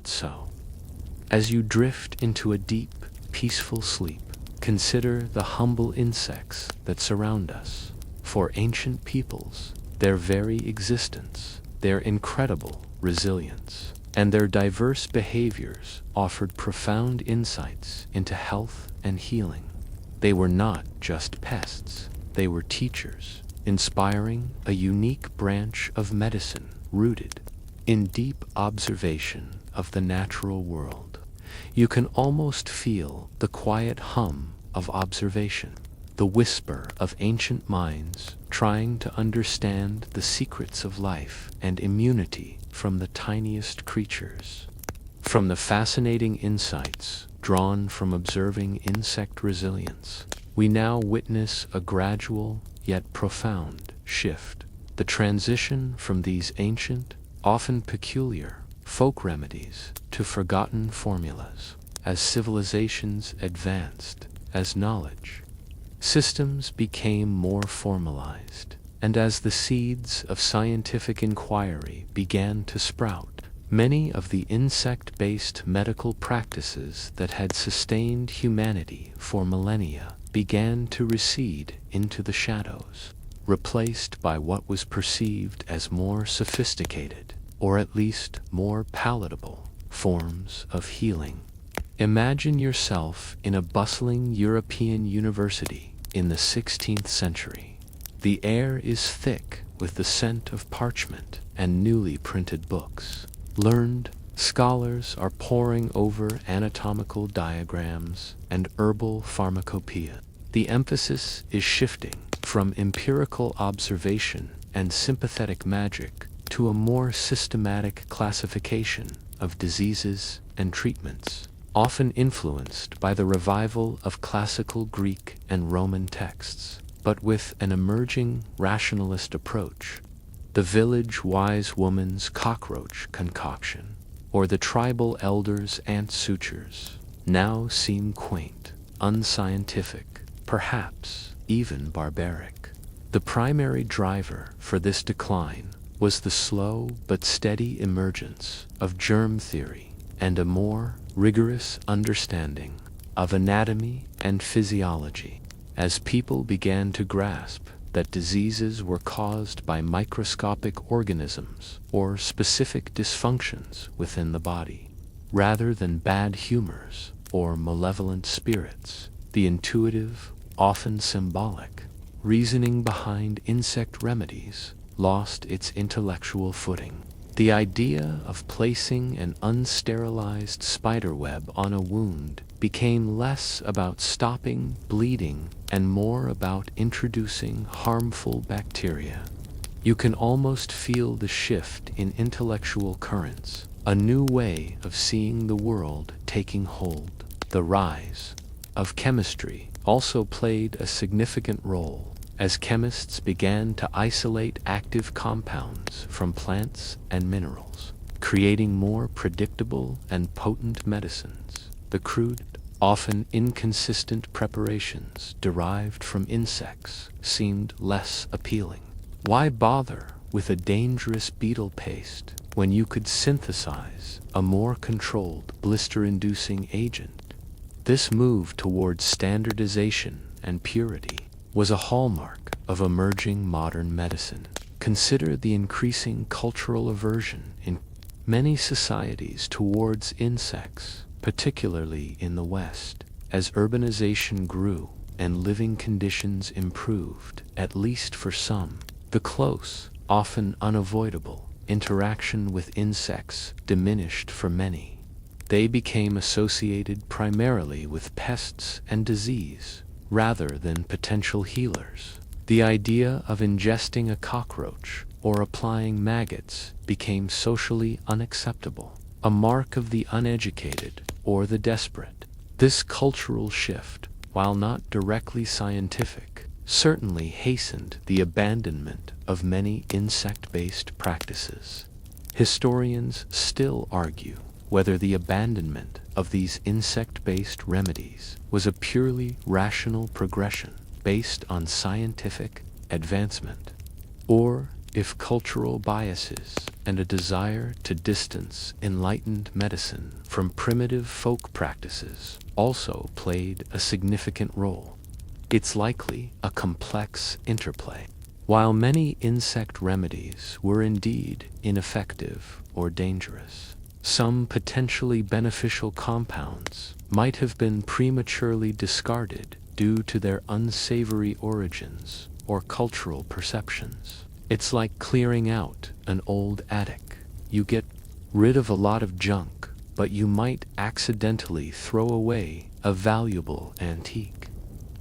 So, as you drift into a deep, peaceful sleep, consider the humble insects that surround us. For ancient peoples, their very existence, their incredible resilience, and their diverse behaviors offered profound insights into health and healing. They were not just pests, they were teachers, inspiring a unique branch of medicine rooted in deep observation of the natural world. You can almost feel the quiet hum of observation, the whisper of ancient minds trying to understand the secrets of life and immunity from the tiniest creatures. From the fascinating insights drawn from observing insect resilience, we now witness a gradual yet profound shift. The transition from these ancient, often peculiar, folk remedies to forgotten formulas. As civilizations advanced, as knowledge systems became more formalized, and as the seeds of scientific inquiry began to sprout, many of the insect-based medical practices that had sustained humanity for millennia began to recede into the shadows, replaced by what was perceived as more sophisticated, or at least more palatable, forms of healing. Imagine yourself in a bustling European university in the 16th century. The air is thick with the scent of parchment and newly printed books. Learned scholars are poring over anatomical diagrams and herbal pharmacopoeia. The emphasis is shifting from empirical observation and sympathetic magic to a more systematic classification of diseases and treatments, often influenced by the revival of classical Greek and Roman texts, but with an emerging rationalist approach. The village wise woman's cockroach concoction, or the tribal elder's ant sutures, now seem quaint, unscientific, perhaps even barbaric. The primary driver for this decline was the slow but steady emergence of germ theory and a more rigorous understanding of anatomy and physiology, as people began to grasp that diseases were caused by microscopic organisms or specific dysfunctions within the body, rather than bad humors or malevolent spirits. The intuitive, often symbolic, reasoning behind insect remedies lost its intellectual footing. The idea of placing an unsterilized spiderweb on a wound became less about stopping bleeding and more about introducing harmful bacteria. You can almost feel the shift in intellectual currents, a new way of seeing the world taking hold. The rise of chemistry also played a significant role, as chemists began to isolate active compounds from plants and minerals, creating more predictable and potent medicines. The crude, often inconsistent preparations derived from insects seemed less appealing. Why bother with a dangerous beetle paste when you could synthesize a more controlled blister-inducing agent? This move towards standardization and purity was a hallmark of emerging modern medicine. Consider the increasing cultural aversion in many societies towards insects, particularly in the West. As urbanization grew and living conditions improved, at least for some, the close, often unavoidable, interaction with insects diminished for many. They became associated primarily with pests and disease, rather than potential healers. The idea of ingesting a cockroach or applying maggots became socially unacceptable, a mark of the uneducated or the desperate. This cultural shift, while not directly scientific, certainly hastened the abandonment of many insect-based practices. Historians still argue whether the abandonment of these insect-based remedies was a purely rational progression based on scientific advancement, or if cultural biases and a desire to distance enlightened medicine from primitive folk practices also played a significant role. It's likely a complex interplay. While many insect remedies were indeed ineffective or dangerous, some potentially beneficial compounds might have been prematurely discarded due to their unsavory origins or cultural perceptions. It's like clearing out an old attic. You get rid of a lot of junk, but you might accidentally throw away a valuable antique.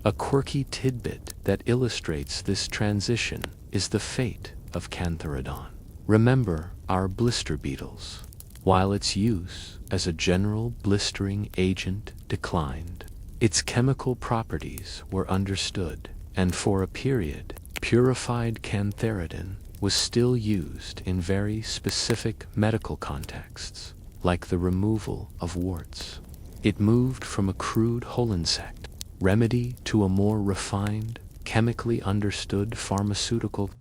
A quirky tidbit that illustrates this transition is the fate of Cantherodon. Remember our blister beetles. While its use as a general blistering agent declined, its chemical properties were understood, and for a period, purified Cantherodon was still used in very specific medical contexts, like the removal of warts. It moved from a crude whole insect remedy to a more refined, chemically understood pharmaceutical.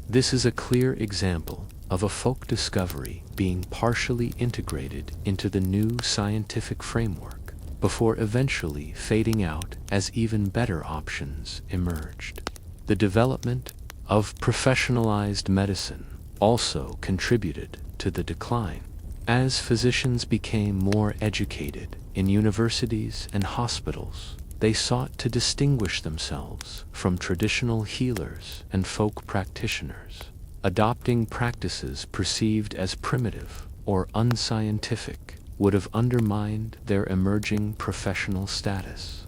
This is a clear example of a folk discovery being partially integrated into the new scientific framework before eventually fading out as even better options emerged. The development of professionalized medicine also contributed to the decline. As physicians became more educated in universities and hospitals, they sought to distinguish themselves from traditional healers and folk practitioners, adopting practices perceived as primitive or unscientific would have undermined their emerging professional status.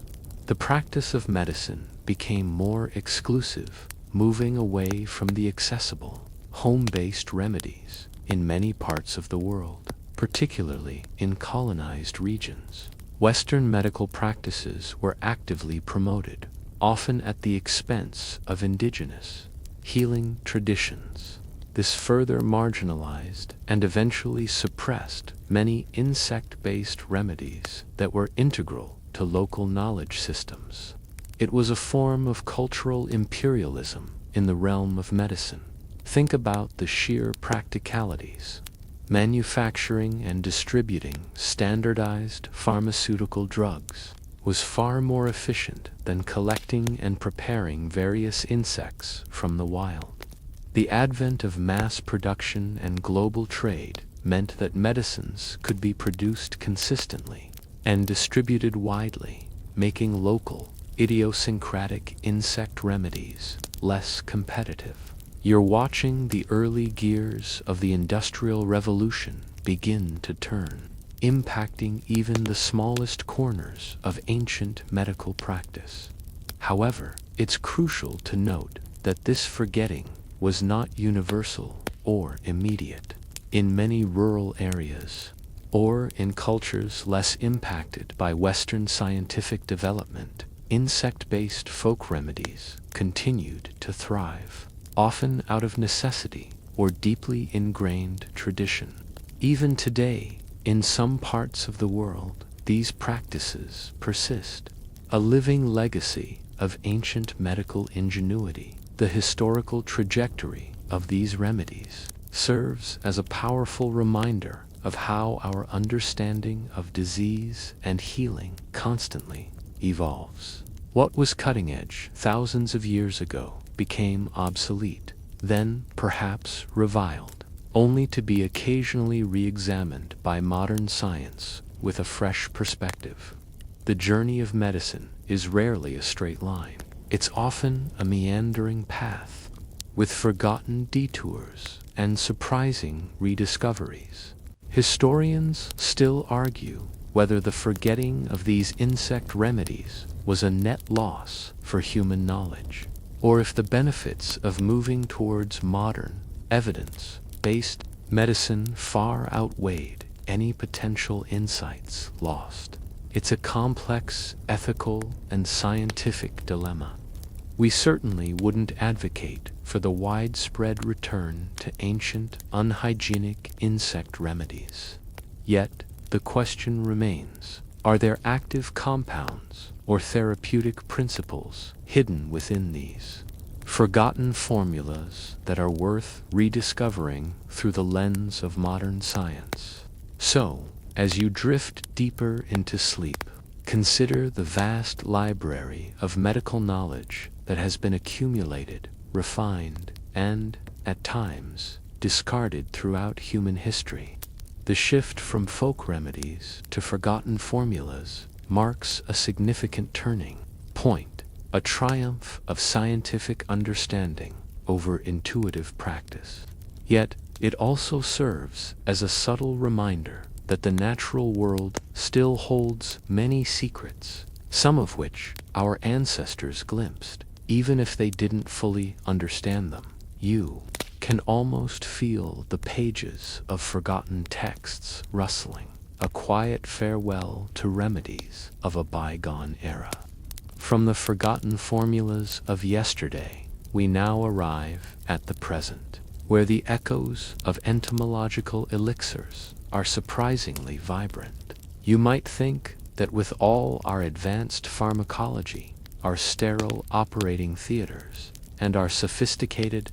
The practice of medicine became more exclusive, moving away from the accessible, home-based remedies in many parts of the world, particularly in colonized regions. Western medical practices were actively promoted, often at the expense of indigenous healing traditions. This further marginalized and eventually suppressed many insect-based remedies that were integral to local knowledge systems. It was a form of cultural imperialism in the realm of medicine. Think about the sheer practicalities. Manufacturing and distributing standardized pharmaceutical drugs was far more efficient than collecting and preparing various insects from the wild. The advent of mass production and global trade meant that medicines could be produced consistently and distributed widely, making local, idiosyncratic insect remedies less competitive. You're watching the early gears of the Industrial Revolution begin to turn, impacting even the smallest corners of ancient medical practice. However, it's crucial to note that this forgetting was not universal or immediate. In many rural areas, or in cultures less impacted by Western scientific development, insect-based folk remedies continued to thrive, often out of necessity or deeply ingrained tradition. Even today, in some parts of the world, these practices persist, a living legacy of ancient medical ingenuity. The historical trajectory of these remedies serves as a powerful reminder of how our understanding of disease and healing constantly evolves. What was cutting edge thousands of years ago became obsolete, then perhaps reviled, only to be occasionally re-examined by modern science with a fresh perspective. The journey of medicine is rarely a straight line. It's often a meandering path, with forgotten detours and surprising rediscoveries. Historians still argue whether the forgetting of these insect remedies was a net loss for human knowledge, or if the benefits of moving towards modern, evidence-based medicine far outweighed any potential insights lost. It's a complex ethical and scientific dilemma. We certainly wouldn't advocate for the widespread return to ancient, unhygienic insect remedies. Yet, the question remains, are there active compounds or therapeutic principles hidden within these forgotten formulas that are worth rediscovering through the lens of modern science? So, as you drift deeper into sleep, consider the vast library of medical knowledge that has been accumulated refined, and, at times, discarded throughout human history. The shift from folk remedies to forgotten formulas marks a significant turning point, a triumph of scientific understanding over intuitive practice. Yet, it also serves as a subtle reminder that the natural world still holds many secrets, some of which our ancestors glimpsed, even if they didn't fully understand them. You can almost feel the pages of forgotten texts rustling, a quiet farewell to remedies of a bygone era. From the forgotten formulas of yesterday, we now arrive at the present, where the echoes of entomological elixirs are surprisingly vibrant. You might think that with all our advanced pharmacology, our sterile operating theaters, and our sophisticated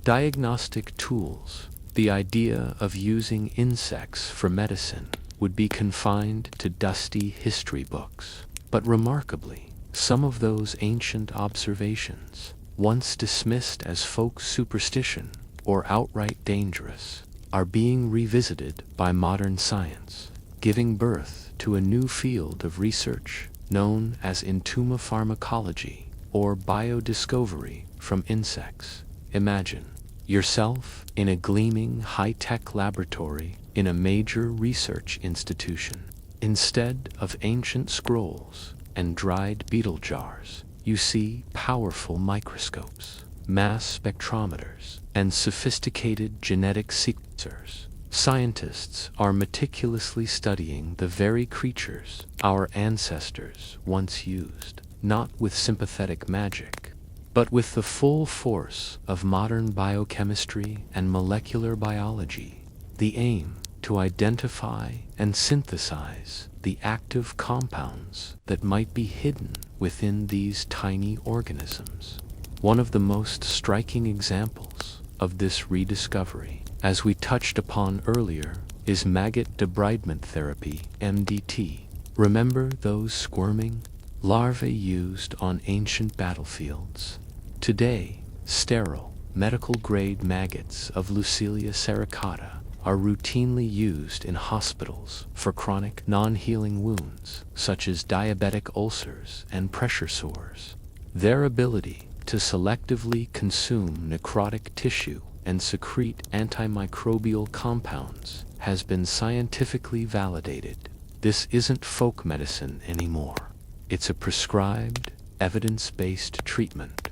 diagnostic tools, the idea of using insects for medicine would be confined to dusty history books. But remarkably, some of those ancient observations, once dismissed as folk superstition or outright dangerous, are being revisited by modern science, giving birth to a new field of research known as entomopharmacology, or biodiscovery from insects. Imagine yourself in a gleaming high-tech laboratory in a major research institution. Instead of ancient scrolls and dried beetle jars, you see powerful microscopes, mass spectrometers, and sophisticated genetic sequencers. Scientists are meticulously studying the very creatures our ancestors once used, not with sympathetic magic, but with the full force of modern biochemistry and molecular biology. The aim to identify and synthesize the active compounds that might be hidden within these tiny organisms. One of the most striking examples of this rediscovery, as we touched upon earlier, is maggot debridement therapy, MDT. Remember those squirming larvae used on ancient battlefields? Today, sterile, medical-grade maggots of Lucilia sericata are routinely used in hospitals for chronic, non-healing wounds, such as diabetic ulcers and pressure sores. Their ability to selectively consume necrotic tissue and secrete antimicrobial compounds has been scientifically validated. This isn't folk medicine anymore. It's a prescribed, evidence-based treatment.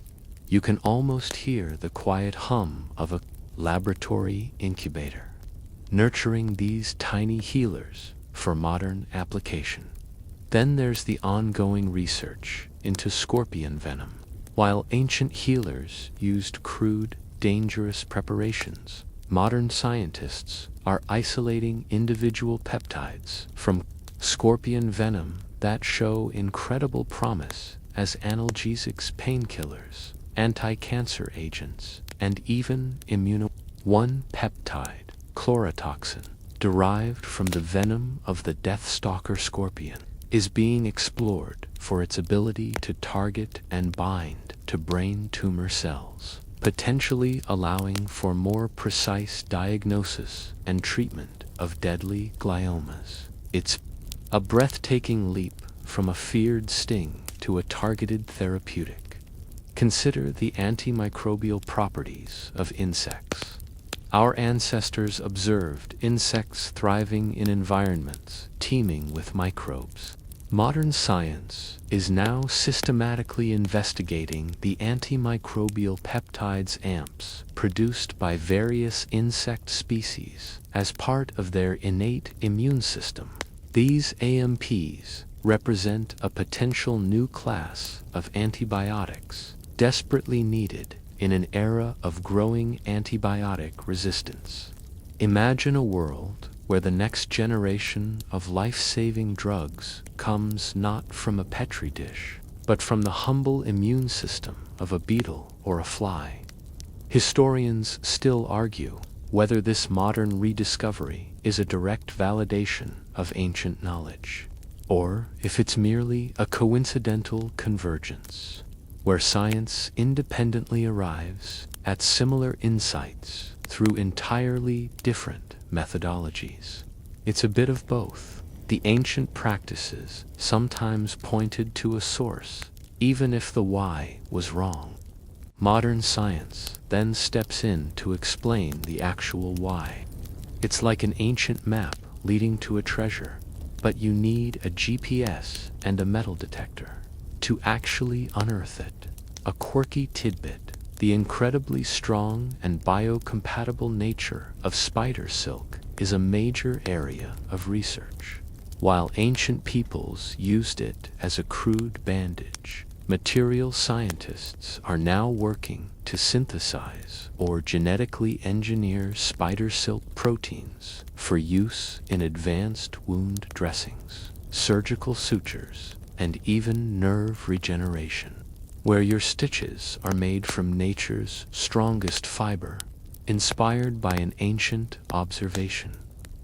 You can almost hear the quiet hum of a laboratory incubator, nurturing these tiny healers for modern application. Then there's the ongoing research into scorpion venom. While ancient healers used crude, dangerous preparations, modern scientists are isolating individual peptides from scorpion venom that show incredible promise as analgesics, painkillers, anti-cancer agents, and even One peptide, chlorotoxin, derived from the venom of the deathstalker scorpion, is being explored for its ability to target and bind to brain tumor cells, potentially allowing for more precise diagnosis and treatment of deadly gliomas. It's a breathtaking leap from a feared sting to a targeted therapeutic. Consider the antimicrobial properties of insects. Our ancestors observed insects thriving in environments teeming with microbes. Modern science is now systematically investigating the antimicrobial peptides AMPs produced by various insect species as part of their innate immune system. These AMPs represent a potential new class of antibiotics desperately needed in an era of growing antibiotic resistance. Imagine a world where the next generation of life-saving drugs comes not from a petri dish, but from the humble immune system of a beetle or a fly. Historians still argue whether this modern rediscovery is a direct validation of ancient knowledge, or if it's merely a coincidental convergence. where science independently arrives at similar insights through entirely different methodologies. It's a bit of both. The ancient practices sometimes pointed to a source, even if the why was wrong. Modern science then steps in to explain the actual why. It's like an ancient map leading to a treasure, but you need a GPS and a metal detector to actually unearth it. A quirky tidbit: the incredibly strong and biocompatible nature of spider silk is a major area of research. While ancient peoples used it as a crude bandage, material scientists are now working to synthesize or genetically engineer spider silk proteins for use in advanced wound dressings, surgical sutures, and even nerve regeneration, where your stitches are made from nature's strongest fiber, inspired by an ancient observation.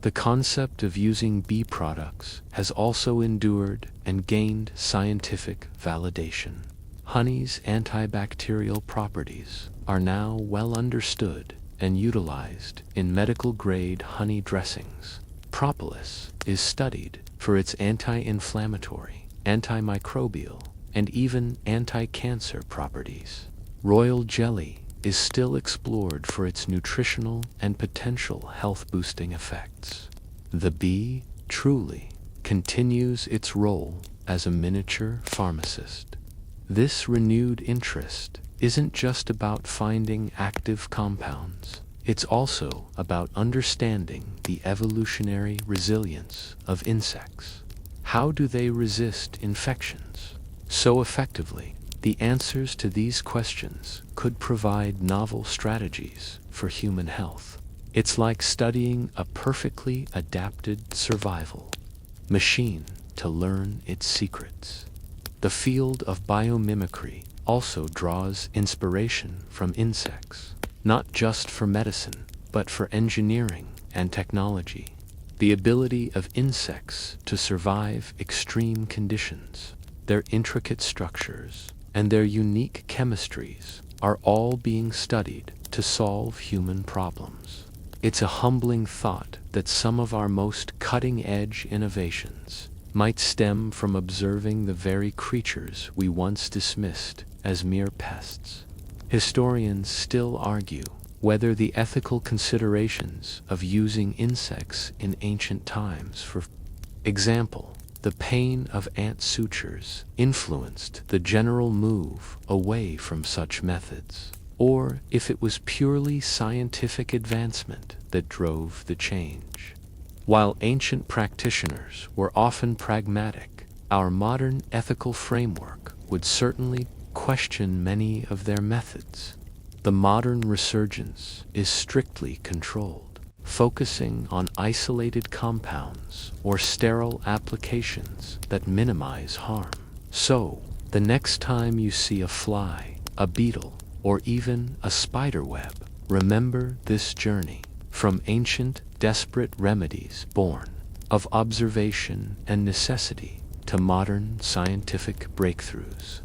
The concept of using bee products has also endured and gained scientific validation. Honey's antibacterial properties are now well understood and utilized in medical-grade honey dressings. Propolis is studied for its anti-inflammatory, antimicrobial, and even anti-cancer properties. Royal jelly is still explored for its nutritional and potential health-boosting effects. The bee, truly, continues its role as a miniature pharmacist. This renewed interest isn't just about finding active compounds. It's also about understanding the evolutionary resilience of insects. How do they resist infections so effectively? The answers to these questions could provide novel strategies for human health. It's like studying a perfectly adapted survival machine to learn its secrets. The field of biomimicry also draws inspiration from insects, not just for medicine, but for engineering and technology. The ability of insects to survive extreme conditions, their intricate structures, and their unique chemistries are all being studied to solve human problems. It's a humbling thought that some of our most cutting-edge innovations might stem from observing the very creatures we once dismissed as mere pests. Historians still argue whether the ethical considerations of using insects in ancient times, for example, the pain of ant sutures, influenced the general move away from such methods, or if it was purely scientific advancement that drove the change. While ancient practitioners were often pragmatic, our modern ethical framework would certainly question many of their methods. The modern resurgence is strictly controlled, focusing on isolated compounds or sterile applications that minimize harm. So, the next time you see a fly, a beetle, or even a spider web, remember this journey from ancient, desperate remedies born of observation and necessity to modern scientific breakthroughs.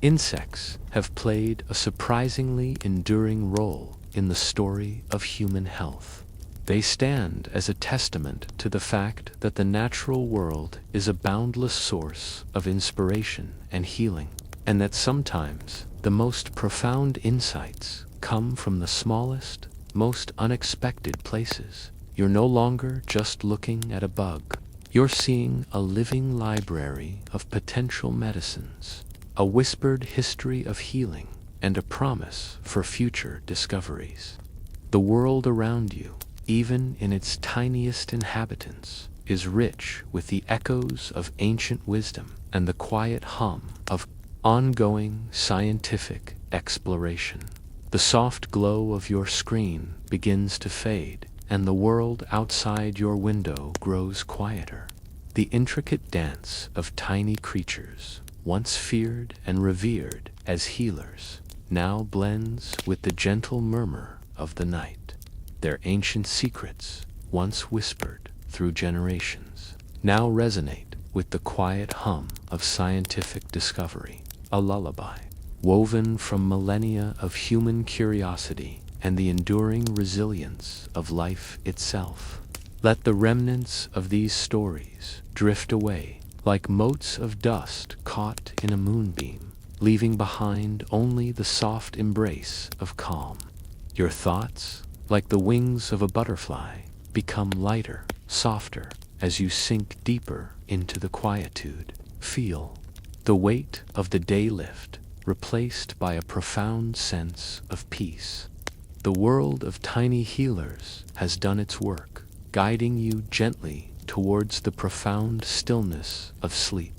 Insects have played a surprisingly enduring role in the story of human health. They stand as a testament to the fact that the natural world is a boundless source of inspiration and healing, and that sometimes the most profound insights come from the smallest, most unexpected places. You're no longer just looking at a bug. You're seeing a living library of potential medicines, a whispered history of healing, and a promise for future discoveries. The world around you, even in its tiniest inhabitants, is rich with the echoes of ancient wisdom and the quiet hum of ongoing scientific exploration. The soft glow of your screen begins to fade, and the world outside your window grows quieter. The intricate dance of tiny creatures, once feared and revered as healers, now blends with the gentle murmur of the night. Their ancient secrets, once whispered through generations, now resonate with the quiet hum of scientific discovery, a lullaby. woven from millennia of human curiosity and the enduring resilience of life itself. Let the remnants of these stories drift away like motes of dust caught in a moonbeam, leaving behind only the soft embrace of calm. Your thoughts, like the wings of a butterfly, become lighter, softer, as you sink deeper into the quietude. Feel the weight of the day lift, replaced by a profound sense of peace. The world of tiny healers has done its work, guiding you gently towards the profound stillness of sleep.